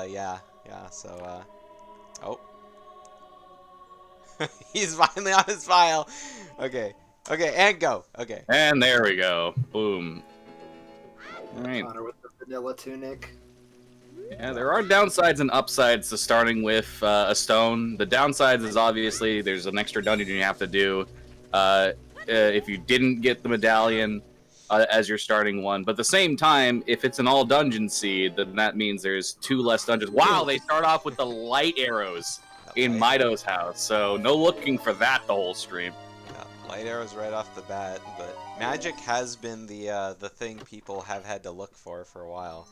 yeah. So, oh. He's finally on his file. Okay. Okay, and go. Okay. And there we go. Boom. All right. Connor with the vanilla tunic. Yeah, there are downsides and upsides to starting with a stone. The downsides is obviously there's an extra dungeon you have to do if you didn't get the medallion as your starting one. But at the same time, if it's an all dungeon seed, then that means there's 2 less dungeons. Wow, they start off with the light arrows in Mido's house, so no looking for that the whole stream. Yeah, light arrows right off the bat, but magic has been the thing people have had to look for a while.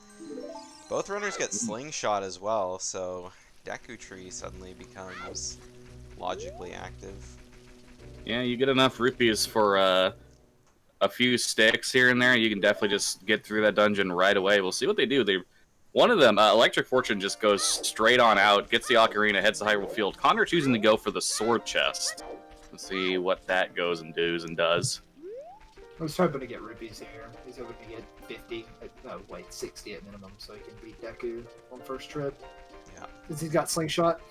Both runners get slingshot as well, so Deku Tree suddenly becomes logically active. Yeah, you get enough rupees for a few sticks here and there, you can definitely just get through that dungeon right away. We'll see what they do. One of them, ElectricFortune, just goes straight on out, gets the ocarina, heads to Hyrule Field. Connor choosing to go for the sword chest. Let's see what that goes and does. I was hoping to get rupees here. He's hoping to get 50. No, wait, 60 at minimum, so he can beat Deku on first trip. Yeah. Since he's got slingshot.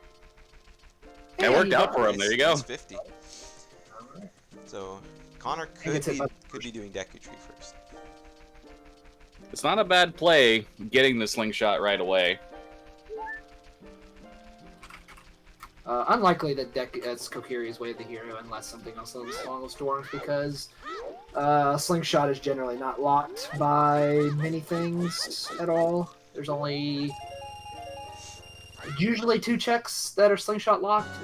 It worked out for him. There you go. He's 50. Alright. So Connor could be doing Deku Tree first. It's not a bad play getting the slingshot right away. Unlikely that that's Kokiri's way of the hero unless something else along those storms, because slingshot is generally not locked by many things at all. There's only usually 2 checks that are slingshot locked,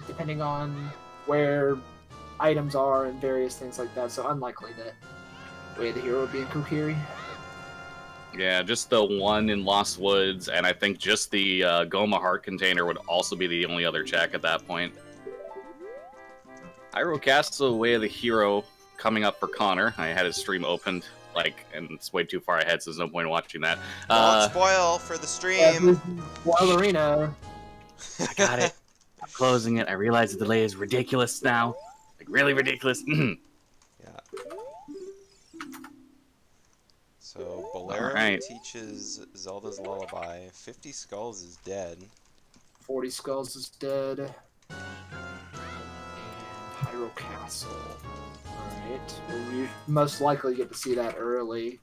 depending on where items are and various things like that. So unlikely that way of the hero would be in Kokiri. Yeah, just the one in Lost Woods, and I think just the Goma Heart Container would also be the only other check at that point. Hyrule Castle, Way of the Hero, coming up for Connor. I had his stream opened, and it's way too far ahead, so there's no point in watching that. Don't spoil for the stream! Arena. I got it. I'm closing it. I realize the delay is ridiculous now. Really ridiculous. Yeah. So, Bolero teaches Zelda's Lullaby. 50 Skulls is dead. 40 Skulls is dead. And Hyrule Castle. Alright. We most likely get to see that early.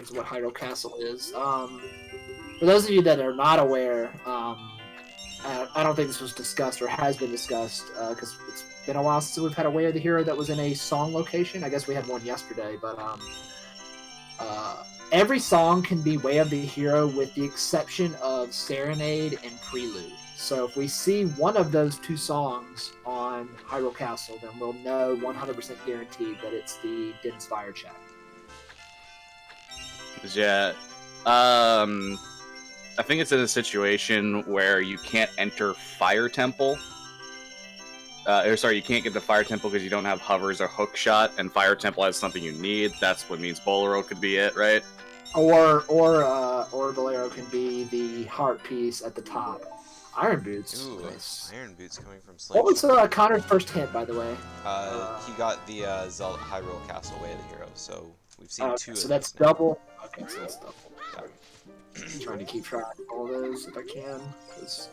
Is what Hyrule Castle is. For those of you that are not aware, I don't think this was discussed or has been discussed, because it's been a while since we've had a Way of the Hero that was in a song location. I guess we had one yesterday, but every song can be Way of the Hero with the exception of Serenade and Prelude. So if we see one of those 2 songs on Hyrule Castle, then we'll know 100% guaranteed that it's the Din's Fire check. Yeah. I think it's in a situation where you can't enter Fire Temple. You can't get the Fire Temple because you don't have hovers or hook shot, and Fire Temple has something you need. That's what means Bolero could be it, right? Or Bolero can be the heart piece at the top. Iron Boots. Ooh, nice. Iron Boots coming from Slingshot. What was Connor's first hint, by the way? He got the Zelda Hyrule Castle Way of the Hero, so we've seen 2 of those. So that's double. Okay, so that's double. I'm trying to keep track of all those if I can, because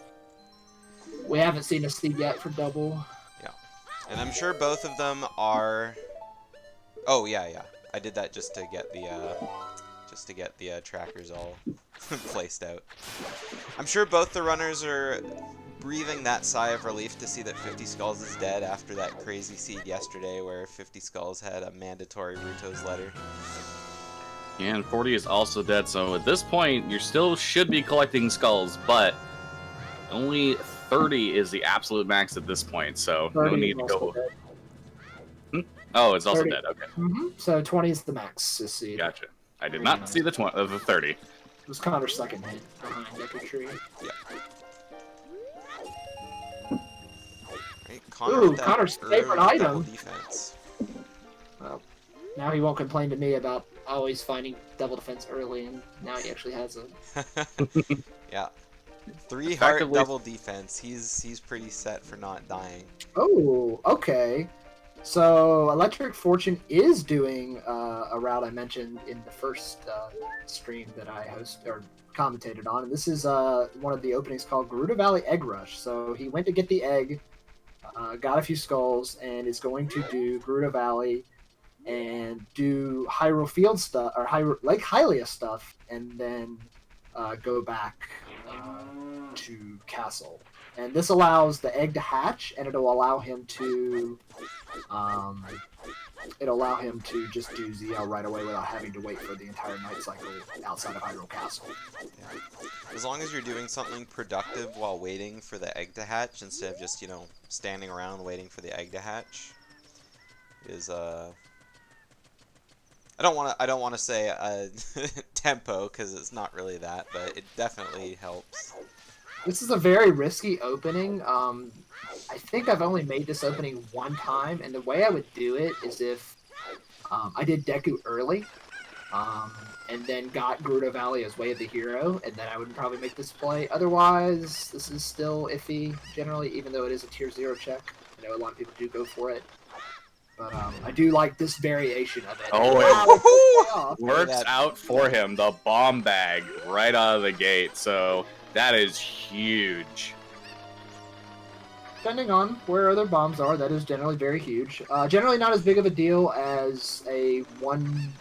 we haven't seen a seed yet for double. Yeah, and I'm sure both of them are. Oh yeah. I did that just to get the trackers all placed out. I'm sure both the runners are breathing that sigh of relief to see that 50 Skulls is dead after that crazy seed yesterday where 50 Skulls had a mandatory Ruto's letter. Yeah, and 40 is also dead, so at this point, you still should be collecting skulls, but only 30 is the absolute max at this point, so no need to go. Oh, it's also 30. dead, okay. So 20 is the max this seed. Gotcha. I did not see the 30. It was Connor's second hit behind Deku Tree. Yeah. Right, Connor Connor's favorite item. Defense. Well, now he won't complain to me about always finding double defense early, and now he actually has it. Yeah. 3 heart double defense. He's pretty set for not dying. Oh, okay. So ElectricFortune is doing a route I mentioned in the first stream that I commentated on. And this is one of the openings called Gerudo Valley Egg Rush. So he went to get the egg, got a few skulls, and is going to do Gerudo Valley and do Hyrule Field stuff or Lake Hylia stuff, and then go back to Castle. And this allows the egg to hatch, and it'll allow him to just do ZL right away without having to wait for the entire night cycle outside of Hyrule Castle. Yeah. As long as you're doing something productive while waiting for the egg to hatch, instead of just, you know, standing around waiting for the egg to hatch, is I don't want to say tempo, because it's not really that, but it definitely helps. This is a very risky opening. I think I've only made this opening one time, and the way I would do it is if I did Deku early, and then got Gerudo Valley as Way of the Hero, and then I would probably make this play. Otherwise, this is still iffy, generally, even though it is a tier 0 check. I know a lot of people do go for it. But I do like this variation of it. Oh, it works out for him. The bomb bag right out of the gate. So that is huge. Depending on where other bombs are, that is generally very huge. Generally not as big of a deal as a one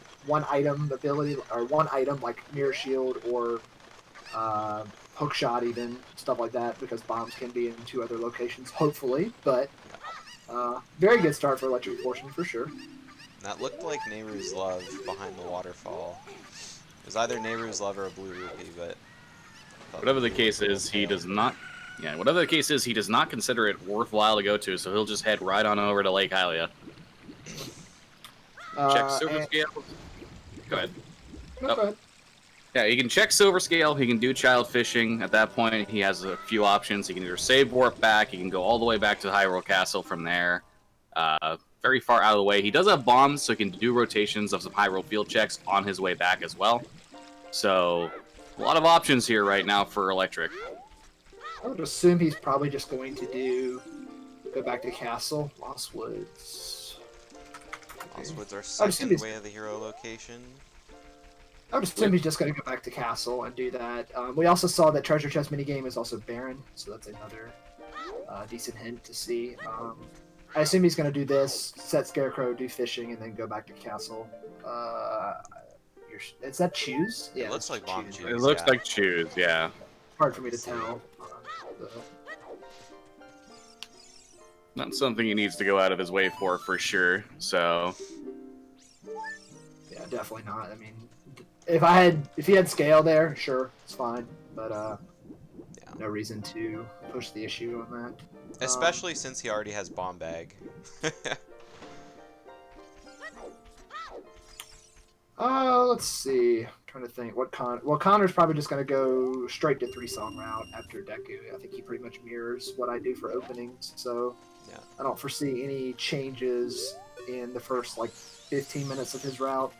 item ability, or one item like Mirror Shield or Hook Shot, even stuff like that, because bombs can be in 2 other locations, hopefully. But very good start for ElectricFortune for sure. That looked like Nehru's Love behind the waterfall. It was either Nehru's Love or a blue rupee, but whatever the case is, he does not. Yeah, whatever the case is, he does not consider it worthwhile to go to, so he'll just head right on over to Lake Hylia. Check silver scale. Go ahead. No, go ahead. Yeah, he can check silver scale. He can do child fishing. At that point, he has a few options. He can either save warp back. He can go all the way back to Hyrule Castle from there. Very far out of the way. He does have bombs, so he can do rotations of some Hyrule field checks on his way back as well. So, a lot of options here right now for Electric. I would assume he's probably just going to go back to Castle, Lost Woods. Lost Woods, our second Way of the Hero location. I would assume he's just going to go back to Castle and do that. We also saw that Treasure Chest minigame is also barren, so that's another decent hint to see. I assume he's going to do this, set Scarecrow, do fishing, and then go back to Castle. Is that Choose? Yeah, it looks like Bomb Choose. It looks like Choose, yeah. Hard for me to tell. Not something he needs to go out of his way for sure, so... Yeah, definitely not. I mean, if he had scale there, sure, it's fine. But yeah. No reason to push the issue on that. Especially since he already has Bomb Bag. Let's see. I'm trying to think. Well, Connor's probably just going to go straight to 3-song route after Deku. I think he pretty much mirrors what I do for openings, so yeah. I don't foresee any changes in the first, 15 minutes of his route.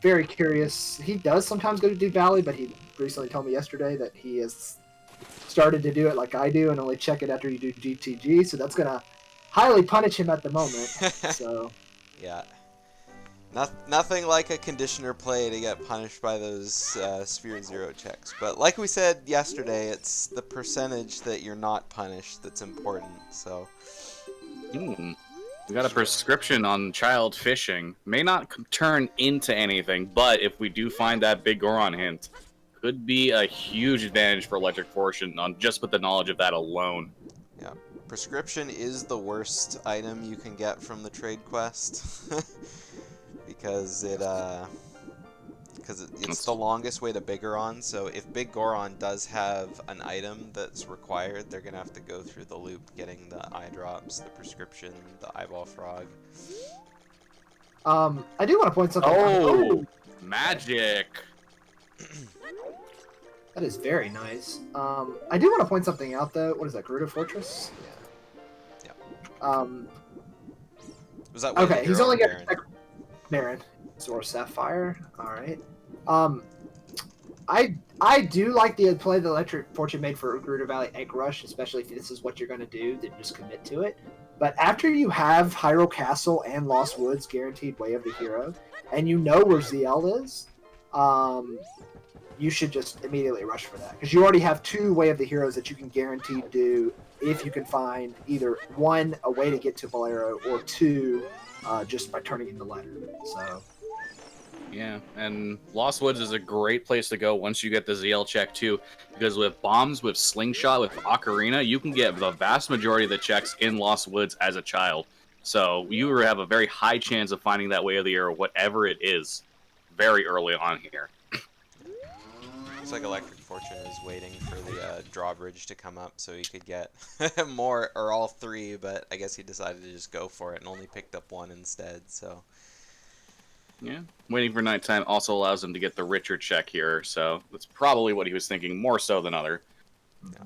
Very curious. He does sometimes go to Deep Valley, but he recently told me yesterday that he has started to do it like I do and only check it after you do GTG, so that's going to highly punish him at the moment. So yeah. Nothing like a conditioner play to get punished by those Sphere 0 checks. But like we said yesterday, it's the percentage that you're not punished that's important, so... We got a prescription on child fishing. May not turn into anything, but if we do find that Big Goron hint, could be a huge advantage for ElectricFortune on just with the knowledge of that alone. Yeah. Prescription is the worst item you can get from the trade quest. Because it's the longest way to Big Goron, so if Big Goron does have an item that's required, they're gonna have to go through the loop getting the eye drops, the prescription, the eyeball frog. I do want to point something out. Oh, magic! That is very nice. I do want to point something out though. What is that, Gerudo Fortress? Yeah. Was that okay? He's only got Baron, Zora Sapphire. All right. I do like the play that ElectricFortune made for Gerudo Valley Egg Rush, especially if this is what you're going to do, then just commit to it. But after you have Hyrule Castle and Lost Woods guaranteed Way of the Hero, and you know where ZL is, you should just immediately rush for that because you already have 2 Way of the Heroes that you can guarantee do if you can find either 1 a way to get to Bolero or 2 just by turning in the letter. So Yeah, and Lost Woods is a great place to go once you get the ZL check too, because with bombs, with Slingshot, with Ocarina, you can get the vast majority of the checks in Lost Woods as a child. So you have a very high chance of finding that Way of the Year, whatever it is, very early on here. Looks like Electric Fortune is waiting for the drawbridge to come up so he could get more or all 3, but I guess he decided to just go for it and only picked up 1 instead. So yeah, waiting for nighttime also allows him to get the richer check here, so that's probably what he was thinking more so than other. yeah.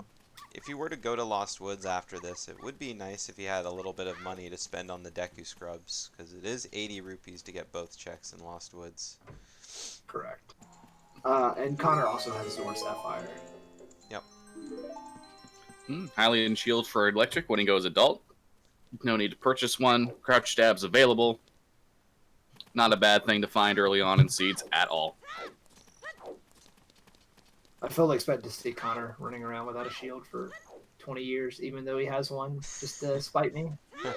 If he were to go to Lost Woods after this, it would be nice if he had a little bit of money to spend on the Deku Scrubs, because it is 80 rupees to get both checks in Lost Woods. correct. And Connor also has Zord Sapphire. Yep. Hylian Shield for Electric when he goes adult. No need to purchase one. Crouch stabs available. Not a bad thing to find early on in seeds at all. I fully expect to see Connor running around without a shield for 20 years, even though he has one, just to spite me. Right,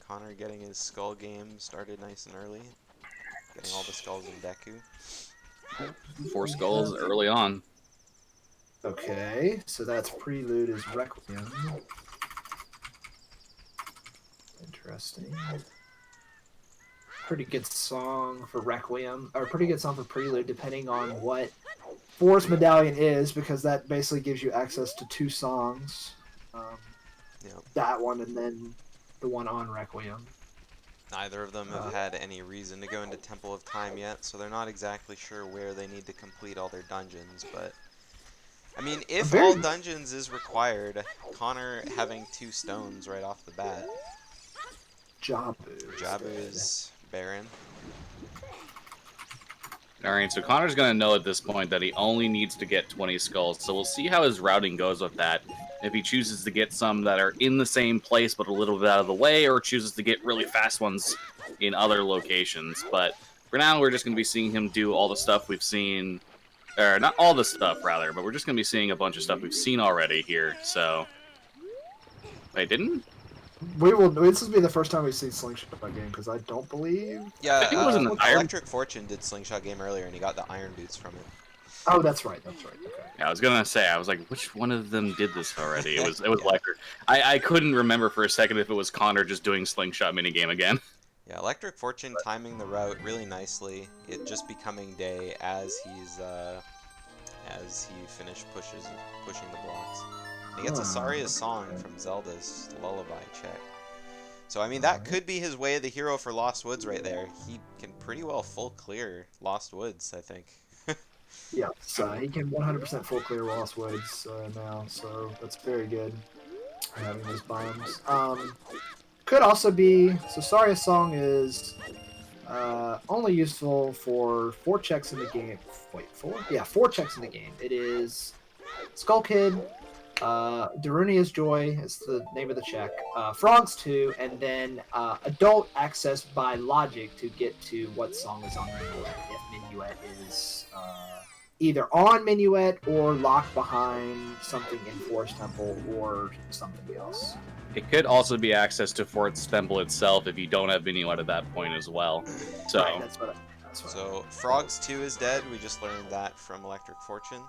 Connor getting his skull game started nice and early. Getting all the skulls in Deku. 4 skulls early on. Okay, so that's Prelude is Requiem. Interesting. Pretty good song for Requiem, or pretty good song for Prelude, depending on what Forest Medallion is, because that basically gives you access to 2 songs. Yep. That one and then the one on Requiem. Neither of them have had any reason to go into Temple of Time yet, so they're not exactly sure where they need to complete all their dungeons, but I mean, if all dungeons is required, Connor having 2 stones right off the bat. Jabu is barren. Alright, so Connor's going to know at this point that he only needs to get 20 skulls, so we'll see how his routing goes with that. If he chooses to get some that are in the same place but a little bit out of the way, or chooses to get really fast ones in other locations. But for now, we're just going to be seeing him do all the stuff we've seen, or not all the stuff, rather, but we're just going to be seeing a bunch of stuff we've seen already here, so... Wait, didn't? This will be the first time we've seen Slingshot game, because I don't believe... Yeah, I think it was an iron... Electric Fortune did Slingshot game earlier, and he got the iron boots from it. Oh, that's right, okay. Yeah, I was gonna say, I was like, which one of them did this already? It was Electric. I couldn't remember for a second if it was Connor just doing Slingshot minigame again. Yeah, Electric Fortune timing the route really nicely. It just becoming day as he finished pushing the blocks. And he gets Asaria's song from Zelda's Lullaby check. So I mean that could be his Way of the Hero for Lost Woods right there. He can pretty well full clear Lost Woods, I think. Yeah, so he can 100% full clear Lost Woods now, so that's very good. Having those bombs. Could also be, so Saria's song is only useful for 4 checks in the game. Wait, 4? Yeah, 4 checks in the game. It is Skull Kid, Darunia's Joy is the name of the check, Frogs 2, and then adult access by logic to get to what song is on Minuet, if Minuet is either on Minuet or locked behind something in Forest Temple or something else. It could also be access to Forest Temple itself if you don't have Minuet at that point as well. So, Right, that's what So Frogs 2 is dead. We just learned that from Electric Fortune.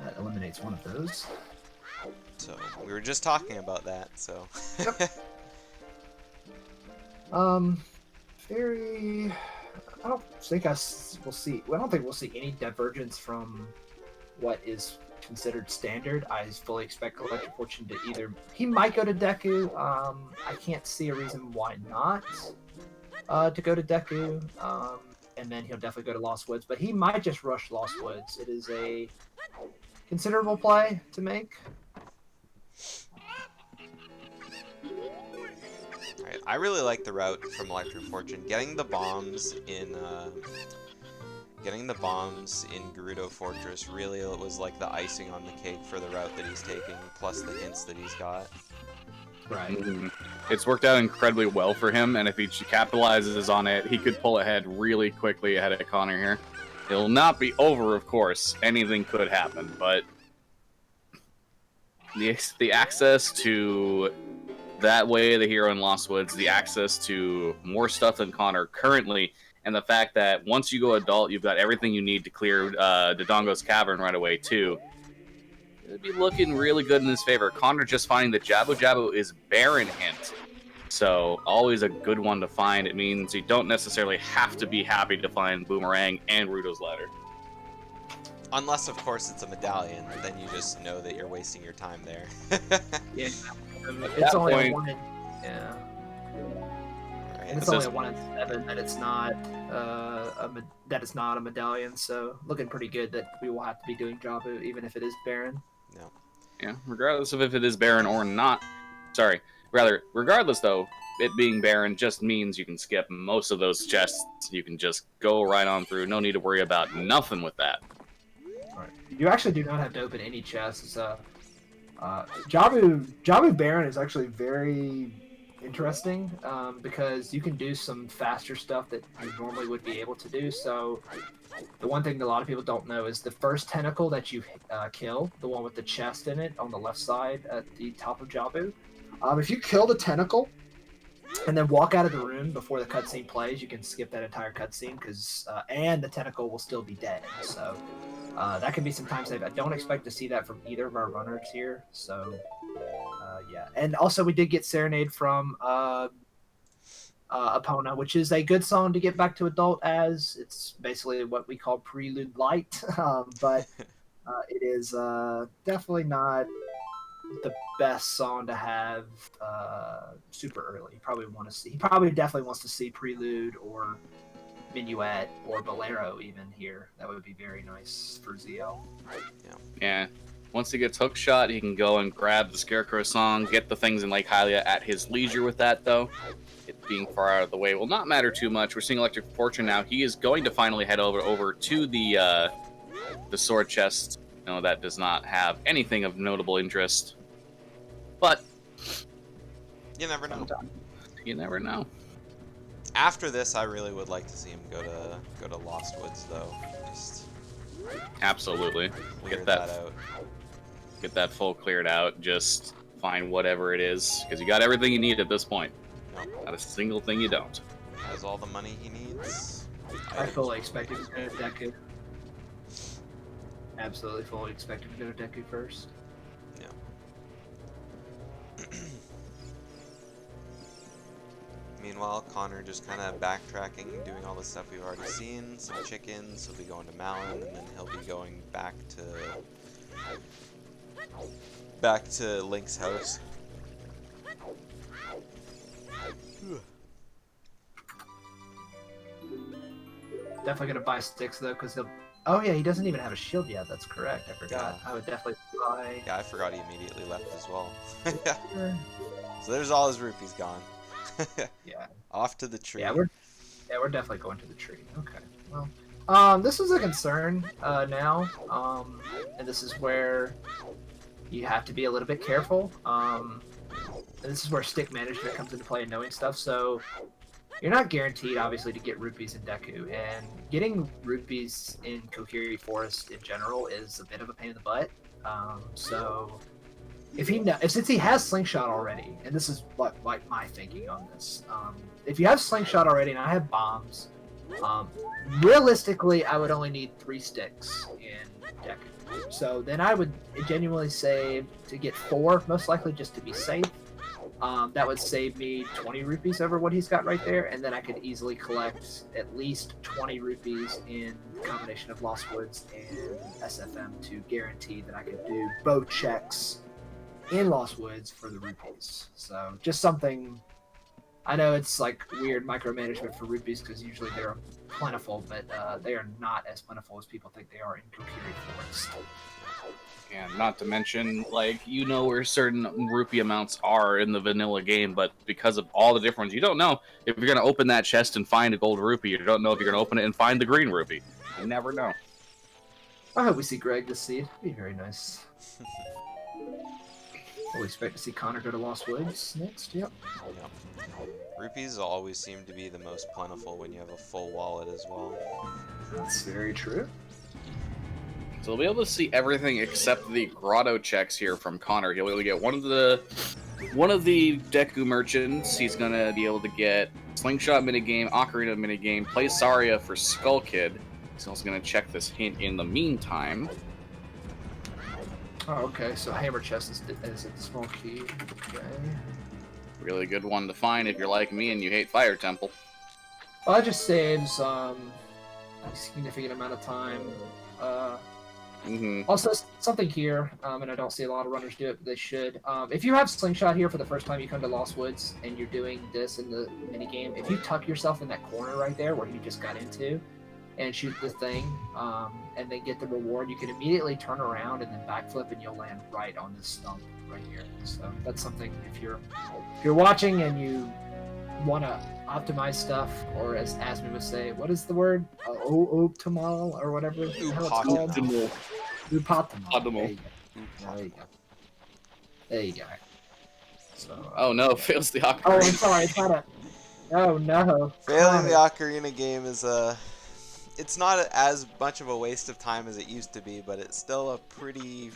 that eliminates one of those. So we were just talking about that. So. Very. I don't think we'll see. I don't think we'll see any divergence from what is considered standard. I fully expect Electric Fortune to either. He might go to Deku. I can't see a reason why not to go to Deku. And then he'll definitely go to Lost Woods. But he might just rush Lost Woods. It is a considerable play to make. Alright, I really like the route from Electric Fortune. Getting the bombs in Gerudo Fortress really was like the icing on the cake for the route that he's taking, plus the hints that he's got. Right. It's worked out incredibly well for him, and if he capitalizes on it, he could pull ahead really quickly ahead of Connor here. It'll not be over, of course. Anything could happen, but the access to that way of the hero in Lost Woods, the access to more stuff than Connor currently, and the fact that once you go adult, you've got everything you need to clear Dodongo's Cavern right away, too. It'd be looking really good in his favor. Connor just finding that Jabu Jabu is Baron hint. So, always a good one to find. It means you don't necessarily have to be happy to find Boomerang and Ruto's Ladder. Unless, of course, it's a medallion. Then you just know that you're wasting your time there. Yeah. At It's that only point- a 1 in... Yeah. Right. And it's only a 1 in 7 that it's not that it's not a medallion, so looking pretty good that we will have to be doing Jabu even if it is Baron. Yeah, regardless of if it is Baron or not. Sorry. Rather, regardless, though, it being Baron just means you can skip most of those chests. You can just go right on through. No need to worry about nothing with that. Right. You actually do not have to open any chests. Jabu Baron is actually very interesting because you can do some faster stuff that you normally would be able to do. So the one thing that a lot of people don't know is the first tentacle that you kill, the one with the chest in it on the left side at the top of Jabu. If you kill the tentacle and then walk out of the room before the cutscene plays, you can skip that entire cutscene and the tentacle will still be dead. So that can be some time save. I don't expect to see that from either of our runners here. So yeah, and also we did get Serenade from Epona, which is a good song to get back to adult as. It's basically what we call Prelude Light, but it is definitely not the best song to have super early. He probably definitely wants to see Prelude or Minuet or Bolero even here. That would be very nice for ZL. Yeah. Once he gets hookshot, he can go and grab the Scarecrow song, get the things in Lake Hylia at his leisure with that, though. It being far out of the way will not matter too much. We're seeing ElectricFortune now. He is going to finally head over to the sword chest. No, that does not have anything of notable interest. But You never know. you never know. After this, I really would like to see him go to Lost Woods, though. Just Absolutely. clear Get that that out. get that full cleared out. Just find whatever it is, because you got everything you need at this point. Nope. Not a single thing you don't. Has all the money he needs. I fully expect him to go to Deku. Absolutely fully expect him to go to Deku first. Meanwhile, Connor just kind of backtracking, doing all the stuff we've already seen. Some chickens. He'll be going to Malin, and then he'll be going back to Link's house. Definitely gonna buy sticks though, because he'll. Oh yeah, he doesn't even have a shield yet. That's correct. I forgot. Yeah. I would definitely buy. Yeah, I forgot he immediately left as well. So there's all his rupees gone. Yeah. Off to the tree. Yeah, we're definitely going to the tree. Okay. Well, this is a concern now, and this is where you have to be a little bit careful. And this is where stick management comes into play and knowing stuff. So you're not guaranteed, obviously, to get rupees in Deku, and getting rupees in Kokiri Forest in general is a bit of a pain in the butt. So since he has Slingshot already, and this is what like my thinking on this, if you have Slingshot already and I have bombs, realistically I would only need 3 sticks in Deku. So then I would genuinely say to get 4, most likely just to be safe. That would save me 20 rupees over what he's got right there, and then I could easily collect at least 20 rupees in combination of Lost Woods and SFM to guarantee that I could do both checks in Lost Woods for the rupees. So just something. I know it's like weird micromanagement for rupees because usually they're plentiful, but they are not as plentiful as people think they are in Kokiri Forest. And not to mention, like, you know where certain rupee amounts are in the vanilla game, but because of all the different ones, you don't know if you're going to open that chest and find a gold rupee. You don't know if you're going to open it and find the green rupee. You never know. I hope we see Greg this seed. It'd be very nice. We'll expect to see Connor go to Lost Woods next. Yep. Yep. Rupees always seem to be the most plentiful when you have a full wallet as well. That's very true. So we'll be able to see everything except the grotto checks here from Connor. He'll be able to get one of the Deku merchants. He's gonna be able to get Slingshot minigame, Ocarina minigame, play Saria for Skull Kid. He's also gonna check this hint in the meantime. Oh, okay. So Hammer Chest is a small key. Okay. Really good one to find if you're like me and you hate Fire Temple. Well, that just saves a significant amount of time. Also, something here, and I don't see a lot of runners do it, but they should. If you have Slingshot here for the first time you come to Lost Woods and you're doing this in the minigame, if you tuck yourself in that corner right there where you just got into and shoot the thing, and then get the reward, you can immediately turn around and then backflip and you'll land right on this stump right here. So that's something if you're watching and you want to optimize stuff, or as Asmin would say, what is the word? Optimal or whatever the hell it's called? Optimal. There you go. So, oh no, fails the Ocarina. Oh, I'm sorry, it's not a... Oh no. Failing the Ocarina game is it's not as much of a waste of time as it used to be, but it's still a pretty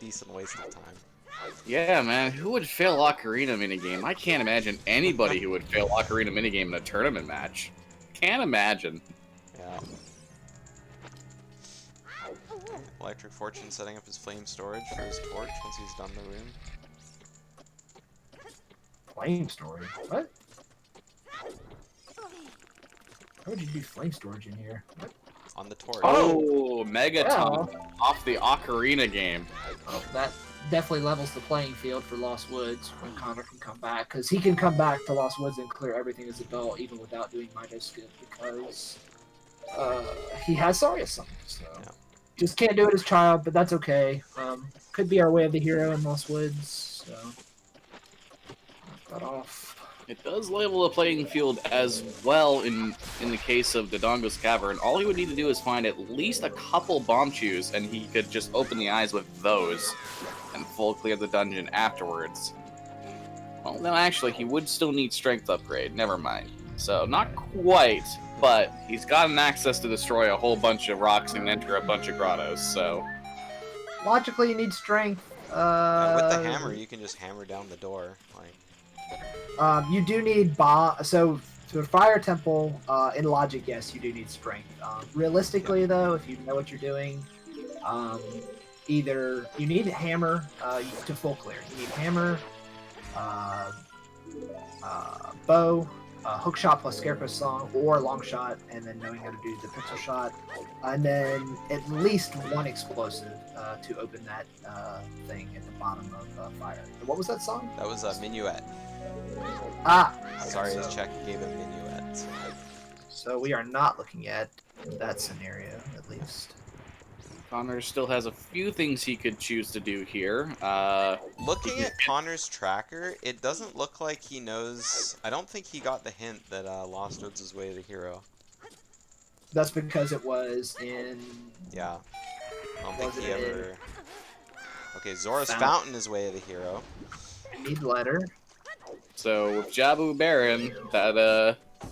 decent waste of time. Yeah, man, who would fail Ocarina minigame? I can't imagine anybody who would fail Ocarina minigame in a tournament match. Can't imagine. Yeah. ElectricFortune setting up his flame storage for his torch once he's done the room. Flame storage? What? How would you do flame storage in here? What? On the torch. Oh, Megaton off the Ocarina game. Oh, that definitely levels the playing field for Lost Woods when Connor can come back, because he can come back to Lost Woods and clear everything as adult even without doing Mido Skip, because he has Saria Song, so Yeah. just can't do it as child, but that's okay. Could be our way of the hero in Lost Woods, so knock that off. It does level the playing field as well in the case of Dodongo's Cavern. All he would need to do is find at least a couple bomb chews, and he could just open the eyes with those and full clear the dungeon afterwards. Well, no, actually, he would still need strength upgrade. Never mind. So, not quite, but he's gotten access to destroy a whole bunch of rocks and enter a bunch of grottos, so... Logically, you need strength. And with the hammer, you can just hammer down the door. Like, you do need so to a fire temple, in logic, yes, you do need strength. Realistically, though, if you know what you're doing, either you need hammer to full clear. You need hammer, bow, hook shot plus scarecrow song, or long shot, and then knowing how to do the pixel shot, and then at least one explosive to open that thing at the bottom of fire. What was that song? that was a minuet. Ah, Sorry, so, his check gave him minuet. so we are not looking at that scenario, at least. Connor still has a few things he could choose to do here. Looking at Connor's tracker, it doesn't look like he knows. I don't think he got the hint that Lost Woods is Way to the Hero. That's because it was in... Yeah. I don't think Was he it in- ever. Okay, Zora's Fountain? Fountain is Way of the Hero. Need letter. So with Jabu Baron, that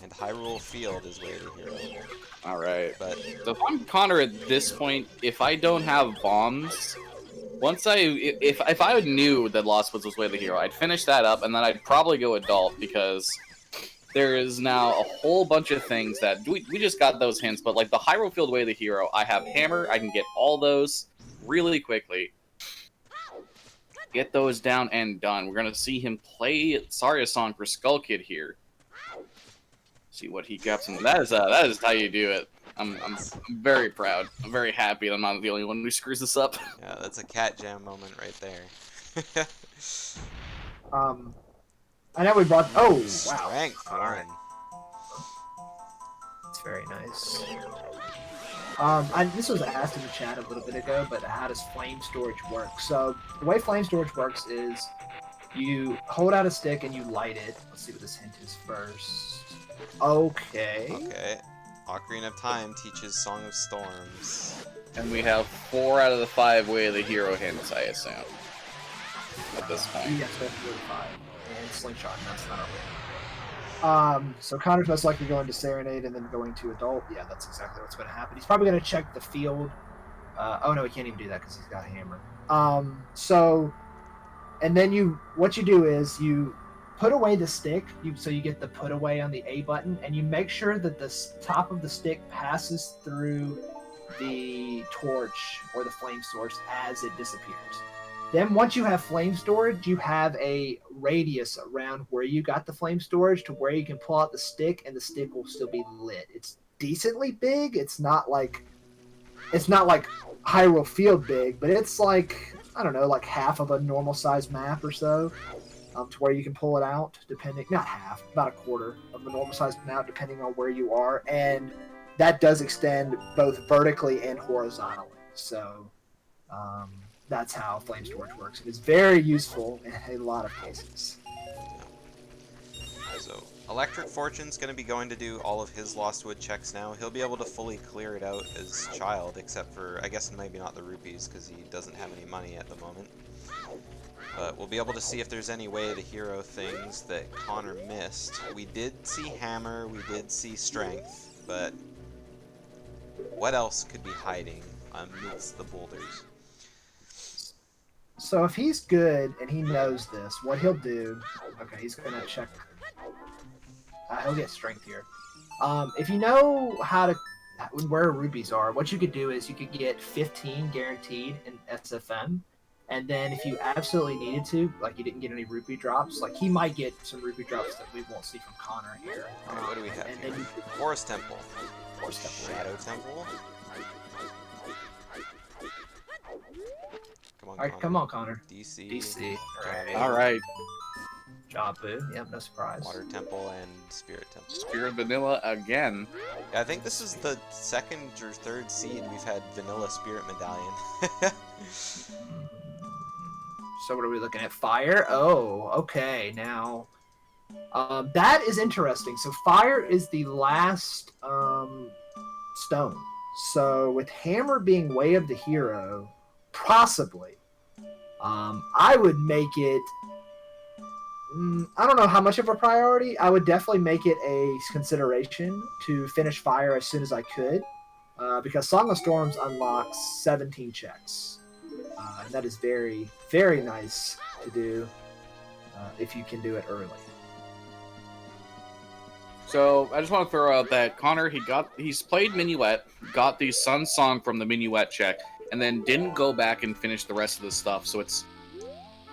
And Hyrule Field is Way of the Hero. all right. But So if I'm Connor at this point, if I don't have bombs, if I knew that Lost Woods was Way of the Hero, I'd finish that up and then I'd probably go adult, because there is now a whole bunch of things that we just got those hints, but like the Hyrule Field Way of the Hero, I have hammer, I can get all those really quickly. Get those down and done. We're gonna see him play Saria Song for Skull Kid here. See what he gets. And that is how you do it. I'm very proud. I'm very happy that I'm not the only one who screws this up. yeah, that's a cat jam moment right there. I know we brought... Oh, wow. Strength Alright. one. It's very nice. This was asked in the chat a little bit ago, but how does flame storage work? So the way flame storage works is you hold out a stick and you light it. Let's see what this hint is first. Okay. Okay. Ocarina of Time teaches Song of Storms. And we have 4 out of the 5 Way of the Hero hints, I assume. at this point. Yes, that's 45. And slingshot, that's not a win. So Connor's most likely going to Serenade and then going to Adult. Yeah, that's exactly what's going to happen. He's probably going to check the field. Oh no, he can't even do that because he's got a hammer. And then what you do is you put away the stick, so you get the put away on the A button, and you make sure that the top of the stick passes through the torch or the flame source as it disappears. Then once you have flame storage, you have a radius around where you got the flame storage to where you can pull out the stick, and the stick will still be lit. It's decently big. It's not like Hyrule Field big, but it's like, I don't know, like half of a normal sized map or so, to where you can pull it out, not half, about a quarter of the normal sized map, depending on where you are. And that does extend both vertically and horizontally. So that's how flame storage works. It is very useful in a lot of cases. So ElectricFortune's going to be going to do all of his Lost Wood checks now. He'll be able to fully clear it out as Child, except for, I guess maybe not the rupees, because he doesn't have any money at the moment. But we'll be able to see if there's any way to hero things that Connor missed. We did see Hammer, we did see Strength, but what else could be hiding amidst the boulders? So if he's good and he knows this, what he'll do... Okay, he's going to check... he'll get Strength here. If you know where rubies are, what you could do is you could get 15 guaranteed in SFM, and then if you absolutely needed to, like you didn't get any rupee drops, like he might get some rupee drops that we won't see from Connor here. Alright, what do we have here? Forest Temple. Shadow Temple. Alright, come on, Connor. DC. Alright. Jabu. Yep, no surprise. Water Temple and Spirit Temple. Spirit Vanilla again. Yeah, I think this is the second or third seed we've had Vanilla Spirit Medallion. So what are we looking at? Fire? Oh, okay. Now, that is interesting. So fire is the last stone. So with Hammer being Way of the Hero, possibly, I would make it... I don't know how much of a priority. I would definitely make it a consideration to finish fire as soon as I could, because Song of Storms unlocks 17 checks. And that is very, very nice to do if you can do it early. So I just want to throw out that Connor, he's played Minuet, got the Sun Song from the Minuet check, and then didn't go back and finish the rest of the stuff. So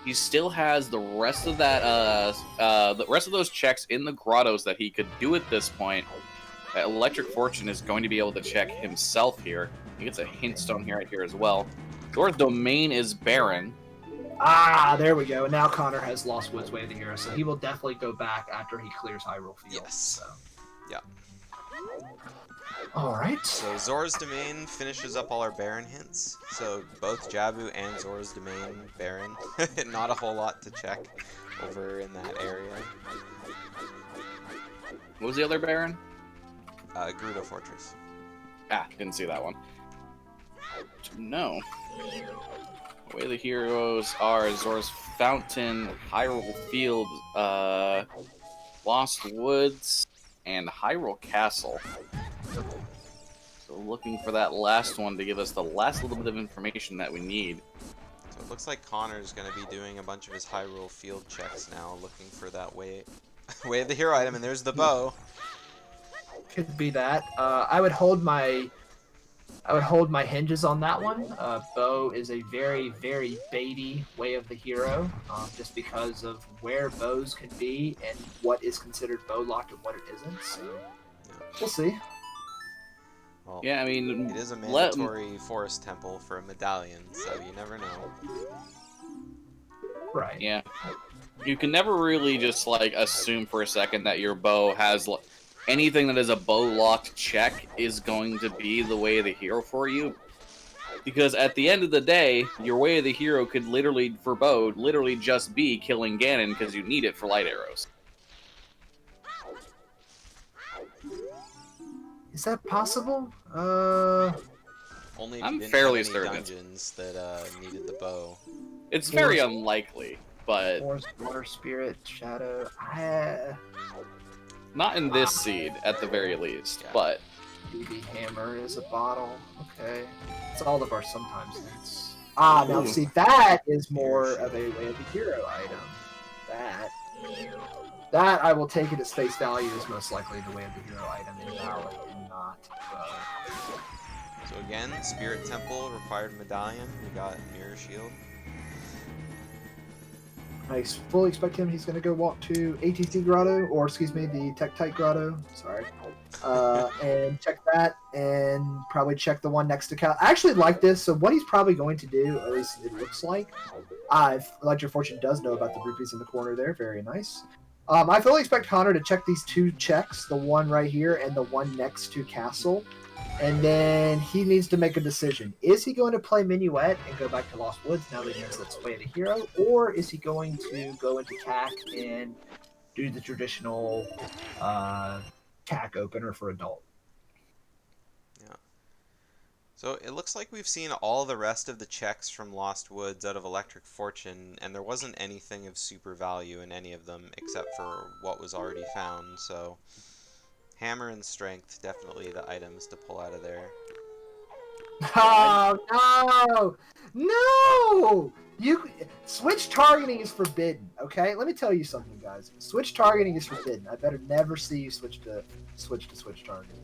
he still has the rest of that, the rest of those checks in the grottos that he could do at this point. ElectricFortune is going to be able to check himself here. He gets a hint stone here right here as well. Zora's domain is barren. Ah, there we go. And now Connor has Lost Woods Way of the Hero, so he will definitely go back after he clears Hyrule Field. Yes. So. Yeah. Alright. So Zora's Domain finishes up all our Baron hints. So both Jabu and Zora's Domain Baron. Not a whole lot to check over in that area. What was the other Baron? Gerudo Fortress. Ah, didn't see that one. No. The way the heroes are Zora's Fountain, Hyrule Field, Lost Woods, and Hyrule Castle. So looking for that last one to give us the last little bit of information that we need. So it looks like Connor's going to be doing a bunch of his Hyrule Field checks now, looking for that way of the hero item, and there's the bow. Could be that. I would hold my hinges on that one. Bow is a very, very baity Way of the Hero, just because of where bows can be and what is considered bow locked and what it isn't. So we'll see. Well, Yeah, I mean, it is a mandatory forest temple for a medallion, so you never know. Right. Yeah. You can never really just, like, assume for a second that your bow has... anything that is a bow-locked check is going to be the Way of the Hero for you. Because at the end of the day, your Way of the Hero could literally, for bow, literally just be killing Ganon because you need it for light arrows. Is that possible? Only if I'm you didn't fairly have any certain. dungeons that needed the bow. It's very unlikely, but Forest, Water Spirit, Shadow. not in this seed at the very least. Yeah. But BB Hammer is a bottle. Okay. It's all of our sometimes hits. Ah, now Ooh. see, that is more of a way of the hero item. That I will take it at face value is most likely the way of the hero item in Valley and not. So again, Spirit Temple required medallion. We got Mirror Shield. I fully expect him. He's going to go walk to ATC Grotto, or excuse me, the Tektite Grotto. Sorry. And check that, and probably check the one next to Cal. I actually like this. So what he's probably going to do, at least it looks like, if ElectricFortune does know about the rupees in the corner there, very nice. I fully expect Connor to check these two checks, the one right here and the one next to Castle. And then he needs to make a decision. Is he going to play Minuet and go back to Lost Woods now that he knows that's Way of the Hero? Or is he going to go into CAC and do the traditional CAC opener for adult? Yeah. So it looks like we've seen all the rest of the checks from Lost Woods out of ElectricFortune, and there wasn't anything of super value in any of them except for what was already found, so... Hammer and Strength, definitely the items to pull out of there. Oh, no! Switch targeting is forbidden, okay? Let me tell you something, guys. Switch targeting is forbidden. I better never see you switch targeting.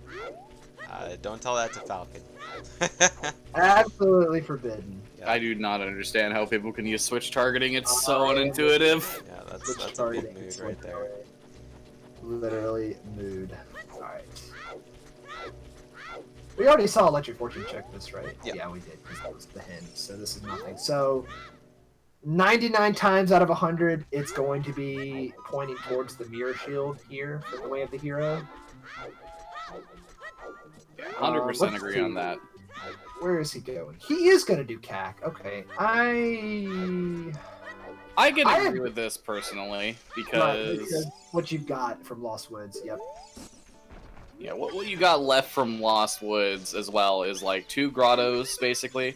Don't tell that to Falcon. Absolutely forbidden. Yeah. I do not understand how people can use switch targeting. It's so unintuitive. Yeah, that's Switch a big targeting mood is right there. Literally mood. Alright. We already saw ElectricFortune check this, right? Yeah. We did, because that was the hint, so this is nothing. So, 99 times out of 100, it's going to be pointing towards the Mirror Shield here for the Way of the Hero. 100% agree on that. Where is he going? He is going to do CAC. Okay. I can agree with this personally because what you've got from Lost Woods. Yep. Yeah, what you got left from Lost Woods as well is like 2 grottos basically.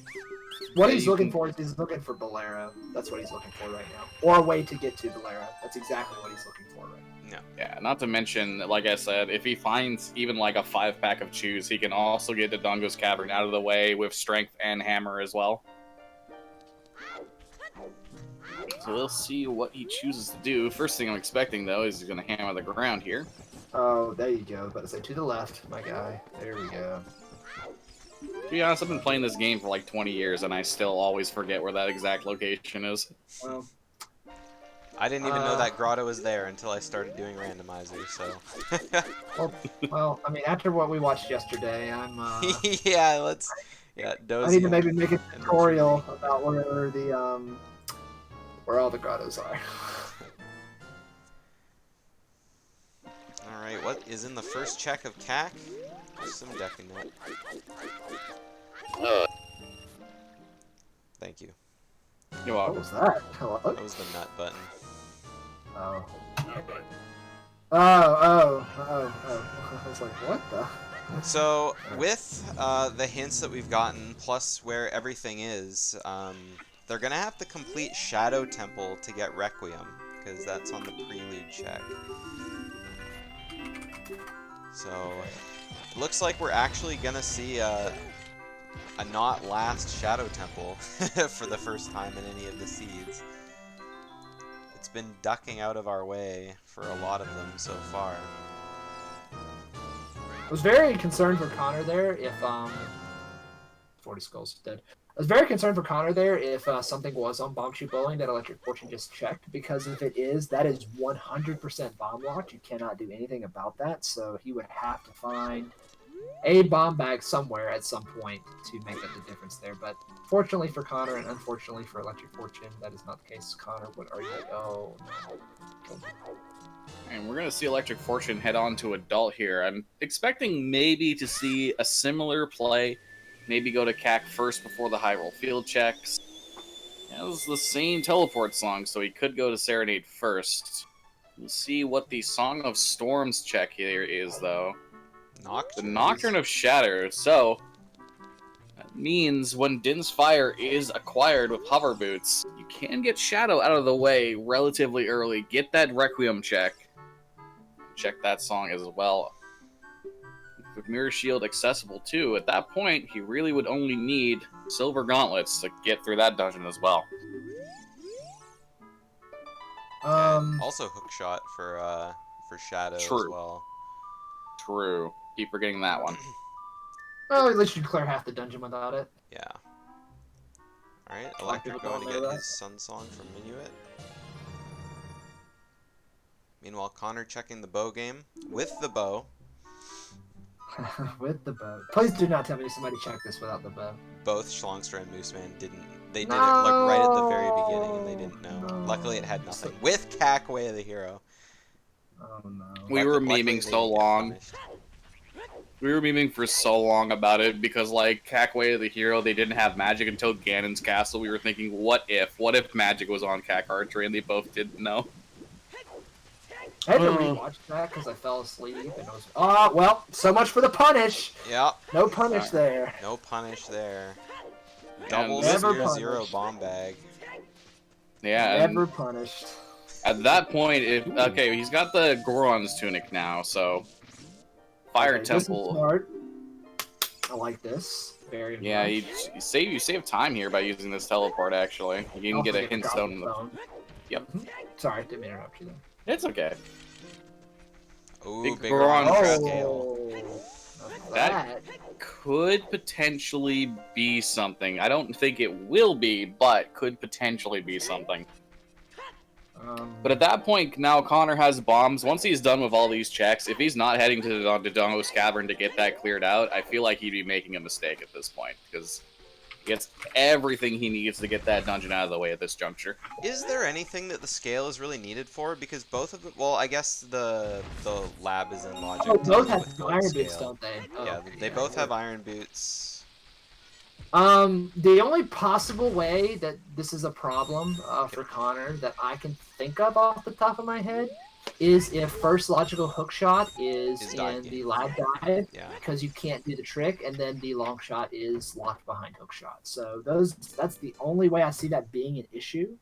What he's looking for is he's looking for Bolero. That's what he's looking for right now, or a way to get to Bolero. That's exactly what he's looking for right now. Yeah, not to mention, like I said, if he finds even like a 5-pack of Chews, he can also get the Dongo's Cavern out of the way with Strength and Hammer as well. So we'll see what he chooses to do. First thing I'm expecting, though, is he's going to hammer the ground here. Oh, there you go. But I say to the left, my guy. There we go. To be honest, I've been playing this game for like 20 years, and I still always forget where that exact location is. Well, I didn't even know that grotto was there until I started doing Randomizer, so... well, I mean, after what we watched yesterday, I'm... yeah, let's... Yeah, I need to maybe make a tutorial about where the, where all the grottos are. Alright, what is in the first check of CAC? Some decking nut. Thank you. You're What welcome. was that? Hello? That was the nut button. Oh. Oh. I was like, what the? So, with the hints that we've gotten, plus where everything is, they're going to have to complete Shadow Temple to get Requiem, because that's on the Prelude check. So, it looks like we're actually going to see a not last Shadow Temple for the first time in any of the seeds. It's been ducking out of our way for a lot of them so far. I was very concerned for Connor there if 40 Skulls is dead. I was very concerned for Connor there if something was on Bomb Shoot Bowling that ElectricFortune just checked, because if it is, that is 100% bomb locked. You cannot do anything about that, so he would have to find a bomb bag somewhere at some point to make up the difference there. But fortunately for Connor and unfortunately for ElectricFortune, that is not the case. Connor, what are you? Oh, no. And we're going to see ElectricFortune head on to Adult here. I'm expecting maybe to see a similar play. Maybe go to CAC first before the high roll field checks. Yeah, this is the same teleport song, so he could go to Serenade first. We'll see what the Song of Storms check here is, though. The Nocturne of Shatter. So, means when Din's Fire is acquired with hover boots, you can get Shadow out of the way relatively early. Get that Requiem check. Check that song as well. With Mirror Shield accessible too, at that point, he really would only need Silver Gauntlets to get through that dungeon as well. And also hook shot for Shadow as True. well. True. Keep forgetting that one. Well, at least you clear half the dungeon without it. Yeah. Alright, A lot of Electric people going to don't know get that. his Sun Song from Minuet. Meanwhile, Connor checking the bow game with the bow. With the bow. Please do not tell me somebody checked this without the bow. Both Schlongster and Mooseman didn't. They did it like right at the very beginning, and they didn't know. No. Luckily, it had nothing. With Cackway the hero. Oh no. We were Luckily, memeing they so didn't get long. punished. We were memeing for so long about it because, like, Cackway the hero, they didn't have magic until Ganon's castle. We were thinking, what if? What if magic was on Cack Archery and they both didn't know? I had to rewatch that because I fell asleep and it was. Oh, well, so much for the punish. Yep. No punish there. No punish there. And Double never Sphere Zero punished. bomb bag. Yeah, and Never punished. at that point, okay, he's got the Goron's tunic now, so Fire Okay, this is Temple. smart. I like this. Very Yeah, nice. you save time here by using this teleport. Actually, you can Don't get a forget hint the stone. Goblin Stone. Yep. Sorry, didn't interrupt you there. It's okay. Ooh, Big big Goron Goron trap. scale. That could potentially be something. I don't think it will be, but could potentially be something. But at that point, now Connor has bombs. Once he's done with all these checks, if he's not heading to the Dodongo's Cavern to get that cleared out, I feel like he'd be making a mistake at this point, because he gets everything he needs to get that dungeon out of the way at this juncture. Is there anything that the scale is really needed for? Because both of them, well, I guess the lab is in logic. Oh, to both do have with gold iron scale. boots, don't they? Oh, Yeah, they both have iron boots. The only possible way that this is a problem for Connor that I can think of off the top of my head is if first logical hookshot is dive in game. the lab dive, Yeah. because you can't do the trick, and then the long shot is locked behind hookshot. So that's the only way I see that being an issue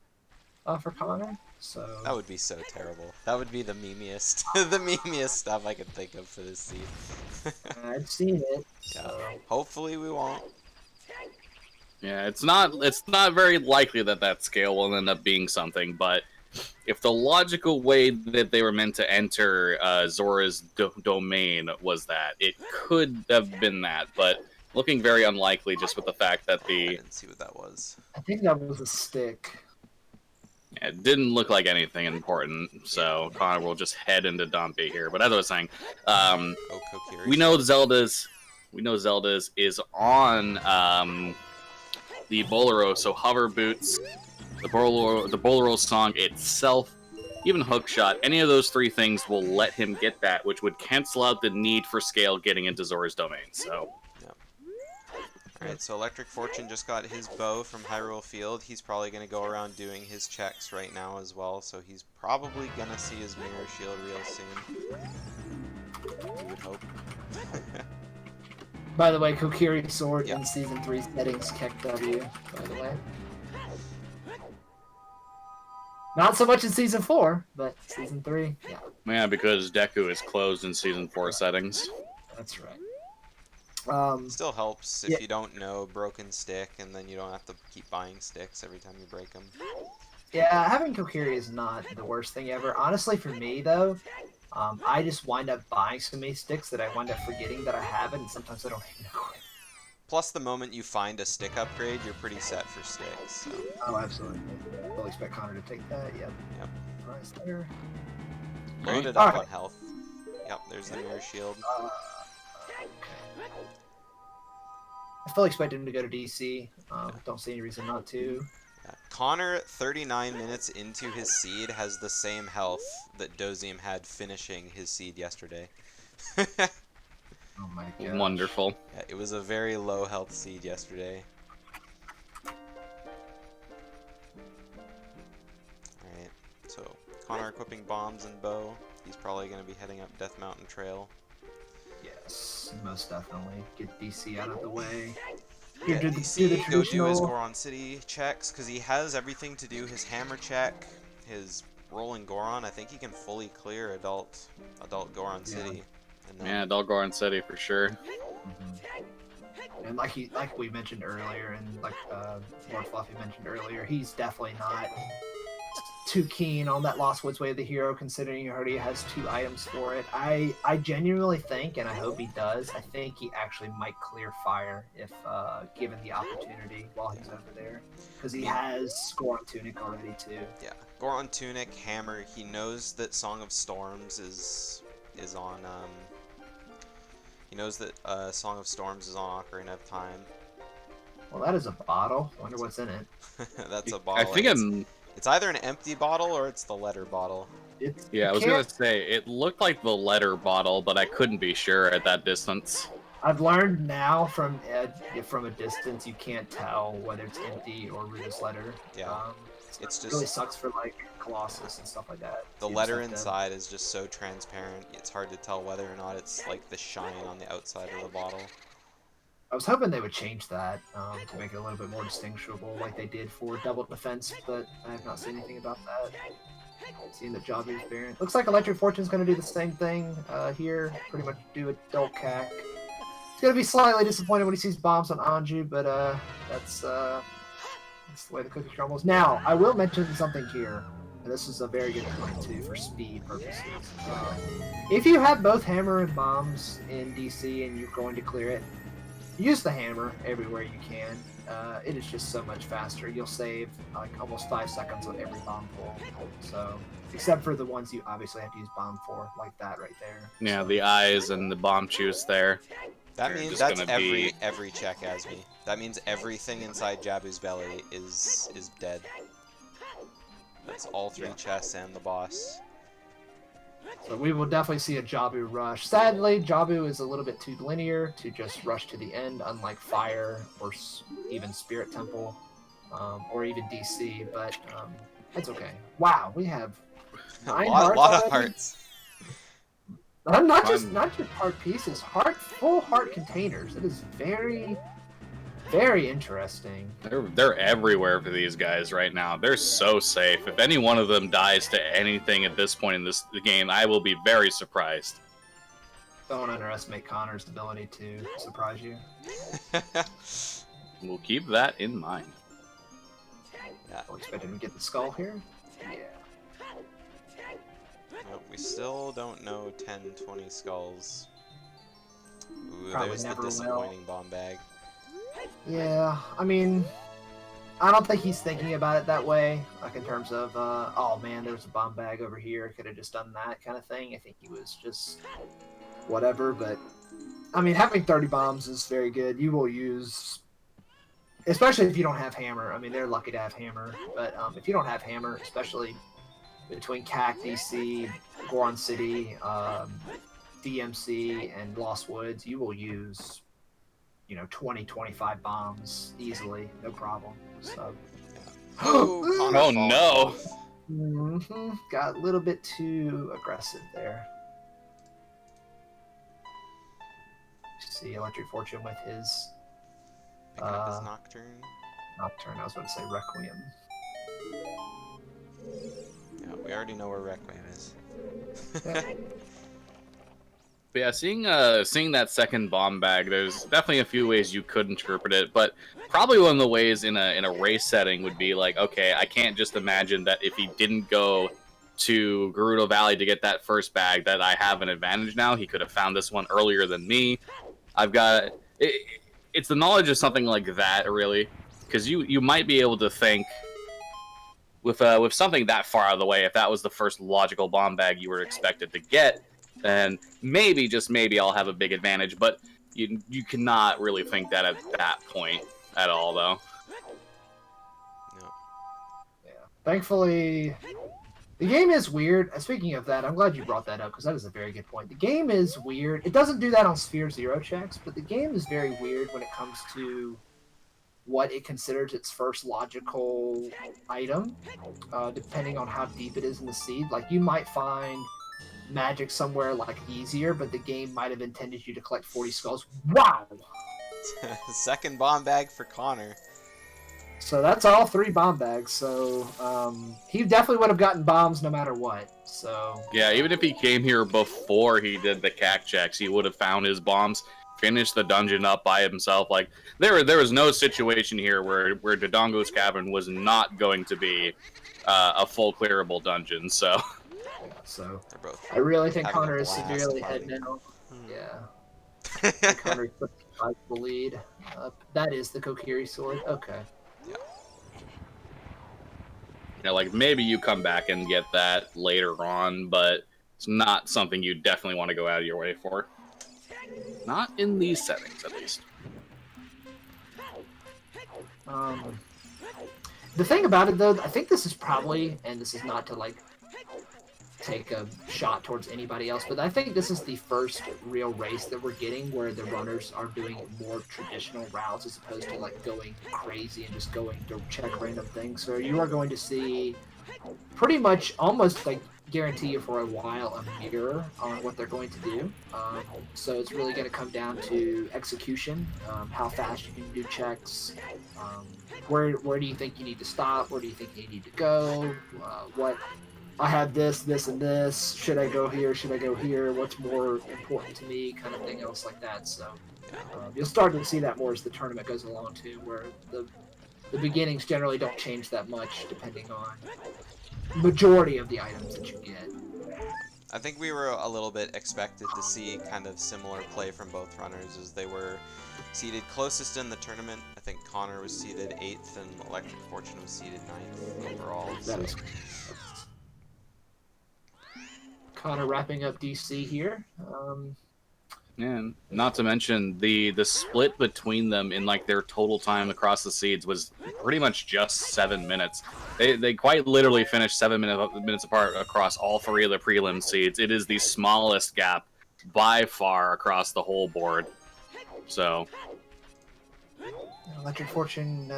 for Connor. So That would be so terrible. That would be the memeiest, the memeiest stuff I could think of for this seed. I've seen it. Yeah. So. Hopefully we won't. Yeah, it's not very likely that that scale will end up being something, but if the logical way that they were meant to enter Zora's domain was that, it could have been that, but looking very unlikely just with the fact that I the didn't see what that was. I think that was a stick. it didn't look like anything important, so Connor will just head into Dumpy here. But as I was saying, Oh, Kokiri. we know Zelda's is on the Bolero, so hover boots, the Bolero song itself, even hookshot, any of those three things will let him get that, which would cancel out the need for scale getting into Zora's domain. So Alright, so ElectricFortune just got his bow from Hyrule Field. He's probably going to go around doing his checks right now as well, so he's probably going to see his mirror shield real soon. We would hope. By the way, Kokiri's sword Yep. in Season 3 settings kept W, by the way. Not so much in Season 4, but Season 3, yeah, yeah, because Deku is closed in Season 4 settings. that's right. Still helps if Yeah. you don't know broken stick, and then you don't have to keep buying sticks every time you break them. Yeah, having Kokiri is not the worst thing ever. Honestly, for me, though, I just wind up buying so many sticks that I wind up forgetting that I have it, and sometimes I don't even know it. Plus, the moment you find a stick upgrade, you're pretty set for sticks. So. Oh, absolutely. Fully expect Connor to take that, yep. Yep. Price there. Loaded up Alright. on health. Yep, there's the mirror shield. Okay. I fully expect him to go to DC. Don't see any reason not to. Yeah. Connor, 39 minutes into his seed, has the same health that Doziem had finishing his seed yesterday. Oh my god. Wonderful. Yeah, it was a very low health seed yesterday. Alright, so Connor equipping bombs and bow. He's probably going to be heading up Death Mountain Trail. Yes, most definitely. Get DC out of the way. Yeah, do DC, the go do his traditional. Goron City checks, because he has everything to do his hammer check, his rolling Goron. I think he can fully clear adult Goron Yeah. City. And then, Yeah, Dalgoran City for sure. And like we mentioned earlier, and like Lord Fluffy mentioned earlier, he's definitely not too keen on that Lost Woods Way of the Hero, considering he already has 2 items for it. I genuinely think, and I hope he does, I think he actually might clear fire if given the opportunity while he's over there, because he has Score on Tunic already too. yeah, Goron Tunic, hammer. He knows that Song of Storms is on. He knows that Song of Storms is on Ocarina of Time. Well, that is a bottle. Wonder what's in it. That's a I bottle. think It's either an empty bottle or it's the letter bottle. Yeah, I was gonna say it looked like the letter bottle, but I couldn't be sure at that distance. I've learned now from a distance you can't tell whether it's empty or Rita's letter. Yeah. So It's it really just sucks for like Colossus and stuff like that. the You letter just have to- inside is just so transparent. It's hard to tell whether or not it's like the shine on the outside of the bottle. I was hoping they would change that to make it a little bit more distinguishable, like they did for Double Defense, but I have not seen anything about that. Seeing that Jabu's variant. Looks like ElectricFortune's going to do the same thing here, pretty much do a dull cack. He's going to be slightly disappointed when he sees bombs on Anju, but that's the way the cookie crumbles. Now, I will mention something here, and this is a very good point too for speed purposes. If you have both hammer and bombs in DC and you're going to clear it, use the hammer everywhere you can. It is just so much faster. You'll save like almost 5 seconds on every bomb pull. So, except for the ones you obviously have to use bomb for, like that right there. Yeah, So, the eyes and the bomb juice there. That They're means just that's gonna be- every check Asmi. That means everything inside Jabu's belly is dead. That's all 3 chests and the boss. So we will definitely see a Jabu rush. Sadly, Jabu is a little bit too linear to just rush to the end, unlike Fire or even Spirit Temple, or even DC. But that's okay. Wow, we have A 9 lot hearts of already? hearts. Not just heart pieces, full heart containers. It is very, very interesting. They're everywhere for these guys right now. They're so safe. If any one of them dies to anything at this point in the game, I will be very surprised. Don't underestimate Connor's ability to surprise you. We'll keep that in mind. Yeah. Don't expect him to get the skull here. Yeah. Nope, we still don't know 10, 20 skulls. Ooh, Probably there's the never will. disappointing bomb bag. Yeah, I mean, I don't think he's thinking about it that way, like in terms of, oh man, there's a bomb bag over here, could have just done that kind of thing. I think he was just whatever, but I mean, having 30 bombs is very good. You will use, especially if you don't have hammer. I mean, they're lucky to have hammer, but if you don't have hammer, especially between CAC, DC, Goron City, DMC, and Lost Woods, you will use 20, 25 bombs easily, no problem. So, Connor Oh, falls no. off. got a little bit too aggressive there. See ElectricFortune with his Pick up his Nocturne. Nocturne. I was going to say Requiem. Yeah, we already know where Requiem is. But yeah, seeing that second bomb bag, there's definitely a few ways you could interpret it, but probably one of the ways in a race setting would be like, okay, I can't just imagine that if he didn't go to Gerudo Valley to get that first bag, that I have an advantage now. He could have found this one earlier than me. I've got it's the knowledge of something like that, really, because you might be able to think with something that far out of the way, if that was the first logical bomb bag you were expected to get, then maybe, just maybe, I'll have a big advantage. But you cannot really think that at that point at all, though. No. Yeah. Thankfully, the game is weird. Speaking of that, I'm glad you brought that up because that is a very good point. The game is weird. It doesn't do that on Sphere Zero checks, but the game is very weird when it comes to what it considers its first logical item, depending on how deep it is in the seed. Like, you might find magic somewhere like easier, but the game might have intended you to collect 40 skulls. Wow! Second bomb bag for Connor. So that's all 3 bomb bags. So he definitely would have gotten bombs no matter what. So Yeah, even if he came here before he did the CAC checks, he would have found his bombs, finished the dungeon up by himself. Like there was no situation here where Dodongo's Cavern was not going to be a full clearable dungeon. So so They're both I really think having a Connor is blast severely fighting. head down. Hmm. Yeah, Connor took the lead. That is the Kokiri sword. Okay. like maybe you come back and get that later on, but it's not something you definitely want to go out of your way for. Not in these settings, at least. The thing about it, though, I think this is probably, and this is not to like take a shot towards anybody else, but I think this is the first real race that we're getting where the runners are doing more traditional routes as opposed to like going crazy and just going to check random things. So you are going to see pretty much almost like guarantee you for a while a mirror on what they're going to do. So it's really going to come down to execution, how fast you can do checks, where do you think you need to stop, where do you think you need to go, what I have this, this, and this. Should I go here? Should I go here? What's more important to me? Kind of thing else like that. So you'll start to see that more as the tournament goes along too, where the beginnings generally don't change that much depending on the majority of the items that you get. I think we were a little bit expected to see kind of similar play from both runners as they were seated closest in the tournament. I think Connor was seated 8th and ElectricFortune was seated 9th overall. That is Connor wrapping up DC here. And not to mention the split between them in like their total time across the seeds was pretty much just 7 minutes. They quite literally finished 7 minutes apart across all 3 of the prelim seeds. It is the smallest gap by far across the whole board. So ElectricFortune,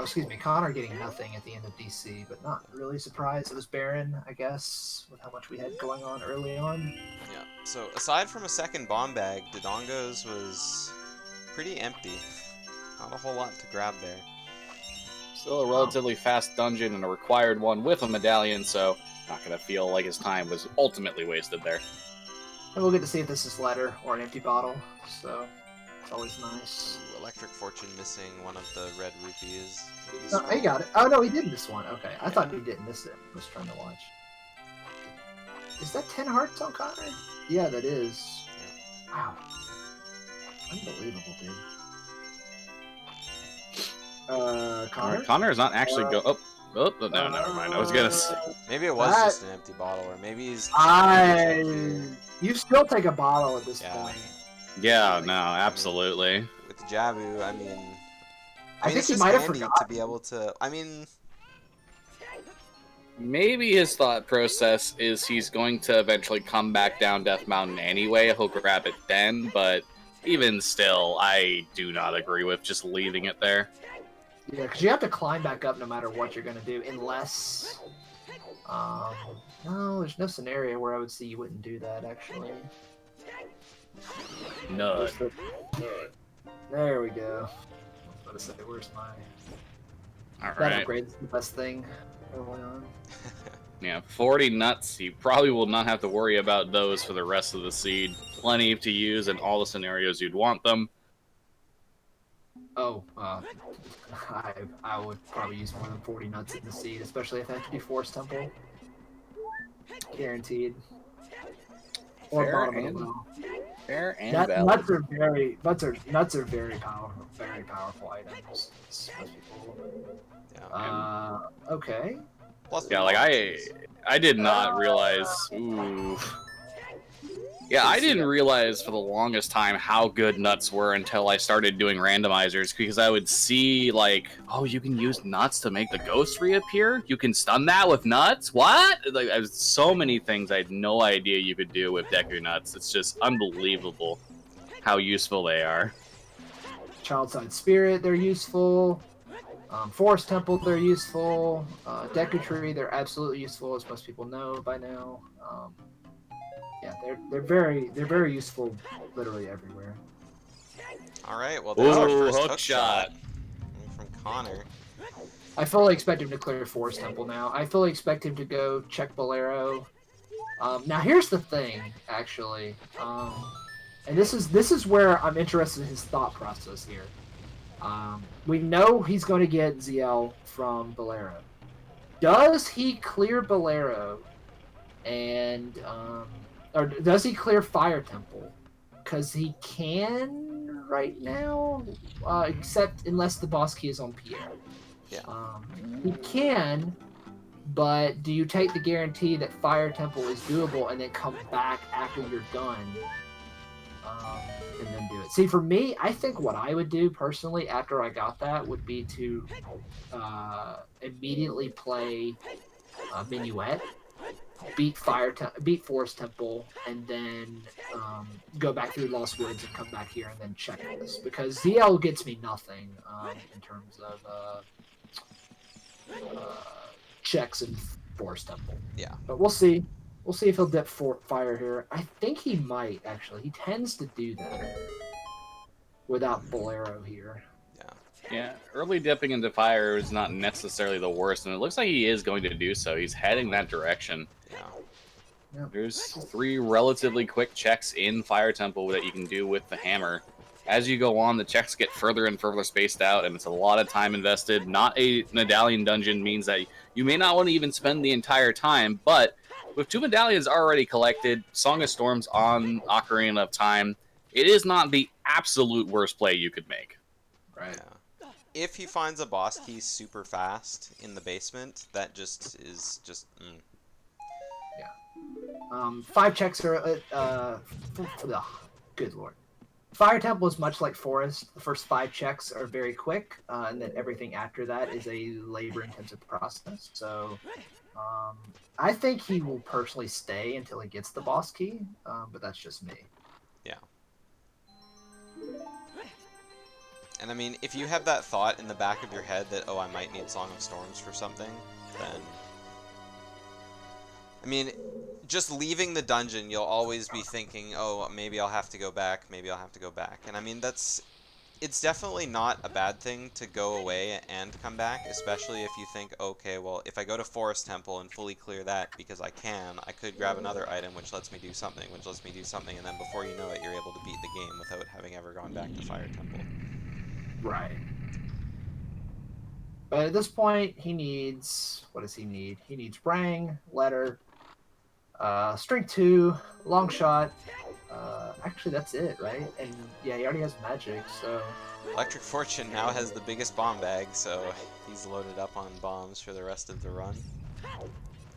excuse me, Connor getting nothing at the end of DC, but not really surprised. It was Baron, I guess, with how much we had going on early on. Yeah, so aside from a second bomb bag, Dodongo's was pretty empty. Not a whole lot to grab there. still a relatively fast dungeon and a required one with a medallion, so not going to feel like his time was ultimately wasted there. And we'll get to see if this is letter or an empty bottle, so it's always nice. Ooh, ElectricFortune missing one of the red rupees. No, he got it. Oh, no, he did miss one. Okay, I thought he didn't miss it. I was trying to watch. Is that 10 hearts on Connor? Yeah, that is. Wow. Unbelievable, dude. Connor? Connor is not actually go. Oh, no, never mind. I was gonna say. Maybe it was That- just an empty bottle, or maybe he's... You still take a bottle at this Yeah. point. Yeah, no, absolutely. With Jabu, I mean... I think it's he just might have handy forgotten. to be able to... I mean... Maybe his thought process is he's going to eventually come back down Death Mountain anyway. He'll grab it then, but even still, I do not agree with just leaving it there. Yeah, because you have to climb back up no matter what you're going to do, unless... no, there's no scenario where I would see you wouldn't do that, actually. No. There we go. I was about to say, where's my... That Alright. upgrade is the best thing early on. Yeah, 40 nuts. You probably will not have to worry about those for the rest of the seed. Plenty to use in all the scenarios you'd want them. Oh, I would probably use more than 40 nuts in the seed, especially if I have to do Force Temple. Guaranteed. Or Fair bottom of the and- well. Fair and Nuts valid. are very powerful items. Most people. Yeah. Okay. Plus, Yeah, like I did not realize. Ooh. Yeah, I didn't realize for the longest time how good nuts were until I started doing randomizers, because I would see like, oh, you can use nuts to make the ghost reappear. You can stun that with nuts. What? Like, I was so many things I had no idea you could do with Deku nuts. It's just unbelievable how useful they are. Child-side Spirit, they're useful. Forest Temple, they're useful. Deku Tree, they're absolutely useful, as most people know by now. Yeah, they're very useful, literally everywhere. All right, well, there's our Ooh, first hook hook shot from Connor. I fully expect him to clear Forest Temple now. I fully expect him to go check Bolero. Now here's the thing, actually, and this is where I'm interested in his thought process here. We know he's going to get ZL from Bolero. Does he clear Bolero, and or does he clear Fire Temple? Because he can right now, except unless the boss key is on Pierre. Yeah. He can, but do you take the guarantee that Fire Temple is doable and then come back after you're done, and then do it? See, for me, I think what I would do personally after I got that would be to immediately play Minuet, beat Forest Temple, and then go back through Lost Woods and come back here and then check this, because ZL gets me nothing in terms of checks in Forest Temple. Yeah. But we'll see. We'll see if he'll dip fire here. I think he might, actually. He tends to do that without Bolero here. Yeah, early dipping into fire is not necessarily the worst, and it looks like he is going to do so. He's heading that direction. Yeah. There's 3 relatively quick checks in Fire Temple that you can do with the hammer. As you go on, the checks get further and further spaced out, and it's a lot of time invested. Not a medallion dungeon means that you may not want to even spend the entire time, but with 2 medallions already collected, Song of Storms on Ocarina of Time, it is not the absolute worst play you could make. Right. Yeah. If he finds a boss key super fast in the basement, that just is just. Yeah. 5 checks are. Good lord. Fire Temple is much like Forest. The first 5 checks are very quick, and then everything after that is a labor-intensive process. So, I think he will personally stay until he gets the boss key, but that's just me. Yeah. And I mean, if you have that thought in the back of your head that, oh, I might need Song of Storms for something, then... I mean, just leaving the dungeon, you'll always be thinking, oh, maybe I'll have to go back, maybe I'll have to go back. And I mean, it's definitely not a bad thing to go away and come back, especially if you think, okay, well, if I go to Forest Temple and fully clear that because I can, I could grab another item which lets me do something, and then before you know it, you're able to beat the game without having ever gone back to Fire Temple. Right. But at this point, he needs... What does he need? He needs Brang, Letter, String 2, Long Shot. Actually, that's it, right? And yeah, he already has Magic, so... ElectricFortune now has the biggest bomb bag, so he's loaded up on bombs for the rest of the run.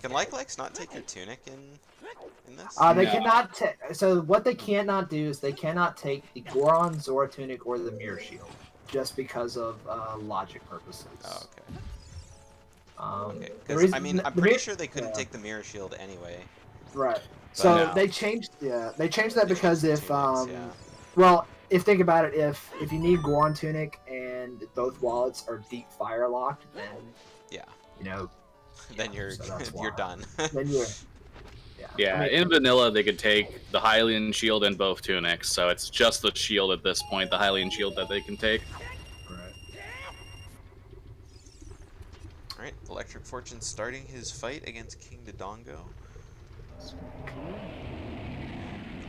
Can Likes not take your tunic in this? They cannot take... So what they cannot do is they cannot take the Goron, Zora Tunic, or the Mirror Shield, just because of logic purposes. Oh, okay. Because, I mean, I'm pretty sure they couldn't take the Mirror Shield anyway. Right. So they changed that because if well, if think about it, if you need Goron Tunic and both wallets are deep fire locked, then then you're done. Then you're Yeah, I mean, in vanilla they could take the Hylian shield and both tunics, so it's just the shield at this point, the Hylian shield that they can take. Alright, ElectricFortune starting his fight against King Dodongo.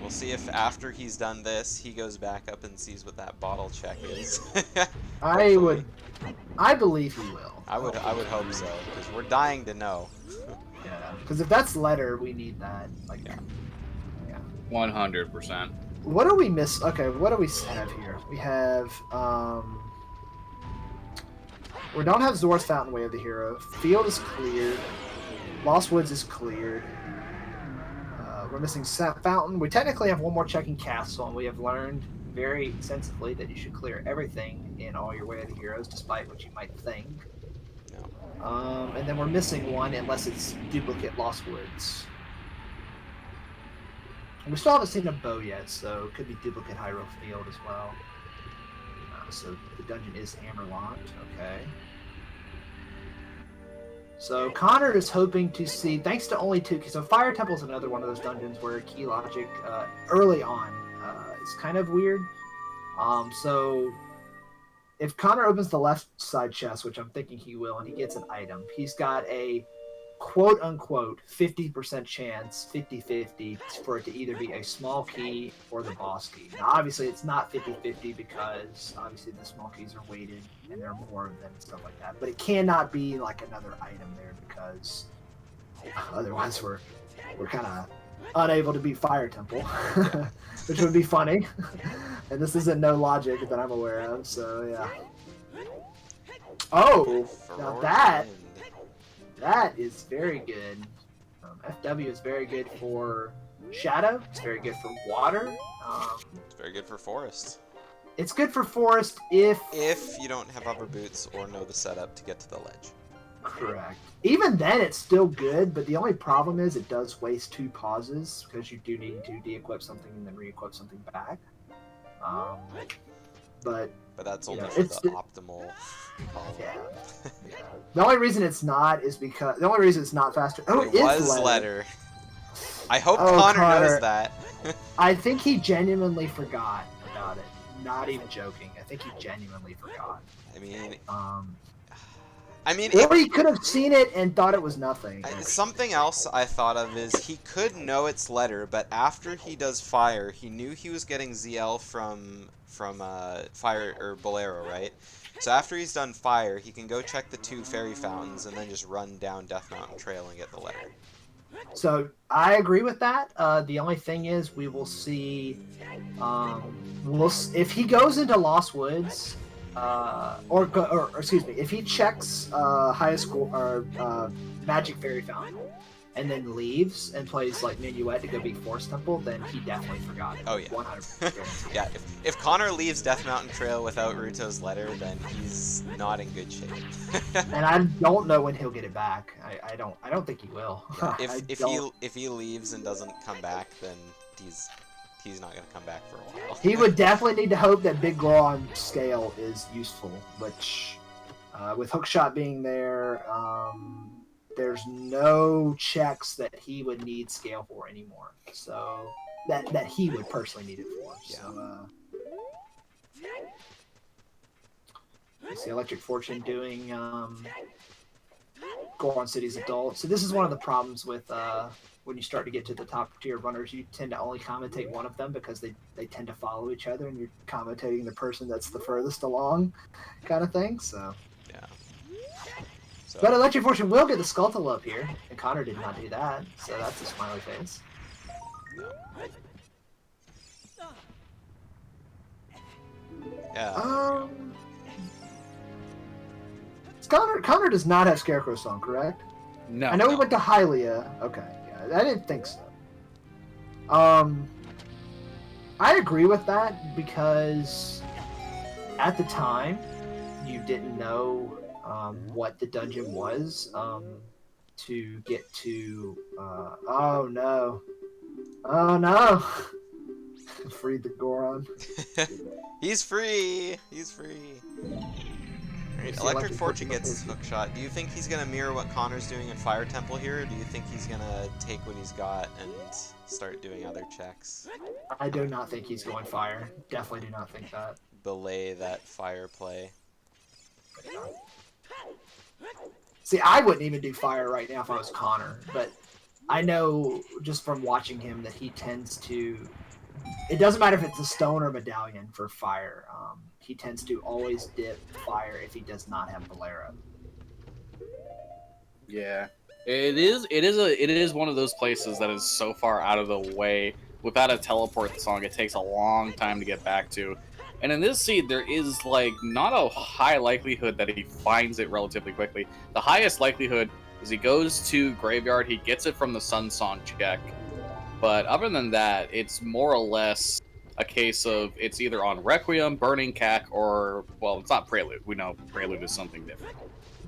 We'll see if after he's done this, he goes back up and sees what that bottle check is. I believe he will. I would hope so, because we're dying to know. Yeah, because if that's Letter, we need that. Like, yeah. 100%. What do we miss? Okay, what do we have here? We have, we don't have Zora's Fountain Way of the Hero. Field is cleared. Lost Woods is cleared. We're missing Fountain. We technically have one more check in Castle, and we have learned very extensively that you should clear everything in all your Way of the Heroes, despite what you might think. No. And then we're missing one, unless it's duplicate Lost Woods. And we still haven't seen a bow yet, so it could be duplicate Hyrule Field as well. So the dungeon is hammer locked. Okay. So Connor is hoping to see, thanks to only 2 keys. So Fire Temple is another one of those dungeons where key logic early on is kind of weird. So if Connor opens the left side chest, which I'm thinking he will, and he gets an item, he's got a quote unquote 50% chance, 50-50, for it to either be a small key or the boss key. Now, obviously, it's not 50-50 because obviously the small keys are weighted and there are more of them and stuff like that. But it cannot be like another item there because otherwise we're kind of unable to beat Fire Temple, which would be funny. And this isn't no logic that I'm aware of, so yeah. Oh, now that is very good. FW is very good for Shadow. It's very good for Water. It's very good for Forest. It's good for Forest if you don't have upper boots or know the setup to get to the ledge. Correct. Even then, it's still good, but the only problem is it does waste 2 pauses because you do need to de-equip something and then re-equip something back. But that's only for the optimal call. Yeah. The only reason it's not is because the only reason it's not faster. Oh, it was letter. I hope Connor knows that. I think he genuinely forgot about it. Not even joking. I think he genuinely forgot. I mean, or he could have seen it and thought it was nothing. Something else I thought of is he could know it's letter, but after he does fire, he knew he was getting ZL from fire or Bolero, right? So after he's done fire, he can go check the 2 fairy fountains and then just run down Death Mountain Trail and get the letter. So I agree with that. The only thing is we will see. If he goes into Lost Woods. Or excuse me, if he checks highest score or Magic Fairy Fountain and then leaves and plays like Minuet to go beat Forest Temple, then he definitely forgot it. Oh yeah, 100%. Yeah, if Connor leaves Death Mountain Trail without Ruto's letter, then he's not in good shape. And I don't know when he'll get it back. I don't think he will. Yeah, if he leaves and doesn't come back, then he's not going to come back for a while. He would definitely need to hope that Big Goron scale is useful, which with Hookshot being there, there's no checks that he would need scale for anymore. So that he would personally need it for. Yeah. So I see ElectricFortune doing Goron City's adult. So this is one of the problems with when you start to get to the top tier runners, you tend to only commentate one of them because they tend to follow each other and you're commentating the person that's the furthest along kind of thing. So yeah. So. But ElectricFortune will get the Skulltula up here, and Connor did not do that, so that's a smiley face. No. Yeah. Connor does not have Scarecrow Song, correct? No. I know he went to Hylia. Okay, yeah, I didn't think so. I agree with that because at the time you didn't know what the dungeon was to get to. Oh no! Freed the Goron. He's free. He's free. Right, ElectricFortune gets his hookshot. Do you think he's gonna mirror what Connor's doing in Fire Temple here, or do you think he's gonna take what he's got and start doing other checks? I do not think he's going fire. Definitely do not think that. Belay that fire play. See, I wouldn't even do fire right now if I was Connor, but I know just from watching him that he tends to. It doesn't matter if it's a stone or medallion for fire. He tends to always dip fire if he does not have Bolero. Yeah, it is one of those places that is so far out of the way. Without a teleport song, it takes a long time to get back to. And in this seed, there is like not a high likelihood that he finds it relatively quickly. The highest likelihood is he goes to Graveyard, he gets it from the Sun Song check. But other than that, it's more or less a case of it's either on Requiem, Burning Cack, or, well, it's not Prelude. We know Prelude is something different.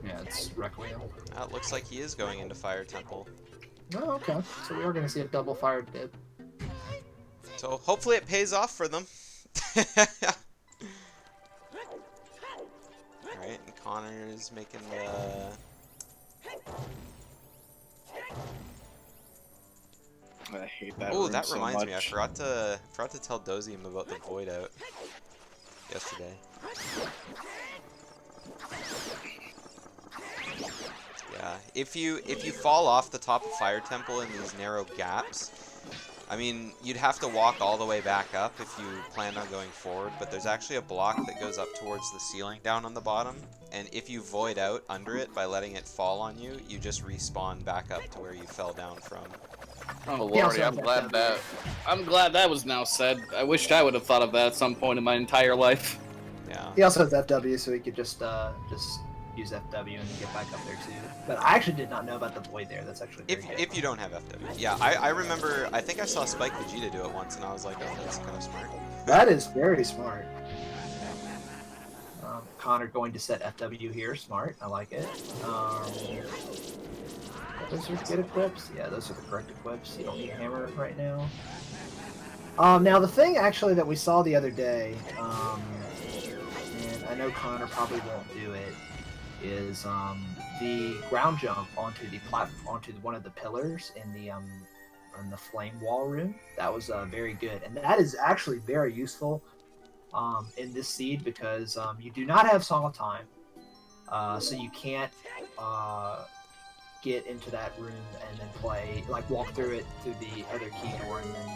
Yeah, it's Requiem. It looks like he is going into Fire Temple. Oh, okay. So we are going to see a double fire dip. So hopefully it pays off for them. Alright, and Connor is making the... I hate that. Oh, that so reminds much. me. I forgot to tell Dozium about the void out. yesterday. Yeah, if you fall off the top of Fire Temple in these narrow gaps, I mean, you'd have to walk all the way back up if you planned on going forward, but there's actually a block that goes up towards the ceiling down on the bottom, and if you void out under it by letting it fall on you, you just respawn back up to where you fell down from. Oh lordy, I'm glad that was now said. I wished I would have thought of that at some point in my entire life. Yeah. He also has FW, so he could just use FW and get back up there too. But I actually did not know about the void there. That's actually very good. If you don't have FW. Yeah, I remember, I think I saw Spike Vegeta do it once, and I was like, oh, that's kind of smart. That is very smart. Connor going to set FW here. Smart. I like it. Those are good equips. Yeah, those are the correct equips. You don't need hammer right now. Now the thing actually that we saw the other day, and I know Connor probably won't do it, is the ground jump onto the onto one of the pillars in the flame wall room. That was very good, and that is actually very useful in this seed because you do not have Song of Time, so you can't get into that room and then play, like walk through it through the other key door and then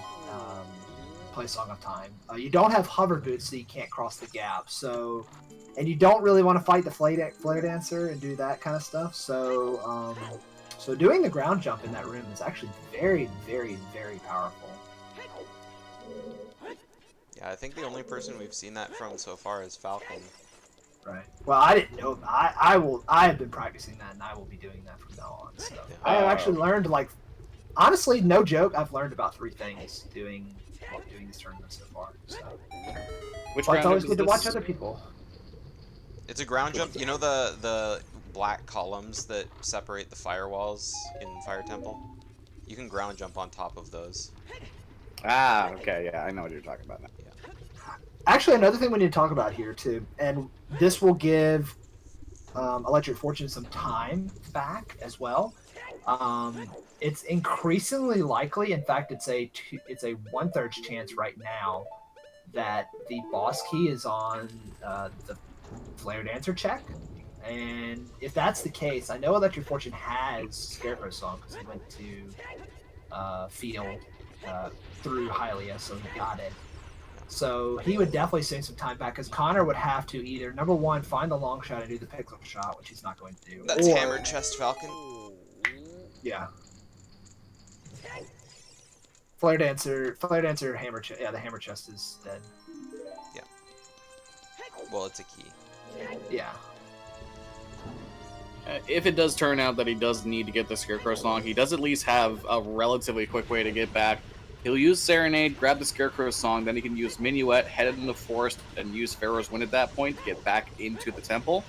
play Song of Time. You don't have hover boots, so you can't cross the gap. So, and you don't really want to fight the flare dancer and do that kind of stuff. So, so doing the ground jump in that room is actually very, very, very powerful. Yeah, I think the only person we've seen that from so far is Falcon. Right. Well, I didn't know. I have been practicing that, and I will be doing that from now on. So I have actually learned, like, honestly, no joke. I've learned about 3 things doing this tournament so far. So Which it's always good to watch other people. It's a ground jump. You know the black columns that separate the firewalls in Fire Temple? You can ground jump on top of those. Ah, okay, yeah, I know what you're talking about now. Yeah. Actually, another thing we need to talk about here too, and this will give ElectricFortune some time back as well. It's increasingly likely, in fact, it's a 1/3 chance right now that the boss key is on the Flare Dancer check. And if that's the case, I know ElectricFortune has Scarecrow Song because he went to field through Hylia, so he got it. So he would definitely save some time back because Connor would have to either, number one, find the long shot and do the pixel shot, which he's not going to do. That's or, Hammer Chest Falcon. Yeah. Flare Dancer, Hammer Chest. Yeah, the Hammer Chest is dead. Yeah. Well, it's a key. Yeah. If it does turn out that he does need to get the Scarecrow Song, he does at least have a relatively quick way to get back. He'll use Serenade, grab the Scarecrow Song, then he can use Minuet, head into the forest, and use Pharaoh's Wind at that point to get back into the temple.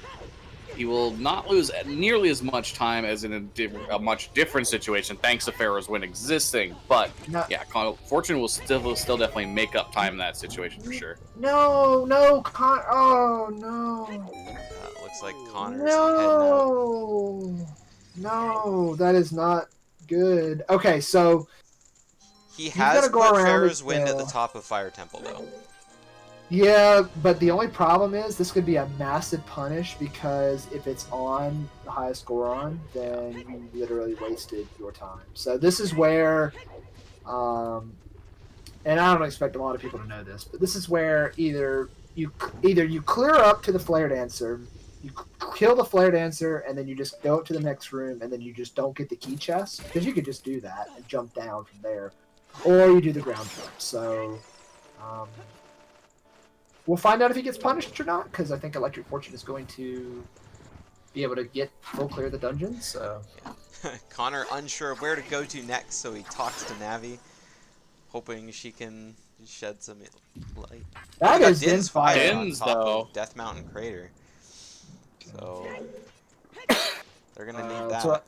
He will not lose nearly as much time as in a much different situation, thanks to Pharaoh's Wind existing. But yeah, Fortune will still definitely make up time in that situation for sure. No, oh no. Looks like Connor's heading out. No, that is not good. Okay, so he has go put around Pharaoh's Wind at the top of Fire Temple, though. Yeah, but the only problem is this could be a massive punish because if it's on the highest score on, then you literally wasted your time. So this is where, and I don't expect a lot of people to know this, but this is where either you clear up to the Flare Dancer, you kill the Flare Dancer, and then you just go to the next room, and then you just don't get the key chest because you could just do that and jump down from there, or you do the ground jump. So. We'll find out if he gets punished or not, because I think ElectricFortune is going to be able to get full clear of the dungeon, so... Yeah. Connor unsure of where to go to next, so he talks to Navi, hoping she can shed some light. That is Din's fire. Din's, though. Death Mountain Crater. So... they're gonna need that.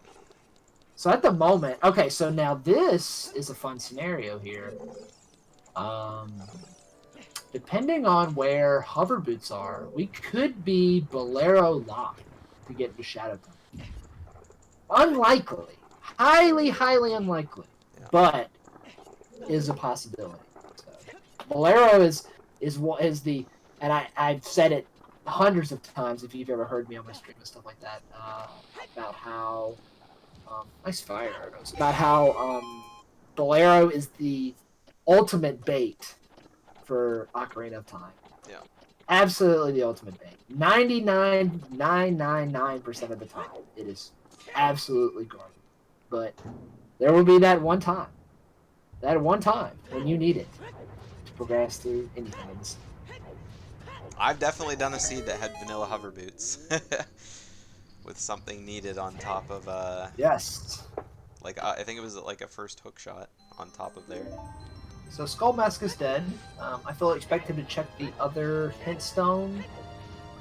So at the moment... Okay, so now this is a fun scenario here. Depending on where hover boots are, we could be Bolero locked to get into Shadow Temple. Unlikely. Highly, highly unlikely. Yeah. But is a possibility. So, Bolero is the and I've said it hundreds of times if you've ever heard me on my stream and stuff like that, about how nice fire arrows, about how Bolero is the ultimate bait for Ocarina of Time. Yeah. Absolutely the ultimate bait. 99.999% of the time, it is absolutely garbage. But there will be that one time when you need it to progress through anything in this. I've definitely done a seed that had vanilla hover boots. With something needed on top of, Yes. like, I think it was like a first hook shot on top of there. So Skull Mask is dead. I fully expect him to check the other hint stone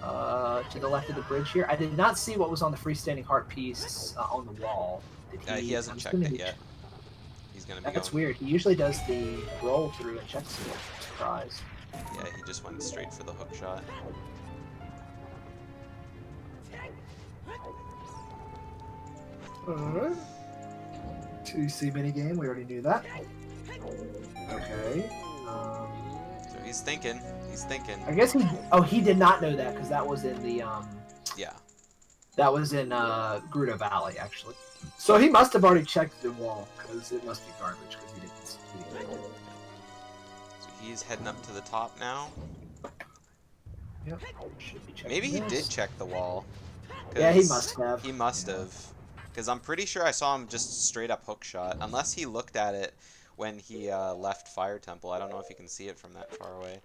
to the left of the bridge here. I did not see what was on the freestanding heart piece on the wall. Did He hasn't checked it yet. He's gonna be That's going. weird. He usually does the roll through and checks it. Surprise. Yeah, he just went straight for the hook shot. 2C minigame, we already knew that. Okay. So he's thinking. He's thinking. I guess he did not know that because that was in the Yeah. that was in Gerudo Valley actually. So he must have already checked the wall because it must be garbage because he didn't. So he's heading up to the top now. Yep. Should be checking Maybe he this. did check the wall. Yeah, he 'cause must have. He must have. Because I'm pretty sure I saw him just straight up hook shot. Unless he looked at it when he left Fire Temple. I don't know if you can see it from that far away.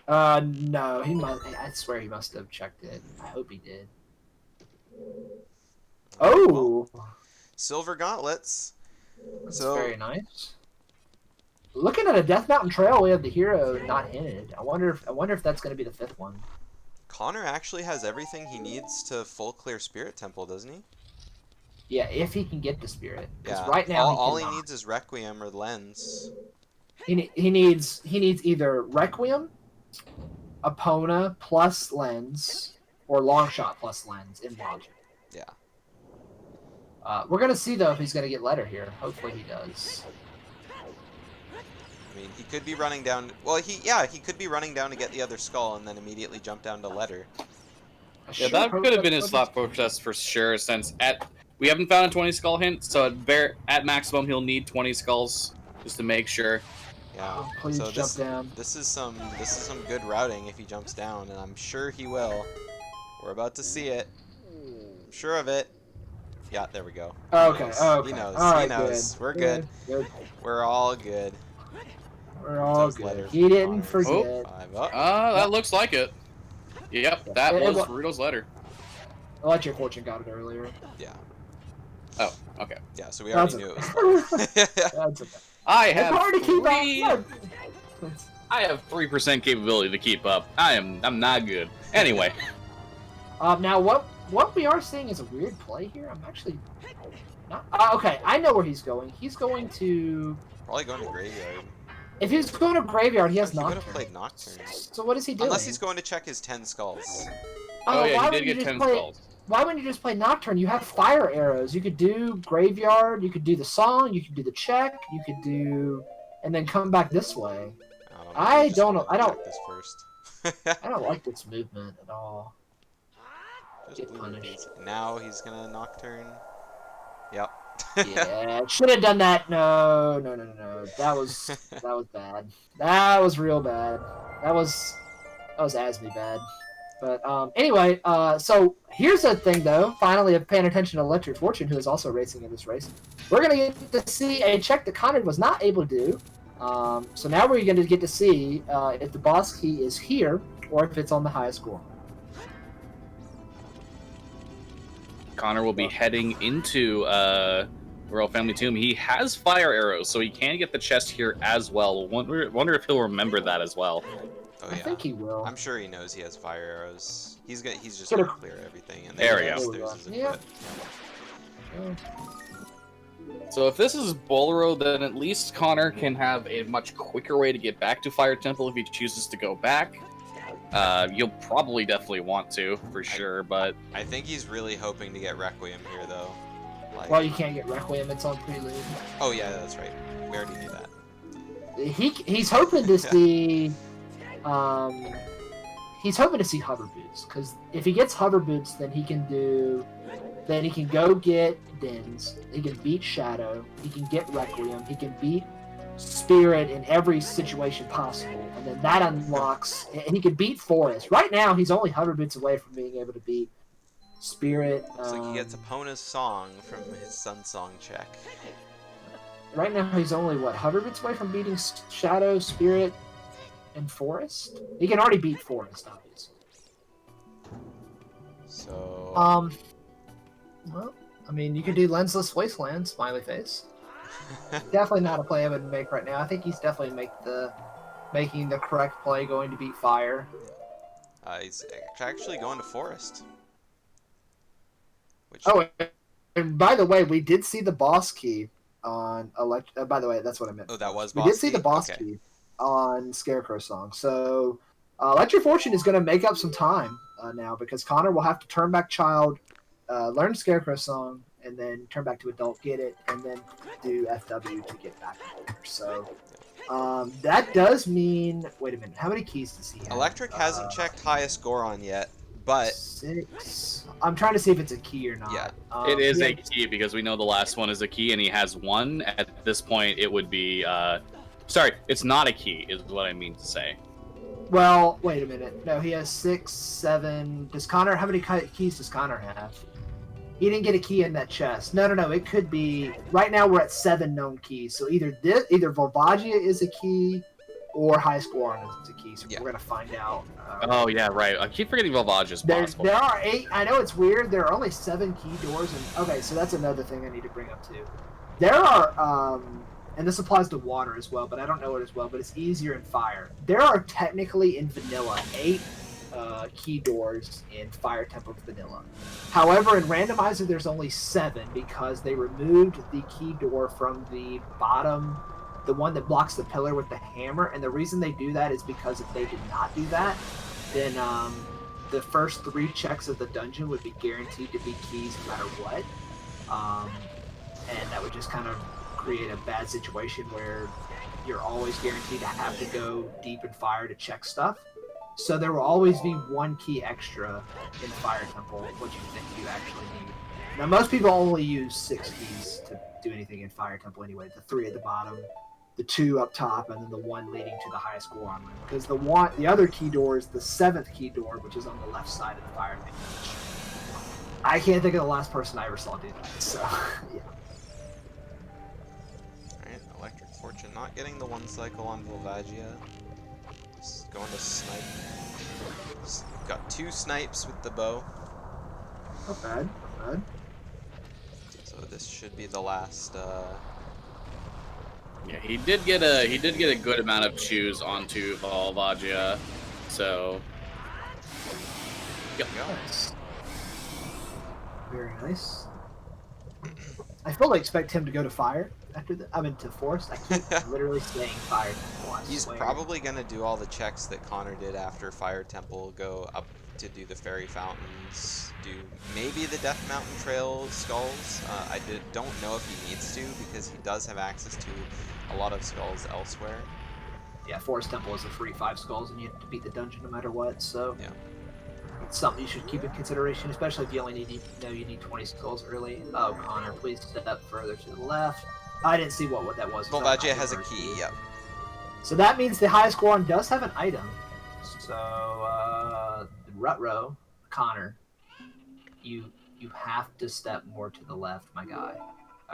No, he must. I swear he must have checked it. I hope he did. Oh, Silver gauntlets. that's So very nice. Looking at a Death Mountain Trail, we have the hero not hinted. I wonder if that's going to be the 5th one. Connor actually has everything he needs to full clear Spirit Temple, doesn't he? Yeah, if he can get the spirit. Because Yeah. right now all he cannot. needs is Requiem or Lens. He needs either Requiem, Epona plus Lens, or Longshot plus Lens in Logic. Yeah. We're gonna see though if he's gonna get Letter here. Hopefully he does. I mean, he could be running down. Well, he could be running down to get the other skull and then immediately jump down to Letter. Yeah, that could have been his thought process for sure. Since we haven't found a 20 skull hint, so at maximum he'll need 20 skulls just to make sure. Yeah. Oh, please so jump down. This is some good routing if he jumps down, and I'm sure he will. We're about to see it. I'm sure of it. Yeah, there we go. Okay. He knows. All right, he knows. good. We're good. Good. We're all good. We're all Those good. letters He didn't from Connor. forget. 5 up. That looks like it. Yep, that It was wa- Rudo's letter. ElectricFortune got it earlier. Yeah. Oh, okay. Yeah. So we already That's knew it was. That's okay. I It's have hard to keep three- up. I have 3% capability to keep up. I'm not good. Anyway, Now what we are seeing is a weird play here. I'm actually not. Okay, I know where he's going. He's going to. Probably going to graveyard. If he's going to graveyard, he has He would have Nocturne. played Nocturne. So what is he doing? Unless he's going to check his 10 skulls. oh yeah, why he wouldn't did you get just 10 play- skulls. Why wouldn't you just play Nocturne? You have fire arrows. You could do graveyard. You could do the song. You could do the check. You could do, and then come back this way. I don't know. I don't- Check this first. I don't like this movement at all. Just Get blue punished. keys. Now he's gonna Nocturne. Yep. Yeah, should have done that. No. That was bad. That was real bad. That was Asmi bad. But anyway, so here's the thing though. Finally, of paying attention to ElectricFortune, who is also racing in this race, we're gonna get to see a check that Connor was not able to do. So now we're gonna get to see if the boss key is here or if it's on the highest score. Connor will be heading into Royal Family Tomb. He has fire arrows, so he can get the chest here as well. Wonder if he'll remember that as well. Oh I yeah. think he will. I'm sure he knows he has fire arrows. He's just Gonna- gonna clear everything. And There we there's go. his Yeah. equip. So if this is Bolero, then at least Connor can have a much quicker way to get back to Fire Temple if he chooses to go back. You'll probably definitely want to, for sure, but I think he's really hoping to get Requiem here though. Like, Well, you can't get Requiem. It's on Prelude. oh yeah, that's right. We already knew that. He's hoping to see He's hoping to see hover boots, because if he gets hover boots, then he can go get Dens, he can beat Shadow, he can get Requiem, he can beat Spirit in every situation possible, and then that unlocks, and he can beat Forest. Right now, he's only hover boots away from being able to beat Spirit. Looks like he gets Epona's song from his Sun Song check. Right now, he's only, hover boots away from beating Shadow, Spirit, and Forest? He can already beat Forest, obviously. So... Well, I mean, you could do Lensless Wasteland, smiley face. Definitely not a play I would make right now. I think he's definitely making the correct play, going to beat Fire. He's actually going to Forest. Which... Oh, and by the way, we did see the boss key on by the way, that's what I meant. Oh, that was boss key? We did see the boss key on Scarecrow Song. So, ElectricFortune is going to make up some time now, because Connor will have to turn back Child, learn Scarecrow Song, and then turn back to Adult, get it, and then do FW to get back older. So, that does mean... Wait a minute. How many keys does he have? Electric hasn't checked highest Goron yet, but... 6. I'm trying to see if it's a key or not. Yeah. It is a key, because we know the last one is a key, and he has 1. At this point, it would be... Sorry, it's not a key, is what I mean to say. Well, wait a minute. No, he has 6, 7... Does Connor... How many keys does Connor have? He didn't get a key in that chest. No. It could be... Right now, we're at 7 known keys. So either Volvagia is a key, or highest Goron is a key. So we're going to find out. Oh, yeah, right. I keep forgetting Volvagia is possible. There are 8... I know it's weird. There are only 7 key doors. And okay, so that's another thing I need to bring up, too. There are... and this applies to water as well, but I don't know it as well, but it's easier in fire. There are technically in vanilla 8 key doors in Fire Temple vanilla. However, in Randomizer, there's only 7, because they removed the key door from the bottom, the one that blocks the pillar with the hammer, and the reason they do that is because if they did not do that, then the first 3 checks of the dungeon would be guaranteed to be keys no matter what. And that would just kind of create a bad situation where you're always guaranteed to have to go deep in fire to check stuff. So there will always be 1 key extra in Fire Temple, what you think you actually need. Now, most people only use 6 keys to do anything in Fire Temple anyway. The 3 at the bottom, the 2 up top, and then the 1 leading to the highest Goron room. Because the other key door is the 7th key door, which is on the left side of the fire thing. I can't think of the last person I ever saw do that, so, yeah. Alright, ElectricFortune not getting the 1 cycle on Volvagia. Just going to snipe. Just got 2 snipes with the bow. Not bad. So this should be the last. Yeah, he did get a good amount of chews onto Volvagia, so. Yep. Nice. Very nice. I fully expect him to go to fire after to forest. I keep literally saying fire temple. He's probably gonna do all the checks that Connor did after Fire Temple. Go up to do the fairy fountains. Do maybe the Death Mountain Trail skulls. I don't know if he needs to, because he does have access to a lot of skulls elsewhere. Yeah, Forest Temple is a free 5 skulls, and you have to beat the dungeon no matter what. So yeah. It's something you should keep in consideration, especially if you only need you need 20 skulls early. Oh, Connor, please step further to the left. I didn't see what that was. Volvagia has a key, yep. So that means the highest Goron does have an item. So, Rutro, Connor, you have to step more to the left, my guy.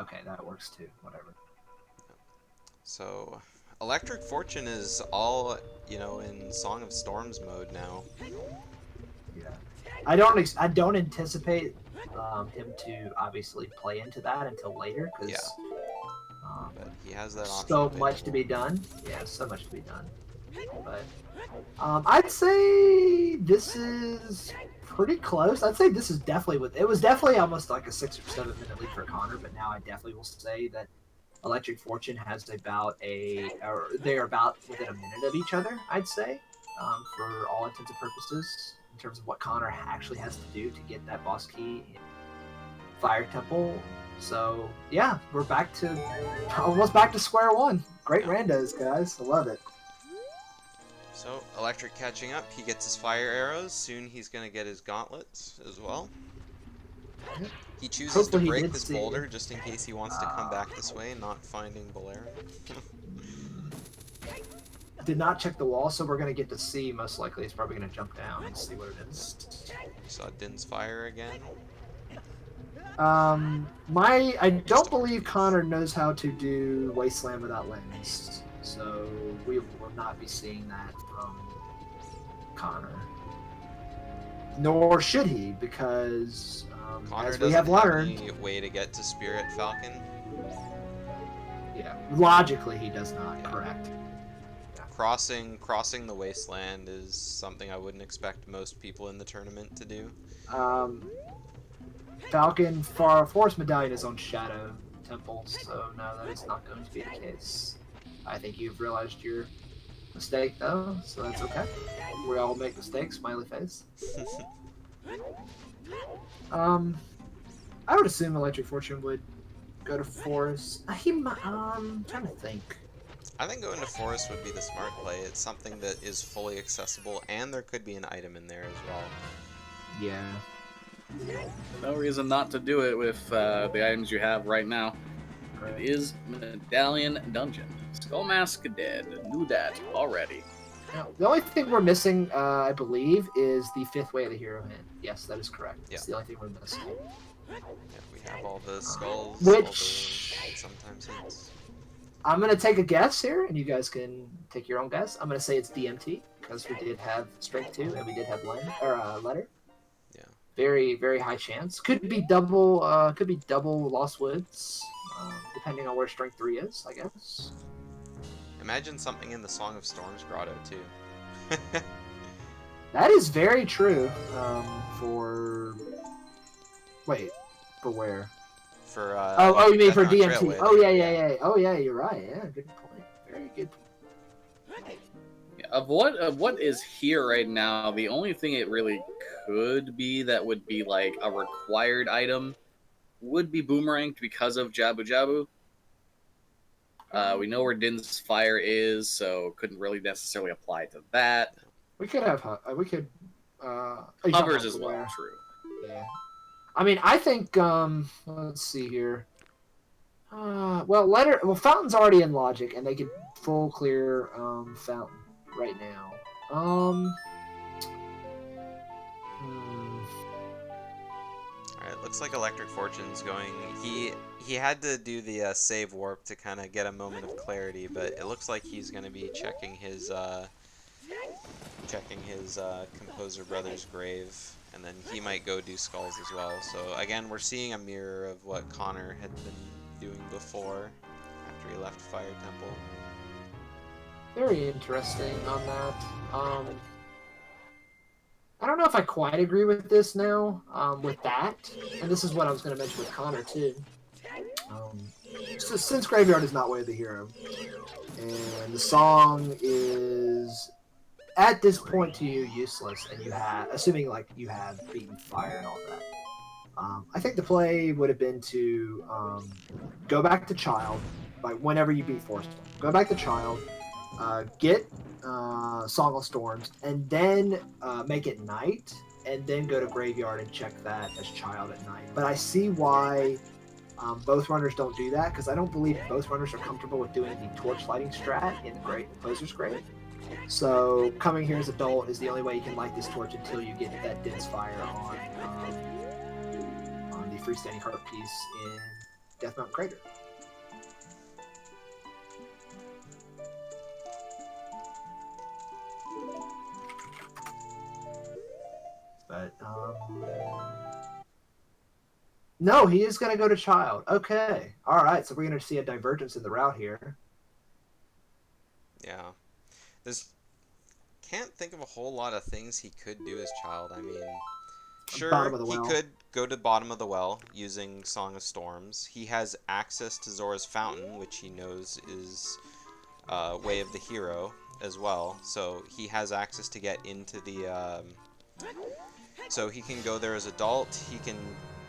Okay, that works too. Whatever. So, ElectricFortune is all, in Song of Storms mode now. Yeah, I don't anticipate him to obviously play into that until later, because but he has that option. So much to be done. Yeah, so much to be done. But I'd say this is pretty close. I'd say this is definitely it was definitely almost like a 6 or 7 minute lead for Connor, but now I definitely will say that ElectricFortune has they're about within a minute of each other, I'd say, for all intents and purposes, in terms of what Connor actually has to do to get that boss key in Fire Temple. So yeah, we're almost back to square 1. Great randos, guys. I love it. Yeah. All right, so we'll move back to square 1. Great randos, guys. I love it. So, Electric catching up. He gets his fire arrows. Soon he's going to get his gauntlets as well. He chooses to Hopefully he break did this see. boulder just in case he wants to come back this way, not finding Bolero. Did not check the wall, so we're gonna get to see. Most likely, he's probably gonna jump down and see what it is. We saw Din's fire again. I don't believe Connor knows how to do Wasteland without lens, so we will not be seeing that from Connor. Nor should he, because Connor as we doesn't have learned, any way to get to Spirit Falcon. yeah, logically he does not. Yeah. Correct. Crossing the wasteland is something I wouldn't expect most people in the tournament to do. Falcon Forest Medallion is on Shadow Temple, so no, that is not going to be the case. I think you've realized your mistake, though, so that's okay. We all make mistakes, smiley face. I would assume ElectricFortune would go to Forest. Trying to think. I think going to Forest would be the smart play. It's something that is fully accessible, and there could be an item in there as well. Yeah. No reason not to do it with the items you have right now. It is Medallion Dungeon. Skullmask Dead. Knew that already. Now, the only thing we're missing, I believe, is the fifth way of the hero hand. Yes, that is correct. Yeah. It's the only thing we're missing. Yeah, we have all the skulls, Which- all the sometimes hits. I'm gonna take a guess here, and you guys can take your own guess. I'm gonna say it's DMT because we did have Strength 2 and we did have Letter. Yeah. Very, very high chance. Could be double. Could be double Lost Woods, depending on where Strength 3 is, I guess. Imagine something in the Song of Storms grotto too. That is very true. For where? For Oh, you mean for Death on DMT? Trailway, Oh yeah. Oh yeah, you're right. Yeah, good point. Very good. Yeah, of what is here right now, the only thing it really could be that would be like a required item would be Boomerang because of Jabu Jabu. We know where Din's fire is, so couldn't really necessarily apply to that. We could have. Hovers as well, true. Yeah. I mean, I think. Let's see here. Well, Fountain's already in Logic, and they could full clear Fountain right now. Alright, looks like ElectricFortune's going. He had to do the save warp to kind of get a moment of clarity, but it looks like he's going to be checking his Composer Brother's grave, and then he might go do skulls as well. So again, we're seeing a mirror of what Connor had been doing before after he left Fire Temple. Very interesting on that. I don't know if I quite agree with this now, with that. And this is what I was going to mention with Connor, too. Since Graveyard is not Way of the Hero, and the song is, at this point to you, useless, and you have, assuming like you have beaten Fire and all that, I think the play would have been to go back to Child, like whenever you beat Force. Go back to Child, get Song of Storms, and then make it night, and then go to Graveyard and check that as Child at night. But I see why both runners don't do that, because I don't believe both runners are comfortable with doing the torch lighting strat in the Composer's Grave. So coming here as adult is the only way you can light this torch until you get that dense fire on the freestanding heart piece in Death Mountain Crater. But no, he is going to go to Child. Okay, all right. So we're going to see a divergence in the route here. Yeah. Can't think of a whole lot of things he could do as Child. I mean, sure, he could go to Bottom of the Well using Song of Storms. He has access to Zora's Fountain, which he knows is Way of the Hero as well. So he has access to get into the... so he can go there as adult. He can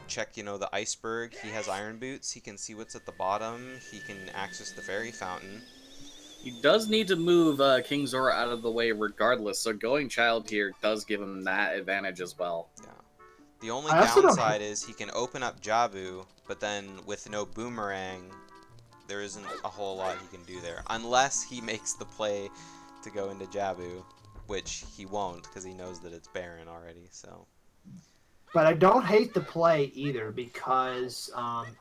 check, the iceberg. He has Iron Boots. He can see what's at the bottom. He can access the Fairy Fountain. He does need to move King Zora out of the way regardless, so going Child here does give him that advantage as well. Yeah. The only I also don't- downside is he can open up Jabu, but then with no boomerang, there isn't a whole lot he can do there. Unless he makes the play to go into Jabu, which he won't because he knows that it's Baron already, so... But I don't hate the play either because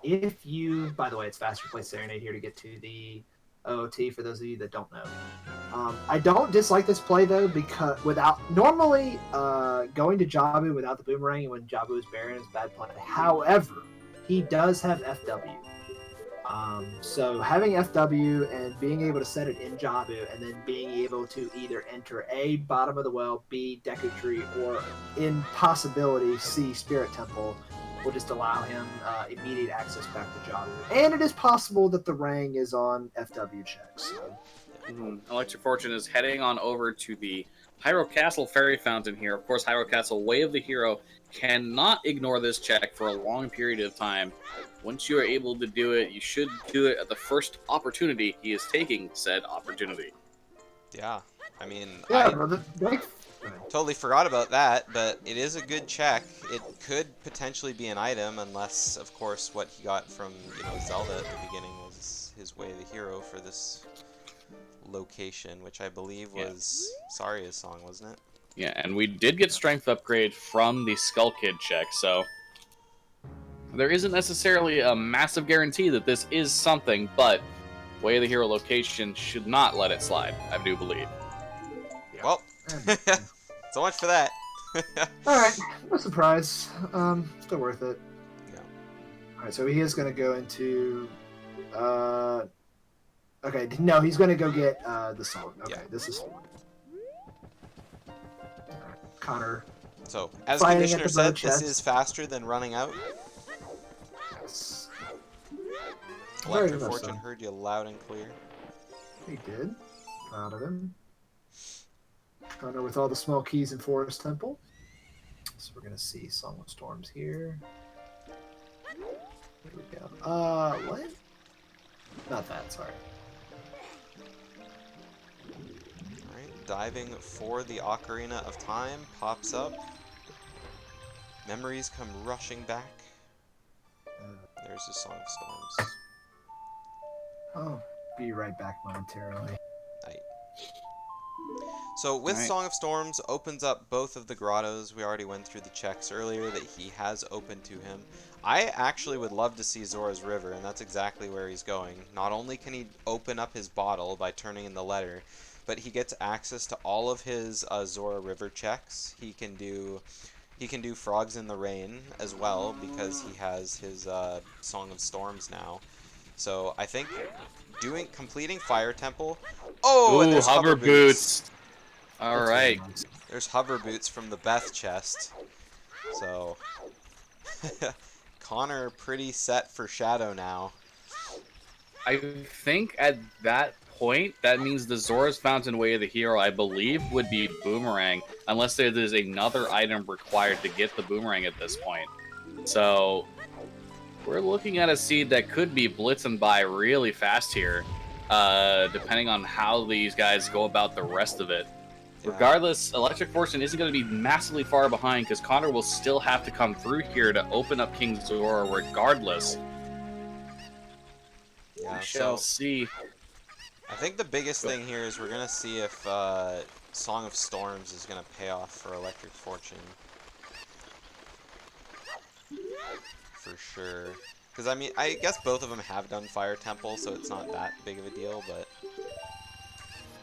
if you, by the way, it's faster play Serenade here to get to the OOT for those of you that don't know. I don't dislike this play though because normally going to Jabu without the boomerang and when Jabu is Baron is bad play. However, he does have FW. So having FW and being able to set it in Jabu and then being able to either enter A, bottom of the well, B, Deku Tree, or in possibility C, Spirit Temple will just allow him immediate access back to Jabu. And it is possible that the Rang is on FW checks. So. ElectricFortune is heading on over to the Hyrule Castle Fairy Fountain here. Of course, Hyrule Castle, Way of the Hero, cannot ignore this check for a long period of time. Once you are able to do it, you should do it at the first opportunity. He is taking said opportunity. Yeah, I mean, Yeah, I totally forgot about that, but it is a good check. It could potentially be an item, unless, of course, what he got from, Zelda at the beginning was his Way of the Hero for this location, which I believe was Saria's song, wasn't it? Yeah, and we did get strength upgrade from the Skull Kid check, so there isn't necessarily a massive guarantee that this is something, but Way of the Hero location should not let it slide, I do believe. Well, so much for that. Alright, no surprise. Still worth it. Yeah. Alright, so he is going to go into... Okay, no, he's going to go get the song. Okay, this is... Connor. So, as Fighting Commissioner at the bird said, this chest. is faster than running out. Yes. Very much ElectricFortune so. heard you loud and clear. He did. Proud of him. Connor with all the small keys in Forest Temple. So we're going to see Song of Storms here. Here we go. What? Not that, sorry. Alright, diving for the Ocarina of Time pops up. Memories come rushing back. There's the Song of Storms. Oh, be right back momentarily. Right. So with Song of Storms opens up both of the grottos. We already went through the checks earlier that he has open to him. I actually would love to see Zora's River, and that's exactly where he's going. Not only can he open up his bottle by turning in the letter, but he gets access to all of his Zora River checks. He can do Frogs in the Rain as well because he has his Song of Storms now. So I think completing Fire Temple. Oh, and there's hover boots. All right. There's hover boots from the Beth chest. So Connor pretty set for Shadow now. I think at that point, that means the Zora's Fountain Way of the Hero, I believe, would be Boomerang, unless there is another item required to get the Boomerang at this point. So we're looking at a seed that could be blitzing by really fast here, depending on how these guys go about the rest of it. Yeah. Regardless, ElectricFortune isn't going to be massively far behind because Connor will still have to come through here to open up King Zora regardless. Yeah, We shall see. I think the biggest thing here is we're going to see if Song of Storms is going to pay off for ElectricFortune. For sure. Because, I mean, I guess both of them have done Fire Temple, so it's not that big of a deal, but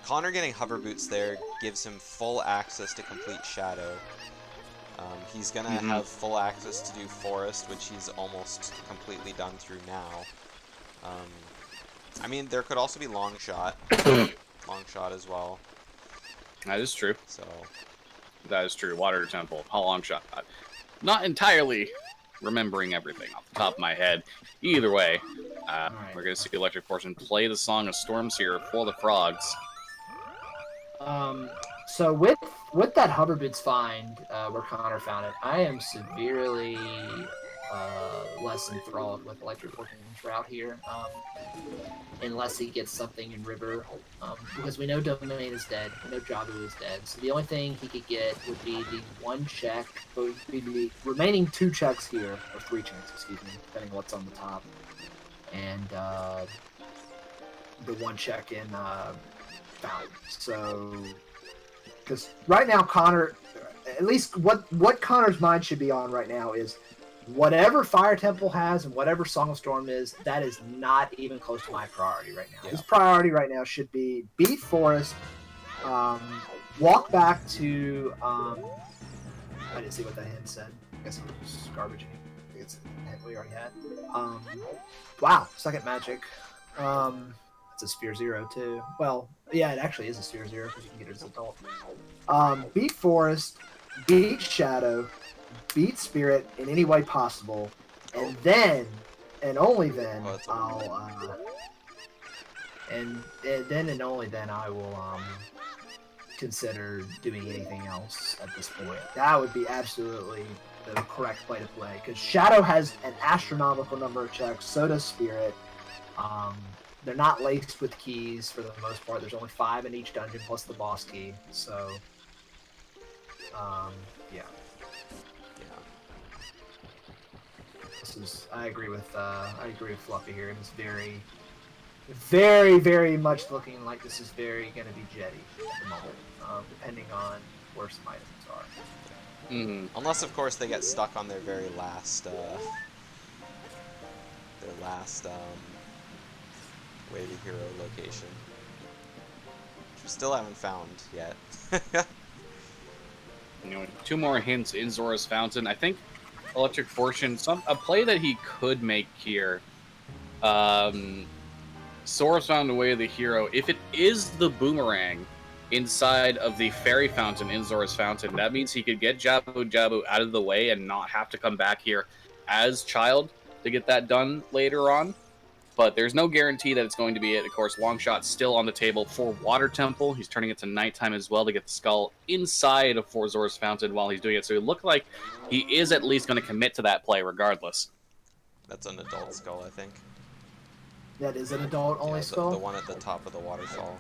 Connor getting hover boots there gives him full access to complete Shadow. He's going to have full access to do Forest, which he's almost completely done through now. I mean, there could also be Long Shot. Long Shot as well. That is true. So that is true. Water Temple. How Long Shot? Not entirely remembering everything off the top of my head. Either way, we're going to see ElectricFortune play the Song of Storms here for the Frogs. So with that hover boots find where Connor found it, I am severely less enthralled with ElectricFortune's route here, unless he gets something in River, because we know Domain is dead, we know Jabu is dead, so the only thing he could get would be the 1 check, but would be the remaining 2 checks here, or 3 checks, excuse me, depending on what's on the top, and the 1 check in Fountain. So, because right now Connor, at least what Connor's mind should be on right now is whatever Fire Temple has and whatever Song of Storm is, that is not even close to my priority right now. Yeah. His priority right now should be beat Forest, walk back to, I didn't see what that hint said. I guess it was garbage. I think it's a hint we already had. Wow, second magic. It's a Sphere 0 too. Well, yeah, it actually is a Sphere 0 because you can get it as an adult. Beat Forest, beat Shadow, beat Spirit in any way possible, and then, and only then, I'll, and then and only then I will consider doing anything else at this point. That would be absolutely the correct play to play, because Shadow has an astronomical number of checks, so does Spirit. They're not laced with keys for the most part. There's only 5 in each dungeon plus the boss key, so yeah. This is, I agree with Fluffy here. It's very, very, very much looking like this is very going to be Jetty at the moment, depending on where some items are. Unless, of course, they get stuck on their very last, way to hero location, which we still haven't found yet. 2 more hints in Zora's Fountain. I think ElectricFortune, a play that he could make here. Zora's Fountain Way of the Hero. If it is the boomerang inside of the fairy fountain in Zora's Fountain, that means he could get Jabu out of the way and not have to come back here as Child to get that done later on. But there's no guarantee that it's going to be it. Of course, Longshot's still on the table for Water Temple. He's turning it to nighttime as well to get the skull inside of Zora's Fountain while he's doing it. So it looked like he is at least going to commit to that play regardless. That's an adult skull, I think. That is an adult-only skull? The one at the top of the waterfall.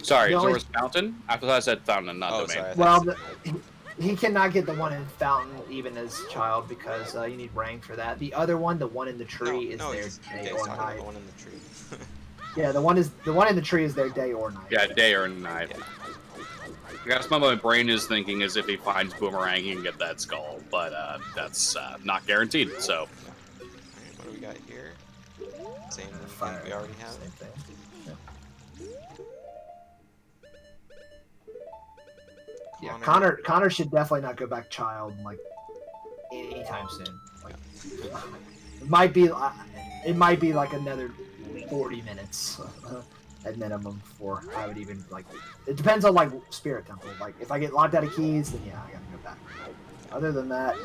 Sorry, Zora's Fountain? I thought I said Fountain, not Domain. Sorry, well, he cannot get the one in Fountain even as Child because you need rank for that. The other one, the one in the tree, is their day or night. The one in the tree. Yeah, the one in the tree is their day or night. Yeah, day or night. Yeah. That's what my brain is thinking is if he finds Boomerang, he can get that skull, but that's not guaranteed. So. Alright, what do we got here? Same thing we already have. Same thing. Yeah, Connor should definitely not go back Child like anytime soon. Like, it might be like another 40 minutes at minimum before I would even like. It depends on like Spirit Temple. Like if I get locked out of keys, then yeah, I gotta go back. Other than that,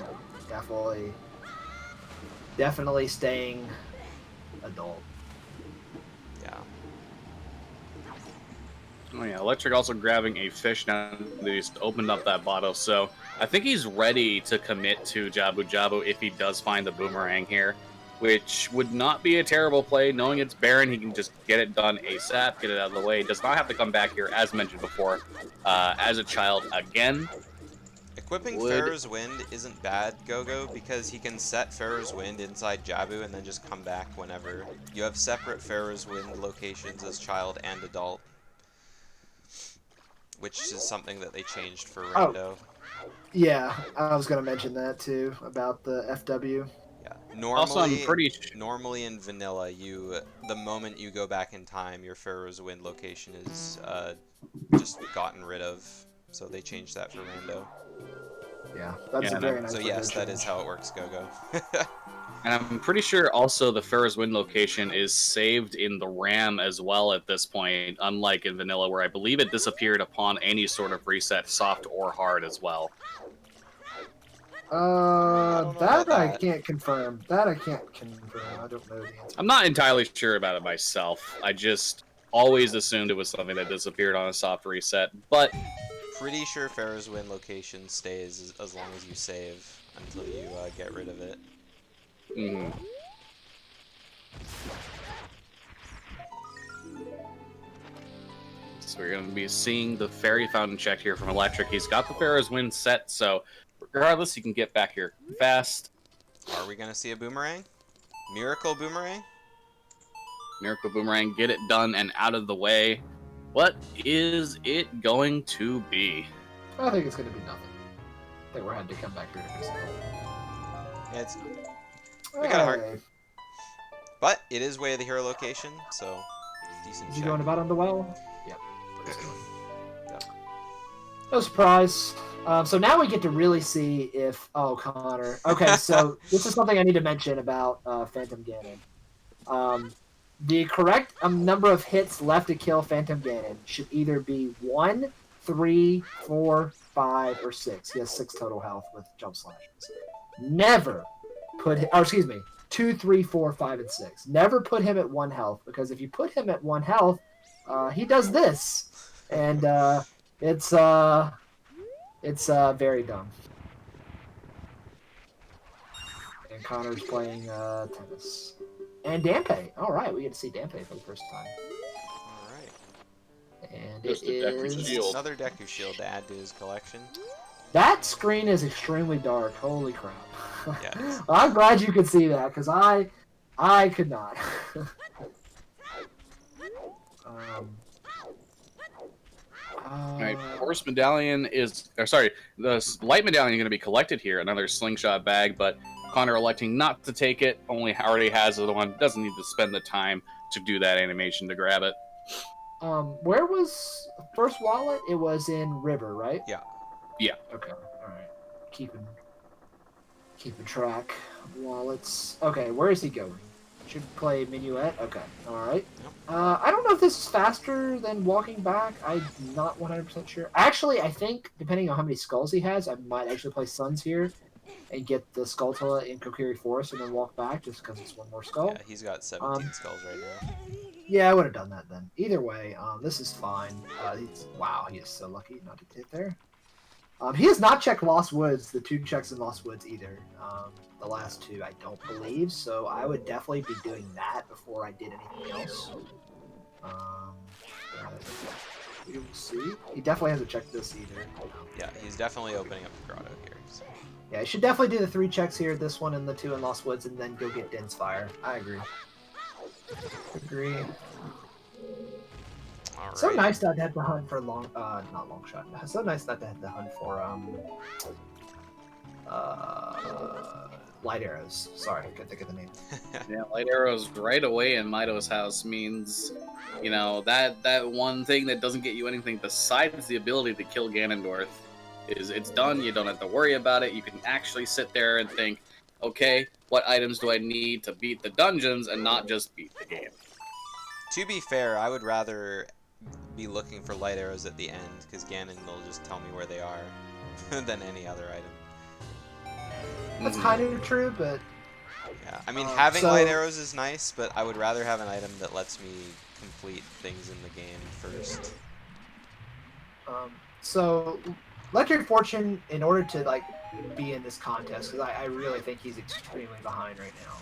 definitely staying adult. Oh yeah, Electric also grabbing a fish now that he's opened up that bottle, so I think he's ready to commit to Jabu if he does find the boomerang here, which would not be a terrible play. Knowing it's Baron, he can just get it done ASAP, get it out of the way. Does not have to come back here, as mentioned before, as a Child again. Equipping Pharaoh's Wind isn't bad, Gogo, because he can set Pharaoh's Wind inside Jabu and then just come back whenever. You have separate Pharaoh's Wind locations as Child and Adult, which is something that they changed for Rando. Yeah, I was going to mention that too, about the FW. Yeah. Normally in vanilla, the moment you go back in time, your Pharaoh's Wind location is just gotten rid of. So they changed that for Rando. Yeah, that's a very nice. So yes, that is how it works, Gogo. And I'm pretty sure also the Pharaoh's Wind location is saved in the RAM as well at this point, unlike in vanilla where I believe it disappeared upon any sort of reset, soft or hard as well. I can't confirm. That I can't confirm. I don't know the answer. I'm not entirely sure about it myself. I just always assumed it was something that disappeared on a soft reset, but pretty sure Pharaoh's Wind location stays as long as you save until you get rid of it. Mhm. So we're going to be seeing the fairy fountain check here from Electric. He's got the Pharaoh's Wind set, so regardless, he can get back here fast. Are we going to see a boomerang? Miracle boomerang? Miracle Boomerang, get it done and out of the way. What is it going to be? I think it's going to be nothing. I think we're having to come back here to fix it. Yeah, it's... We got a heart. But it is way of the hero location, so decent Is he check. going about on the well? Yep. Yep. No surprise. So now we get to really see if... Oh, Connor. Okay, so this is something I need to mention about Phantom Ganon. The correct number of hits left to kill Phantom Ganon should either be 1, 3, 4, 5, or 6. He has 6 total health with jump slashes. Never put... Or excuse me. 2, 3, 4, 5, and 6. Never put him at 1 health, because if you put him at 1 health, he does this. And it's very dumb. And Connor's playing tennis. And Dampe. All right, we get to see Dampe for the first time. All right. And Just it a Deku is... Shield. Another Deku Shield to add to his collection. That screen is extremely dark. Holy crap. Yeah, it is. I'm glad you could see that, because I could not. Alright, Force Medallion is... Or sorry, the Light Medallion is going to be collected here. Another Slingshot bag, but Connor electing not to take it. Already has the one. Doesn't need to spend the time to do that animation to grab it. Where was first wallet? It was in River, right? Yeah. Yeah. Okay. All right. Keeping track of wallets. Okay, where is he going? Should play Minuet. Okay. All right. Yep. I don't know if this is faster than walking back. I'm not 100% sure. Actually, I think depending on how many skulls he has, I might actually play Suns here and get the Skulltula in Kokiri Forest and then walk back just because it's one more skull. Yeah, he's got 17 skulls right now. Yeah, I would have done that then. Either way, this is fine. Wow, he is so lucky not to get there. He has not checked Lost Woods, the 2 checks in Lost Woods either. The last 2, I don't believe, so I would definitely be doing that before I did anything else. We will see. He definitely hasn't checked this either. Yeah, he's definitely opening up the grotto here. So. Yeah, he should definitely do the 3 checks here, this one and the 2 in Lost Woods, and then go get Din's Fire. I agree. Agree. All So right. nice not to have to hunt for not long shot. So nice not to have to hunt for light arrows. Sorry, I couldn't think of the name. Yeah, Light Arrows right away in Mido's house means, you know, that one thing that doesn't get you anything besides the ability to kill Ganondorf is it's done. You don't have to worry about it. You can actually sit there and think, okay, what items do I need to beat the dungeons and not just beat the game? To be fair, I would rather be looking for light arrows at the end, because Ganon will just tell me where they are than any other item. That's kind of true, but Yeah, I mean, having light arrows is nice, but I would rather have an item that lets me complete things in the game first. So ElectricFortune, in order to like be in this contest, because I really think he's extremely behind right now.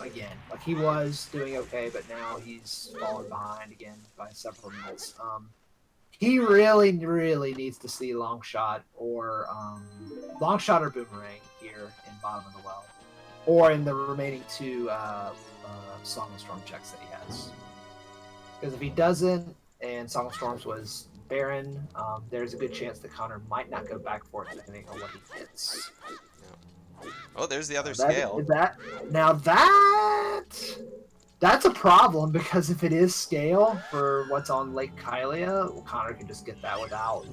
Again, like he was doing okay, but now he's fallen behind again by several minutes. He really needs to see Longshot or Boomerang here in bottom of the well, or in the remaining 2 Song of Storm checks that he has. Because if he doesn't, and Song of Storms was barren, there's a good chance that Connor might not go back for it depending on what he gets. Yeah. Oh, there's the other scale. That's a problem, because if it is scale for what's on Lake Hylia, Connor can just get that without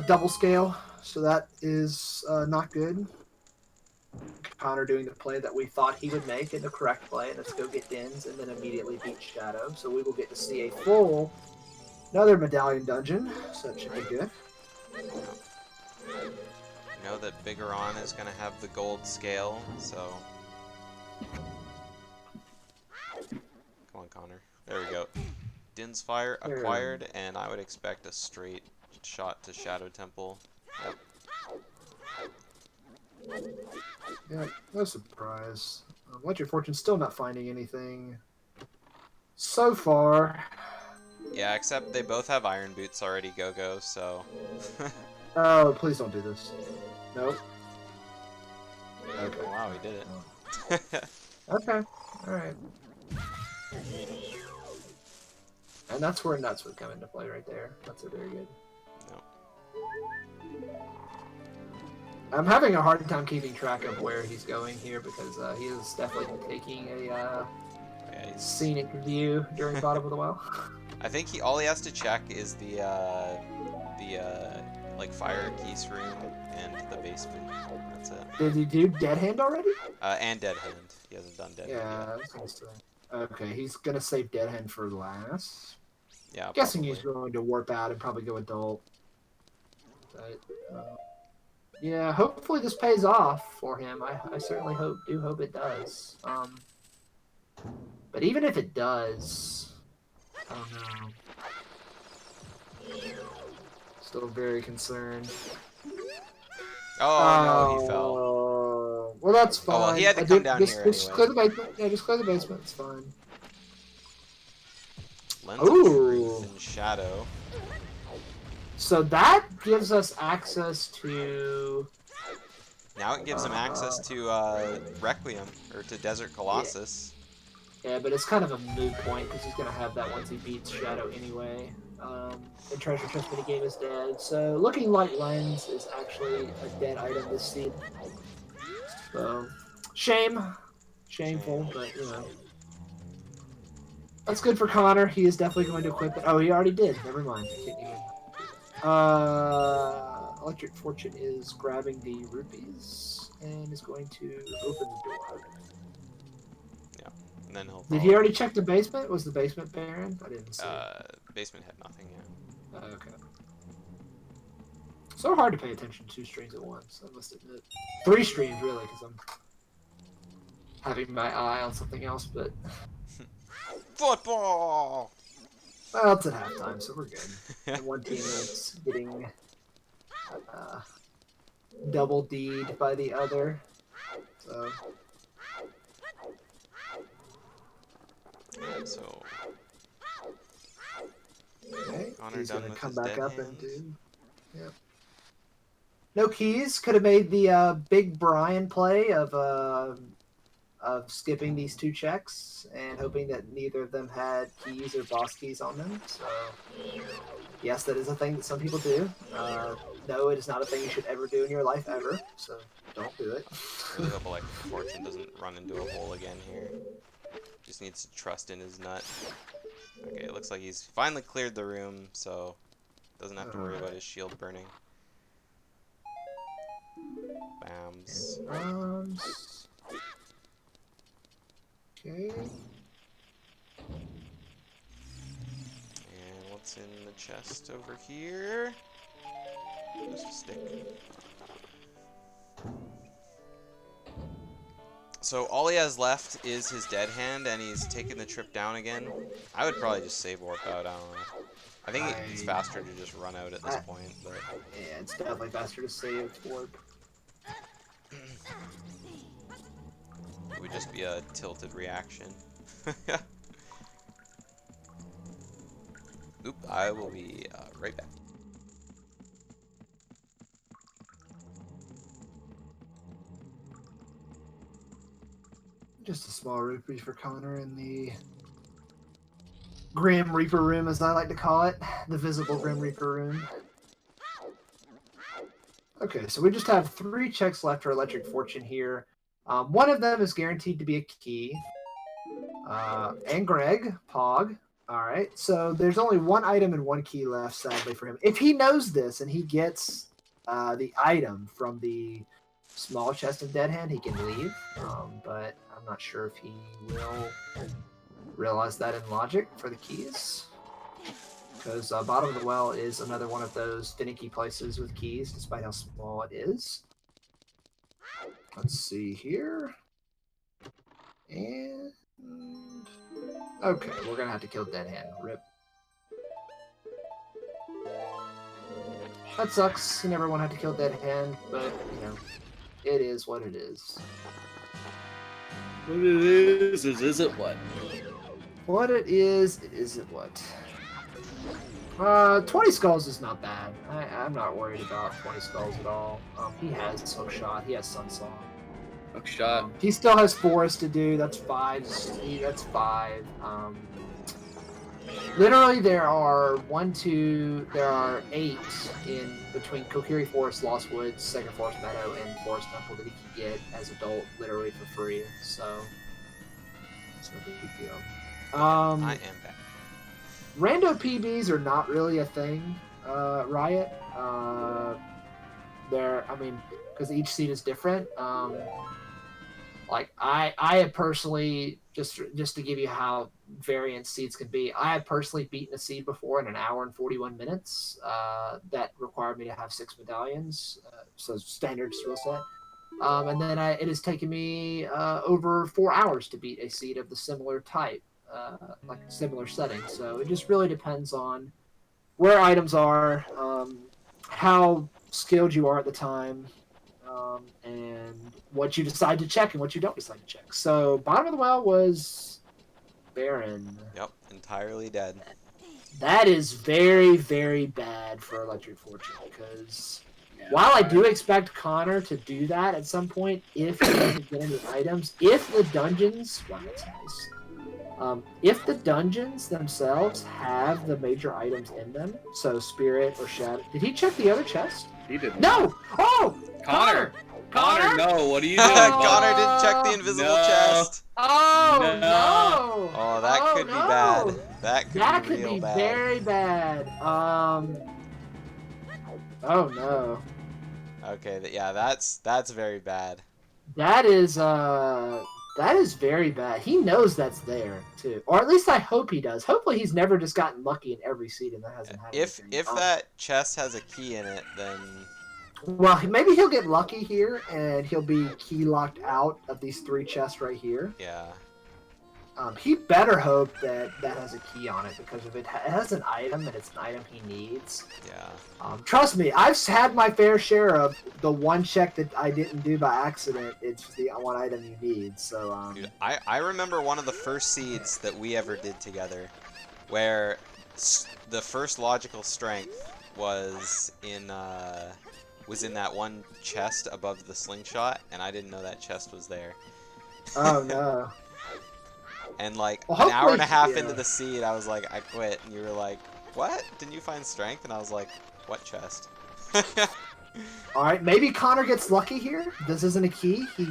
double scale, so that is not good. Connor doing the play that we thought he would make, and the correct play. Let's go get Dins and then immediately beat Shadow. So we will get to see another medallion dungeon. So that should be good. You know that Bigoron is going to have the gold scale, so... Come on, Connor. There we go. Din's Fire acquired, and I would expect a straight shot to Shadow Temple. Yep. Yeah, no surprise. ElectricFortune's still not finding anything so far. Yeah, except they both have iron boots already go, so... Oh, please don't do this. Nope. Okay. Wow, he did it. Okay. Alright. And that's where nuts would come into play right there. Nuts are very good. No. I'm having a hard time keeping track of where he's going here because he is definitely taking a Yeah, scenic view during bottom of the well. I think all he has to check is the like fire geese room and the basement. That's it. Did he do Dead Hand already? And Dead Hand. He hasn't done Dead Hand Yeah, I was gonna say. Okay, he's gonna save Dead Hand for last. yet. Yeah, Guessing probably. he's going to warp out and probably go adult. But, yeah, hopefully this pays off for him. I certainly do hope it does. But even if it does, I don't know. Still very concerned. Oh, no, he fell. Well, that's fine. Oh, well, he had to come down here just anyway. clear the basement. Yeah, just clear the basement. It's fine. Lens of Truth and Shadow. So that gives us access to... Now it gives him access to Requiem, or to Desert Colossus. Yeah, but it's kind of a moot point, because he's going to have that once he beats Shadow anyway. The treasure chest minigame is dead, so looking like Lens is actually a dead item this seed. So, shame. Shameful, but, you know. That's good for Connor. He is definitely going to equip it. Oh, he already did. Never mind. ElectricFortune is grabbing the rupees and is going to open the door. Yeah, and then he'll. Did he already check the basement? Was the basement barren? I didn't see. Basement had nothing yet. Okay. So hard to pay attention to 2 streams at once. I must admit, 3 streams really, because I'm having my eye on something else. But Football. well, it's at halftime, so we're good. And one team is getting double D'd by the other. So. So. Okay, Connor he's done gonna with come his back dead up hands. and do. Yep. No keys. Could have made the big Brian play of skipping these 2 checks and hoping that neither of them had keys or boss keys on them. So, yes, that is a thing that some people do. No, it is not a thing you should ever do in your life ever. So, don't do it. I really hope ElectricFortune doesn't run into a hole again here. Just needs to trust in his nut. Okay, it looks like he's finally cleared the room, so doesn't have to worry about his shield burning. Bams. Okay. And what's in the chest over here? Just a stick. So all he has left is his dead hand, and he's taking the trip down again. I would probably just save warp out, I don't know. I think it's faster to just run out at this point, but... Yeah, it's definitely faster to save warp. It would just be a tilted reaction. Oop, I will be right back. Just a small rupee for Connor in the Grim Reaper room, as I like to call it. The visible Grim Reaper room. Okay, so we just have 3 checks left for ElectricFortune here. One of them is guaranteed to be a key. And Greg, Pog. Alright, so there's only 1 item and 1 key left, sadly, for him. If he knows this and he gets the item from the small chest of Dead Hand, he can leave. But I'm not sure if he will realize that in logic for the keys. Because bottom of the well is another one of those finicky places with keys, despite how small it is. Let's see here. And... okay, we're going to have to kill Dead Hand. Rip. That sucks. You never want to have to kill Dead Hand, but, you know, It is what it is. What it is it what? What it isn't what. 20 skulls is not bad. I'm not worried about 20 skulls at all. He has Hook Shot. He has Sun Song. Hook Shot. He still has Forest to do. That's 5. That's 5. Literally, there are 8 in between Kokiri Forest, Lost Woods, Sacred Forest Meadow, and Forest Temple that he can get as adult, literally for free. So it's no big deal. I am back. Rando PBs are not really a thing, Riot. Because each seed is different. Like I have personally, just to give you how variant seeds can be, I have personally beaten a seed before in an hour and 41 minutes. That required me to have 6 medallions, so standard skill set. And then it has taken me over 4 hours to beat a seed of the similar type, like a similar setting. So it just really depends on where items are, how skilled you are at the time, and what you decide to check and what you don't decide to check. So bottom of the well was Baron. Yep, entirely dead. That is very, very bad for ElectricFortune, because while I do expect Connor to do that at some point, if he doesn't get any items, if the dungeons, wow, that's nice. If the dungeons themselves have the major items in them, so Spirit or Shadow. Did he check the other chest? He didn't. No! Oh! Connor, no, what are you doing? Connor didn't check the invisible chest. Oh, No. Oh, that could be bad. That could be real bad. Very bad. Oh no. Okay, yeah, that's very bad. That is very bad. He knows that's there too, or at least I hope he does. Hopefully, he's never just gotten lucky in every seed and that hasn't happened. If that chest has a key in it, then well, maybe he'll get lucky here and he'll be key locked out of these 3 chests right here. yeah. He better hope that has a key on it, because if it has an item and it's an item he needs. Yeah. Trust me, I've had my fair share of the one check that I didn't do by accident. It's the one item you need. So. Dude, I remember one of the first seeds that we ever did together, where the first logical strength was in that one chest above the slingshot, and I didn't know that chest was there. Oh no. And like well, an hour and a half into the seed, I was like, I quit. And you were like, what? Didn't you find strength? And I was like, what chest? Alright, maybe Connor gets lucky here. This isn't a key. He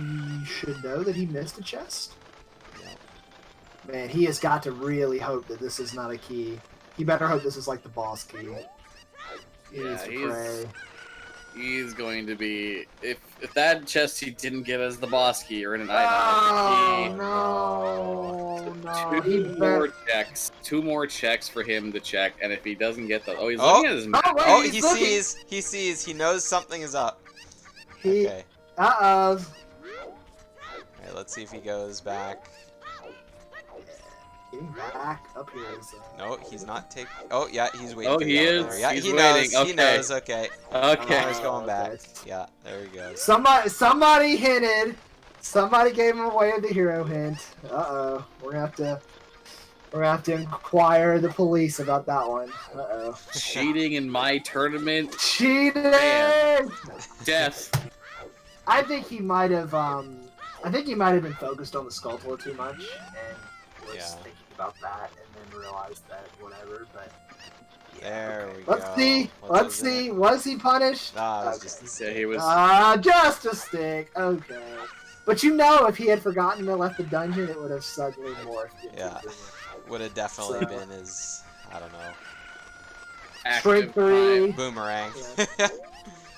should know that he missed a chest. Yeah. Man, he has got to really hope that this is not a key. He better hope this is like the boss key. He needs to pray. He's going to be if that chest he didn't get as the boss key or in an item. Two more checks for him to check, and if he doesn't get the he's looking at his he looking. sees, he knows something is up. Okay. Okay, let's see if he goes back. Getting back up here is. No, he's not taking. Oh yeah, he's waiting. Oh, he is. Yeah, he's he waiting. knows. Okay. He knows. Okay. Okay. Connor's going back. Yeah, there he goes. Somebody hinted. Somebody gave him away with the hero hint. Uh-oh. We're gonna have to inquire the police about that one. Uh-oh. Cheating in my tournament. Cheating! Man. Death. I think he might have been focused on the Skulltula too much and was thinking about that and then realized that whatever, but there we Let's go. see. Let's see. Was he punished? Nah, okay. just a Yeah, stick. he was. Just a stick. Okay. But you know, if he had forgotten to left the dungeon, it would have suddenly morphed. Yeah. Would have definitely been his, I don't know, Strength 3. boomerang. Yeah.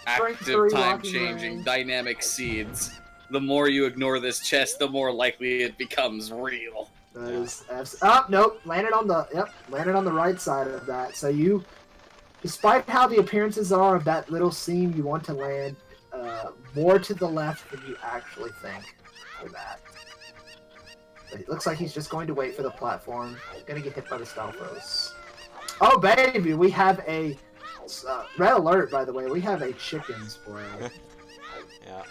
Active time changing dynamic seeds. The more you ignore this chest, the more likely it becomes real. That is oh nope, landed on the right side of that. So you, despite how the appearances are of that little seam, you want to land more to the left than you actually think for that. But it looks like he's just going to wait for the platform. He's gonna get hit by the Stalfos. Oh baby, we have a red alert. By the way, we have a chicken spray. Yeah.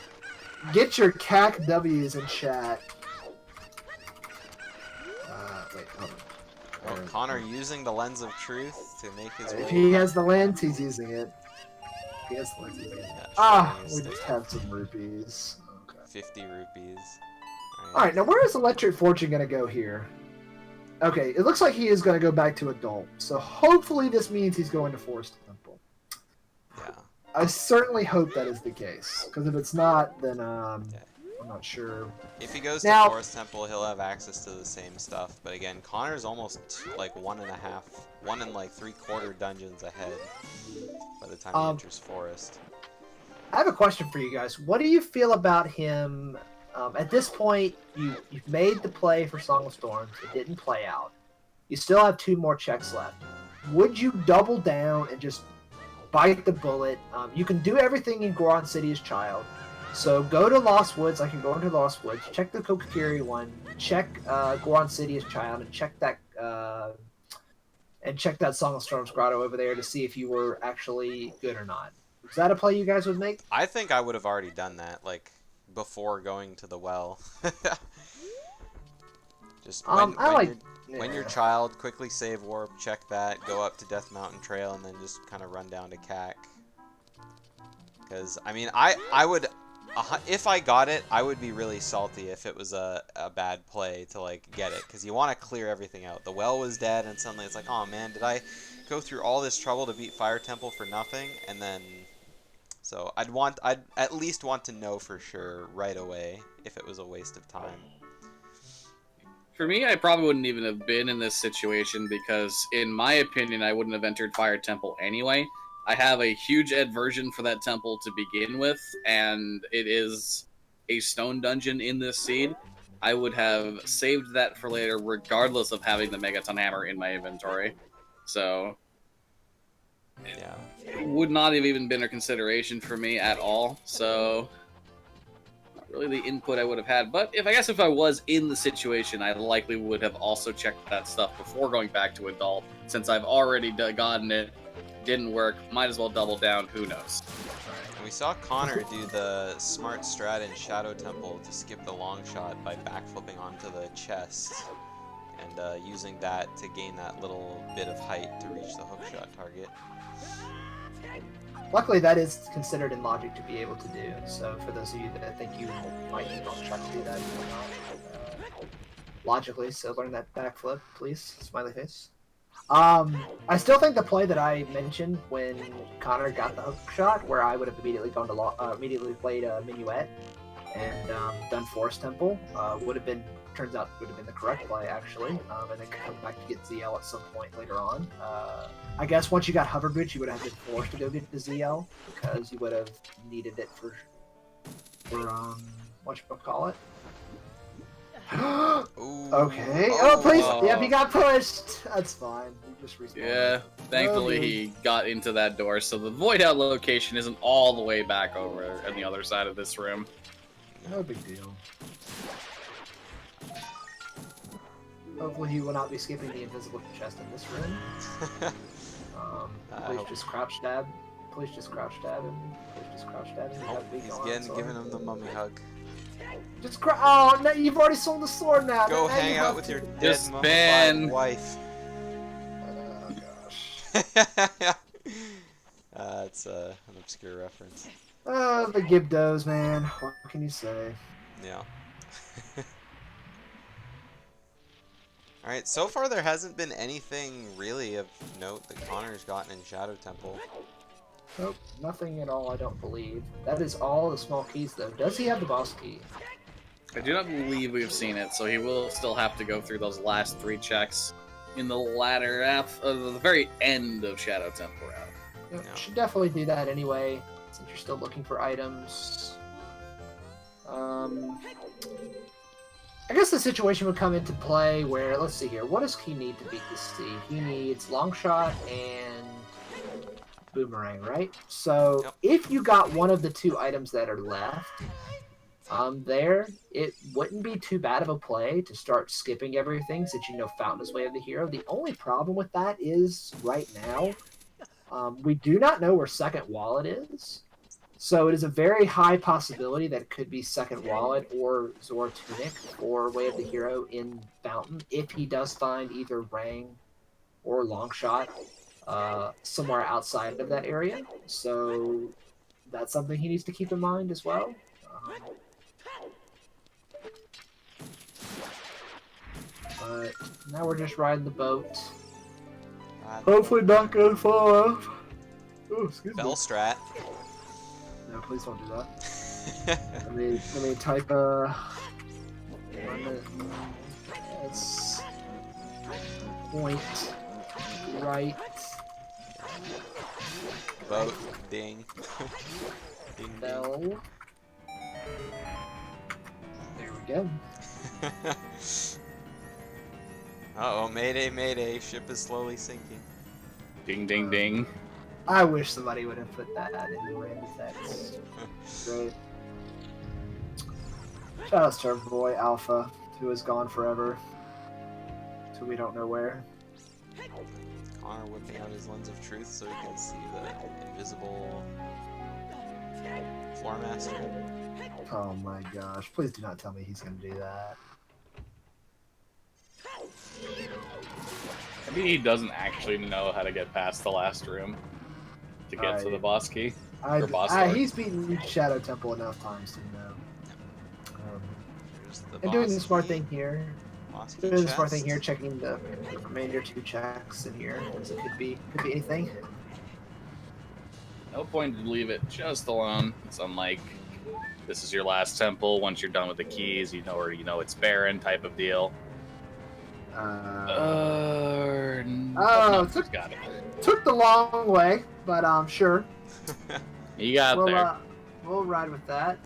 Get your CAC W's in chat. Wait, hold on. Oh, Connor using the lens of truth to make his way. If he has the lens, he's using it. If he has the lens, he's using it. Yeah, Ah, showing his we stick. just have some rupees. Okay. 50 rupees. Alright, now where is ElectricFortune gonna go here? Okay, it looks like he is gonna go back to adult. So hopefully this means he's going to Forest Temple. Yeah. I certainly hope that is the case. Because if it's not, then I'm not sure. If he goes Now- to Forest Temple, he'll have access to the same stuff. But again, Connor's almost like 1 and like 3/4 dungeons ahead by the time he enters Forest. I have a question for you guys. What do you feel about him? At this point, you've made the play for Song of Storms. It didn't play out. You still have 2 more checks left. Would you double down and just bite the bullet? You can do everything in Goron City's Child. So go to Lost Woods, like you're going to Lost Woods. Check the Kokiri one. Check Goron City's Child, and check that Song of Storms grotto over there to see if you were actually good or not. Is that a play you guys would make? I think I would have already done that, like, before going to the well. Just when your child, quickly save warp, check that, go up to Death Mountain Trail, and then just kind of run down to CAC. Because, I mean, I would, if I got it, I would be really salty if it was a bad play to, like, get it. Because you want to clear everything out. The well was dead, and suddenly it's like, oh man, did I go through all this trouble to beat Fire Temple for nothing? And then... So I'd at least want to know for sure right away if it was a waste of time. For me, I probably wouldn't even have been in this situation because, in my opinion, I wouldn't have entered Fire Temple anyway. I have a huge aversion for that temple to begin with, and it is a stone dungeon in this seed. I would have saved that for later regardless of having the Megaton Hammer in my inventory. So... Yeah. It would not have even been a consideration for me at all, so not really the input I would have had. But I guess if I was in the situation, I likely would have also checked that stuff before going back to adult. Since I've already gotten it, didn't work, might as well double down, who knows. And we saw Connor do the smart strat in Shadow Temple to skip the long shot by backflipping onto the chest and using that to gain that little bit of height to reach the hookshot target. Luckily, that is considered in logic to be able to do. So for those of you that think you might need to try to do that, logically, so learn that backflip, please. Smiley face. I still think the play that I mentioned when Connor got the hook shot, where I would have immediately gone to immediately played a minuet and done Forest Temple, turns out would have been the correct play actually, and then come back to get ZL at some point later on. I guess once you got hover boots, you would have been forced to go get the ZL because you would have needed it for whatchamacallit. Okay. Oh, please. Yep, he got pushed. That's fine. He just respawned. Yeah, thankfully he got into that door, so the void out location isn't all the way back over on the other side of this room. No big deal. Hopefully he will not be skipping the invisible chest in this room. Please just crouch stab. Please just crouch stab him. Please just crouch stab him. Oh, he's giving him the mummy hug. Just oh no! You've already sold the sword now. Go now hang you out with your dead Just mummified ban. wife. Oh gosh. It's an obscure reference. The Gibdos, man. What can you say? Yeah. Alright, so far there hasn't been anything really of note that Connor's gotten in Shadow Temple. Nope, nothing at all, I don't believe. That is all the small keys, though. Does he have the boss key? I do not believe we've seen it, so he will still have to go through those last 3 checks in the latter half of the very end of Shadow Temple route. Yep, No. should definitely do that anyway, since you're still looking for items. I guess the situation would come into play where, let's see here, what does he need to beat this C? He needs Longshot and Boomerang, right? So, Yep. if you got one of the 2 items that are left, there, it wouldn't be too bad of a play to start skipping everything since you know Fountain is Way of the Hero. The only problem with that is, right now, we do not know where Second Wallet is. So it is a very high possibility that it could be Second Wallet or Zora Tunic or Way of the Hero in Fountain if he does find either Rang or Longshot somewhere outside of that area. So that's something he needs to keep in mind as well. But now we're just riding the boat. Hopefully not gonna fall off. Oh, excuse me. Bell strat. No, please don't do that. let me type it's point right. Boat. Ding. Ding Bell. ding. There we go. Uh-oh, mayday, mayday. Ship is slowly sinking. Ding, ding, ding. I wish somebody would have put that in the random text. Great. Shout out to our boy Alpha, who is gone forever. So we don't know where. Connor whipping out his lens of truth so he can see the invisible floor master. Oh my gosh, please do not tell me he's gonna do that. Maybe he doesn't actually know how to get past the last room to get to the boss key. Or boss sword. He's beaten Shadow Temple enough times to know. There's the And doing boss the smart key. thing here. Boss key Doing the smart thing chest. here, checking the remainder 2 checks in here. Because it could be anything. No point to leave it just alone. It's unlike this is your last temple. Once you're done with the keys, you know, or you know it's barren type of deal. Got it. Took the long way, but sure. You got there. We'll ride with that.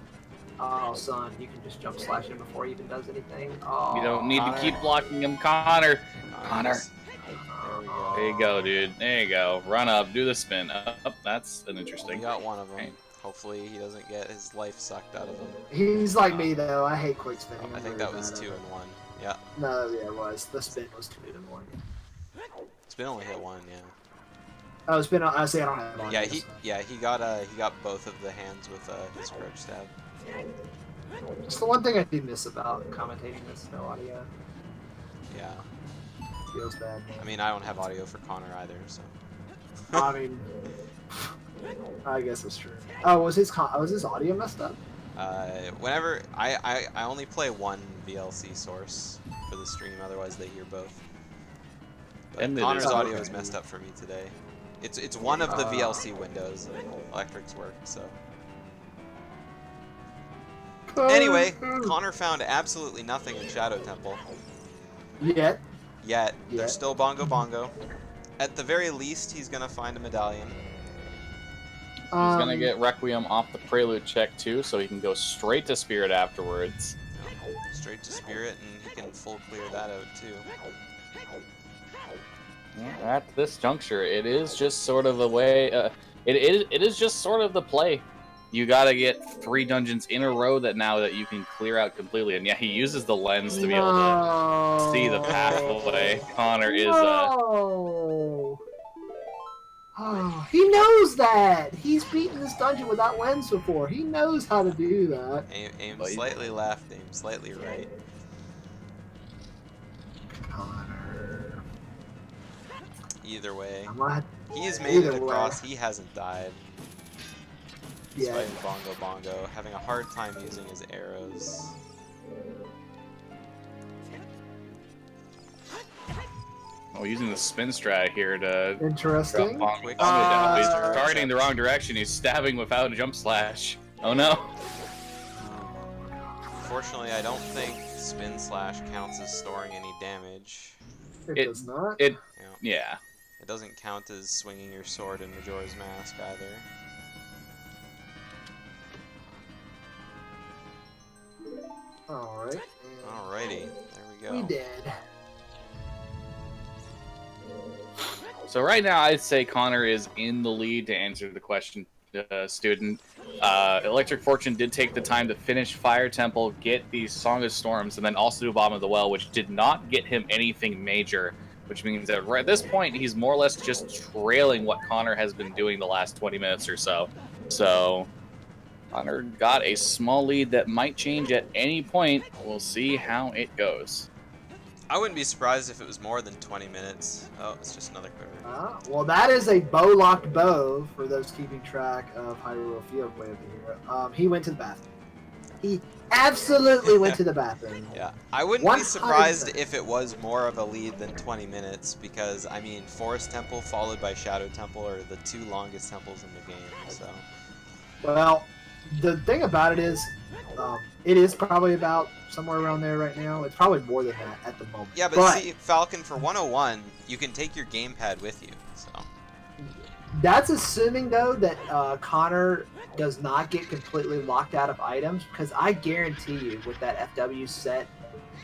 Oh, son, you can just jump slash him before he even does anything. Oh, You don't need to keep blocking him, Connor. Connor. There we go. There you go, dude. There you go. Run up, do the spin. Up. That's an We interesting. got one of them. Okay. Hopefully he doesn't get his life sucked out of him. He's like me though. I hate quick spinning. I think that was 2 in 1. Yeah. No, yeah, it was. The spin was 2 in 1. Spin only hit 1, yeah. Oh, spin. I say I don't have it on. Yeah, he got both of the hands with his crouch stab. It's the one thing I do miss about commentating this no audio. Yeah. Feels bad. I mean, I don't have audio for Connor either, so. I mean, I guess it's true. Oh, was his audio messed up? Whenever I only play one VLC source for the stream, otherwise they hear both. But And it Connor's is- audio okay. is messed up for me today. It's one of the VLC windows in Electric's work, so. Anyway, Connor found absolutely nothing in Shadow Temple. Yet. Yet, Yeah. there's still Bongo Bongo. At the very least, he's gonna find a medallion. He's gonna get Requiem off the Prelude check too, so he can go straight to Spirit afterwards. Straight to Spirit, and he can full clear that out too. At this juncture, it is just sort of the way. It is just sort of the play. You gotta get 3 dungeons in a row that you can clear out completely. And yeah, he uses the lens to be able to see the pathway. Connor is No. Oh, he knows that. He's beaten this dungeon without lens before. He knows how to do that. Aim But- slightly left, aim slightly right. Connor. Either way. I'm not. He's made it Either way. across, he hasn't died. He's Yeah. fighting Bongo Bongo, having a hard time using his arrows. using the spin strat here to Interesting. drop Quick Bongo down. He's strat. targeting the wrong direction. He's stabbing without a jump slash. Oh no! Unfortunately, I don't think Spin Slash counts as storing any damage. It does not. You know, Yeah. it doesn't count as swinging your sword in Majora's Mask either. Alright. Alrighty, there we go. We did. So right now, I'd say Connor is in the lead to answer the question, student. ElectricFortune did take the time to finish Fire Temple, get the Song of Storms, and then also do Bottom of the Well, which did not get him anything major, which means that right at this point, he's more or less just trailing what Connor has been doing the last 20 minutes or so. So Connor got a small lead that might change at any point. We'll see how it goes. I wouldn't be surprised if it was more than 20 minutes. Oh, it's just another quiver. Well, that is a bow-locked bow for those keeping track of Hyrule Field way over here. He went to the bathroom. He absolutely went to the bathroom. Yeah, I wouldn't be 100%. surprised if it was more of a lead than 20 minutes because, I mean, Forest Temple followed by Shadow Temple are the 2 longest temples in the game, so... Well, the thing about it is probably about somewhere around there right now. It's probably more than that at the moment. Yeah, but see, Falcon, for 101, you can take your gamepad with you, so... That's assuming, though, that Connor does not get completely locked out of items, because I guarantee you, with that FW set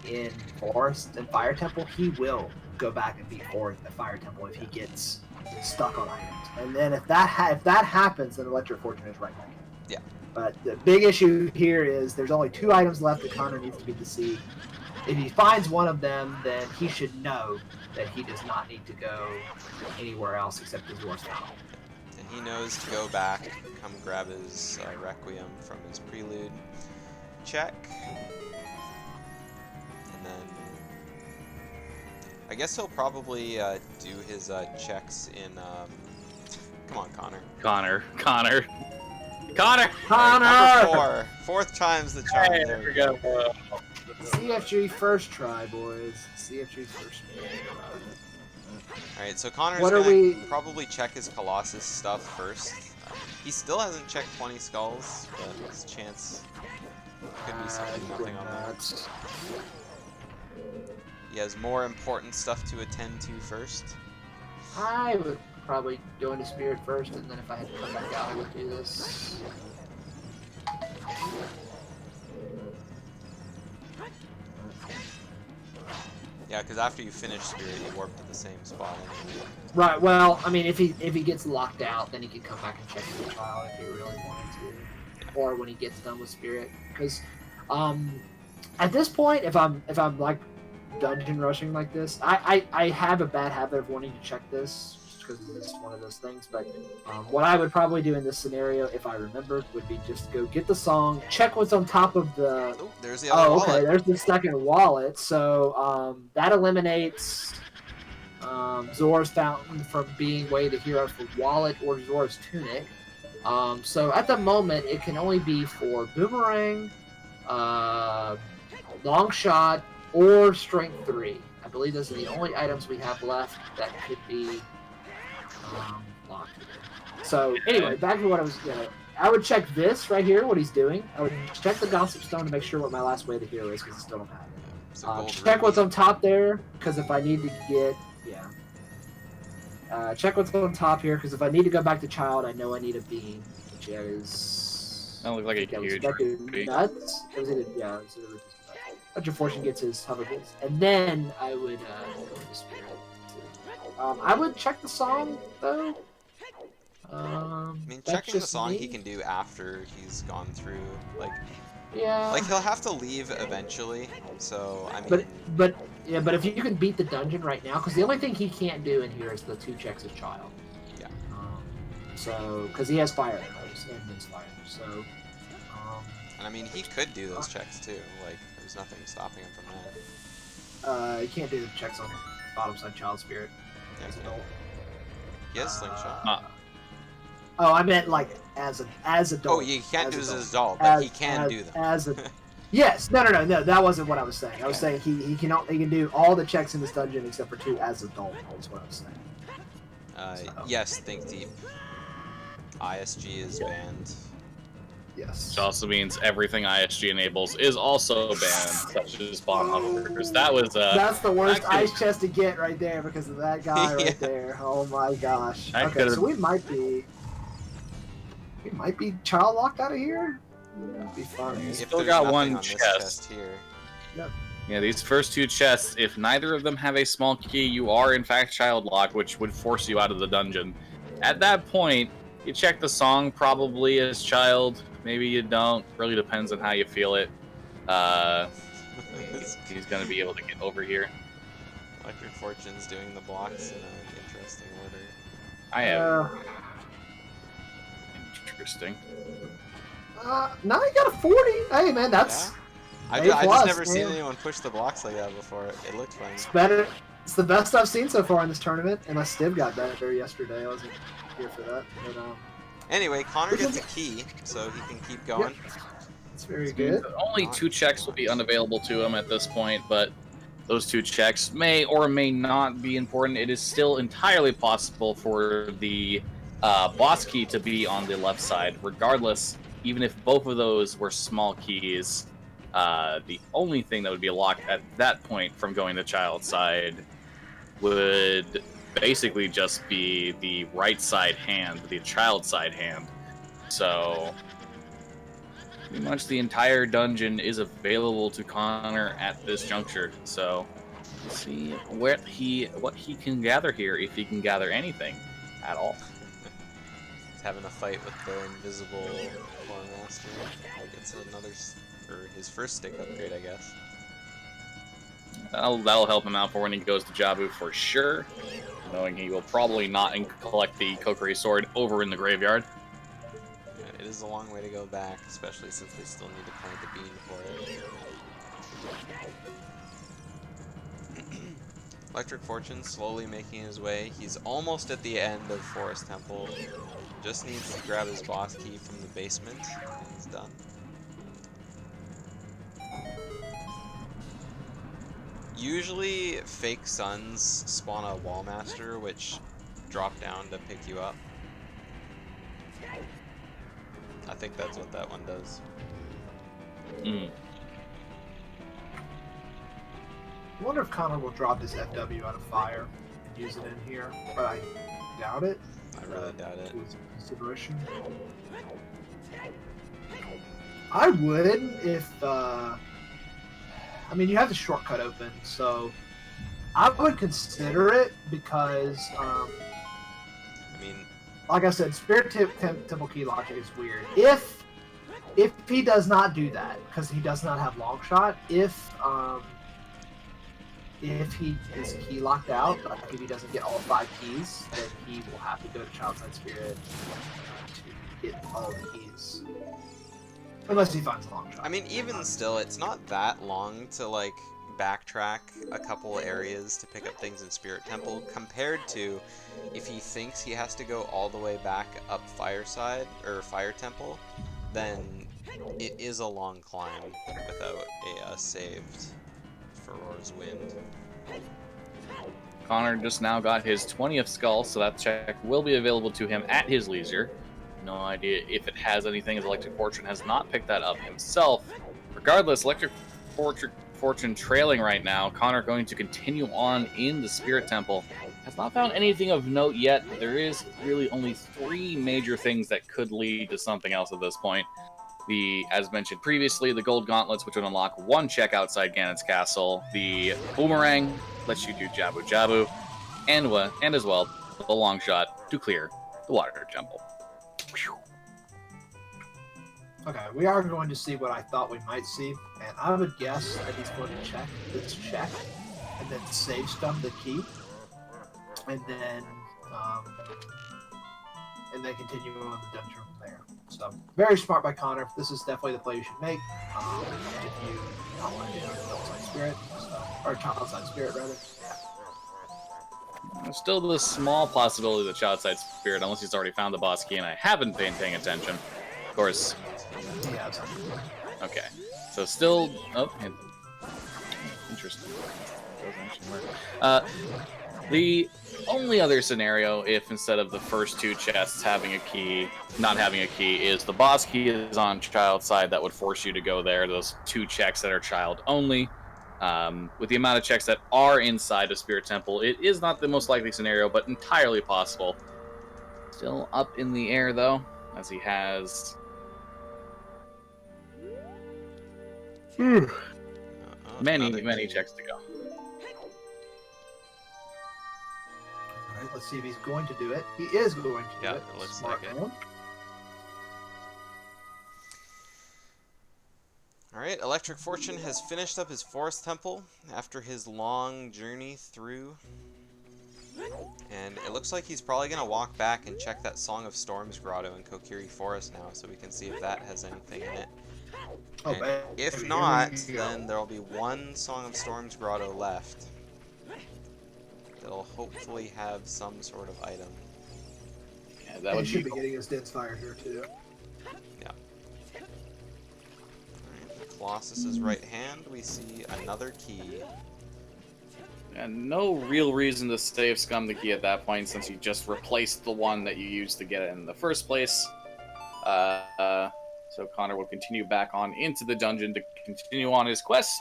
in Forest and Fire Temple, he will go back and beat Forest and Fire Temple if he gets stuck on items. And then if that happens, then ElectricFortune is right back in. Yeah. But the big issue here is there's only 2 items left that Connor needs to beat to see. If he finds one of them, then he should know that he does not need to go anywhere else except his War's Fountain. And he knows to go back, come grab his Requiem from his Prelude, check, and then I guess he'll probably do his checks in, come on, Connor. Connor! Right, number 4. 4th time's the charm. Hey, there there we go. CFG first try, boys. CFG first try. Alright, so Connor's What are gonna we- probably check his Colossus stuff first. He still hasn't checked 20 skulls, but his chance could be something nothing on that. He has more important stuff to attend to first. I would probably go into Spirit first, and then if I had to come back out, I would do this. Yeah, because after you finish Spirit, you warp to the same spot anyway. Right. Well, I mean, if he gets locked out, then he can come back and check the trial if he really wanted to, or when he gets done with Spirit. Because, at this point, if I'm like dungeon rushing like this, I have a bad habit of wanting to check this just because it's one of those things. But what I would probably do in this scenario, if I remembered, would be just go get the song, check what's on top of the. Oh, there's the other wallet. Okay. There's the second wallet. So that eliminates Zora's Fountain from being way the hero for wallet or Zora's Tunic. So at the moment, it can only be for Boomerang, Long Shot, or Strength 3. I believe those are the only items we have left that could be locked. So anyway, back to what I was gonna. I would check this right here, what he's doing. I would check the Gossip Stone to make sure what my last way to hero is, because I still don't have it. It's a gold Check ruby. what's on top there, because if I need to get check what's on top here, because if I need to go back to Child, I know I need a beam, which is. That looks like a huge ruby. Nuts. It was either, yeah, it was either ElectricFortune gets his hoverboards, and then I would go into Spirit. I would check the song though. I mean, that's checking the just song me. he can do after he's gone through, like Yeah. he'll have to leave eventually. So I mean, But if you can beat the dungeon right now, because the only thing he can't do in here is the 2 checks as Child. Yeah. So because he has fire arrows and his fire, so. and I mean, he could do those checks too. Like, there's nothing stopping him from that. You can't do the checks on bottom side Child Spirit as Yeah, adult. he has slingshot. Oh, I meant like as adult. Oh, he can't as do this adult. as adult, but he can do them. As a, yes, no, that wasn't what I was saying. I was saying he can do all the checks in this dungeon except for 2 as adult. Is what I was saying. Yes, think deep. ISG is banned. Yes. Which also means everything ISG enables is also banned, such as bomb hunters. That was That's the worst that could- ice chest to get right there because of that guy right Yeah. there. Oh my gosh. That Okay, could've- so we might be child locked out of here. That'd be funny. If still there's got nothing one on this chest. chest here. Yeah, these first 2 chests, if neither of them have a small key, you are in fact child locked, which would force you out of the dungeon. At that point, you check the song probably as child. Maybe you don't. Really depends on how you feel it. He's gonna be able to get over here. ElectricFortune's doing the blocks in an interesting order. I have interesting. No, you got a 40. Hey, man, that's I A just plus, never seen man. anyone push the blocks like that before. It looked fun. It's better. It's the best I've seen so far in this tournament. Unless Stib got better yesterday. I wasn't here for that. But, Anyway, Connor gets a key, so he can keep going. yep, it's very I mean, good. only 2 checks will be unavailable to him at this point, but those 2 checks may or may not be important. It is still entirely possible for the boss key to be on the left side. Regardless, even if both of those were small keys, the only thing that would be locked at that point from going to child side would basically just be the right side hand, the child side hand. So pretty much the entire dungeon is available to Connor at this juncture. So let's see what he can gather here, if he can gather anything at all. He's having a fight with the invisible Core Master. Gets another, or his first stick upgrade, I guess. That'll help him out for when he goes to Jabu for sure, knowing he will probably not collect the Kokiri sword over in the graveyard. Yeah, it is a long way to go back, especially since they still need to plant the bean for it. ElectricFortune slowly making his way. He's almost at the end of Forest Temple. Just needs to grab his boss key from the basement, and he's done. Usually, fake suns spawn a wall master, which drop down to pick you up. I think that's what that one does. I wonder if Connor will drop his FW out of fire and use it in here, but I doubt it. I really doubt it. Consideration. I would if. I mean, you have the shortcut open, so I would consider it because, I mean, like I said, Spirit Temple key logic is weird. If he does not do that, because he does not have long shot, if he is key locked out, like if he doesn't get all 5 keys, then he will have to go to Child Side Spirit to get all the keys. Unless he finds a long shot. I mean, even still, it's not that long to, like, backtrack a couple areas to pick up things in Spirit Temple, compared to if he thinks he has to go all the way back up Fireside, or Fire Temple, then it is a long climb without a saved Furor's Wind. Connor just now got his 20th skull, so that check will be available to him at his leisure. No idea if it has anything, as ElectricFortune has not picked that up himself. Regardless, ElectricFortune trailing right now. Connor going to continue on in the Spirit Temple. Has not found anything of note yet. There is really only 3 major things that could lead to something else at this point. As mentioned previously, the gold gauntlets, which would unlock 1 check outside Ganon's castle. The boomerang lets you do Jabu Jabu. And as well, the long shot to clear the water temple. Okay, we are going to see what I thought we might see, and I would guess that he's going to check this check, and then save stun the key, and then continue on the dungeon from there. So, very smart by Connor. This is definitely the play you should make if you don't want to do Child-Side Spirit, or Child-Side Spirit rather. There's still the small possibility of the Child Side Spirit, unless he's already found the boss key and I haven't been paying attention. Of course. Yeah. Okay. So still... Oh, interesting. The only other scenario, if instead of the first 2 chests having a key, not having a key, is the boss key is on child side, that would force you to go there. Those 2 checks that are child only. With the amount of checks that are inside of Spirit Temple, it is not the most likely scenario, but entirely possible. Still up in the air, though, as he has... many checks to go. Alright, let's see if he's going to do it. He is going to do it. It looks Smart like it. man. Alright, ElectricFortune has finished up his Forest Temple after his long journey through And it looks like he's probably going to walk back and check that Song of Storms grotto in Kokiri Forest now, so we can see if that has anything in it. Oh, And baby, if here not, we go. then there'll be one Song of Storms grotto left. That'll hopefully have some sort of item. Yeah, that He would should be be getting his Dense Fire here too. Yeah. Alright, the Colossus's right hand, we see another key. And no real reason to save Scum the key at that point, since you just replaced the one that you used to get it in the first place. So Connor will continue back on into the dungeon to continue on his quest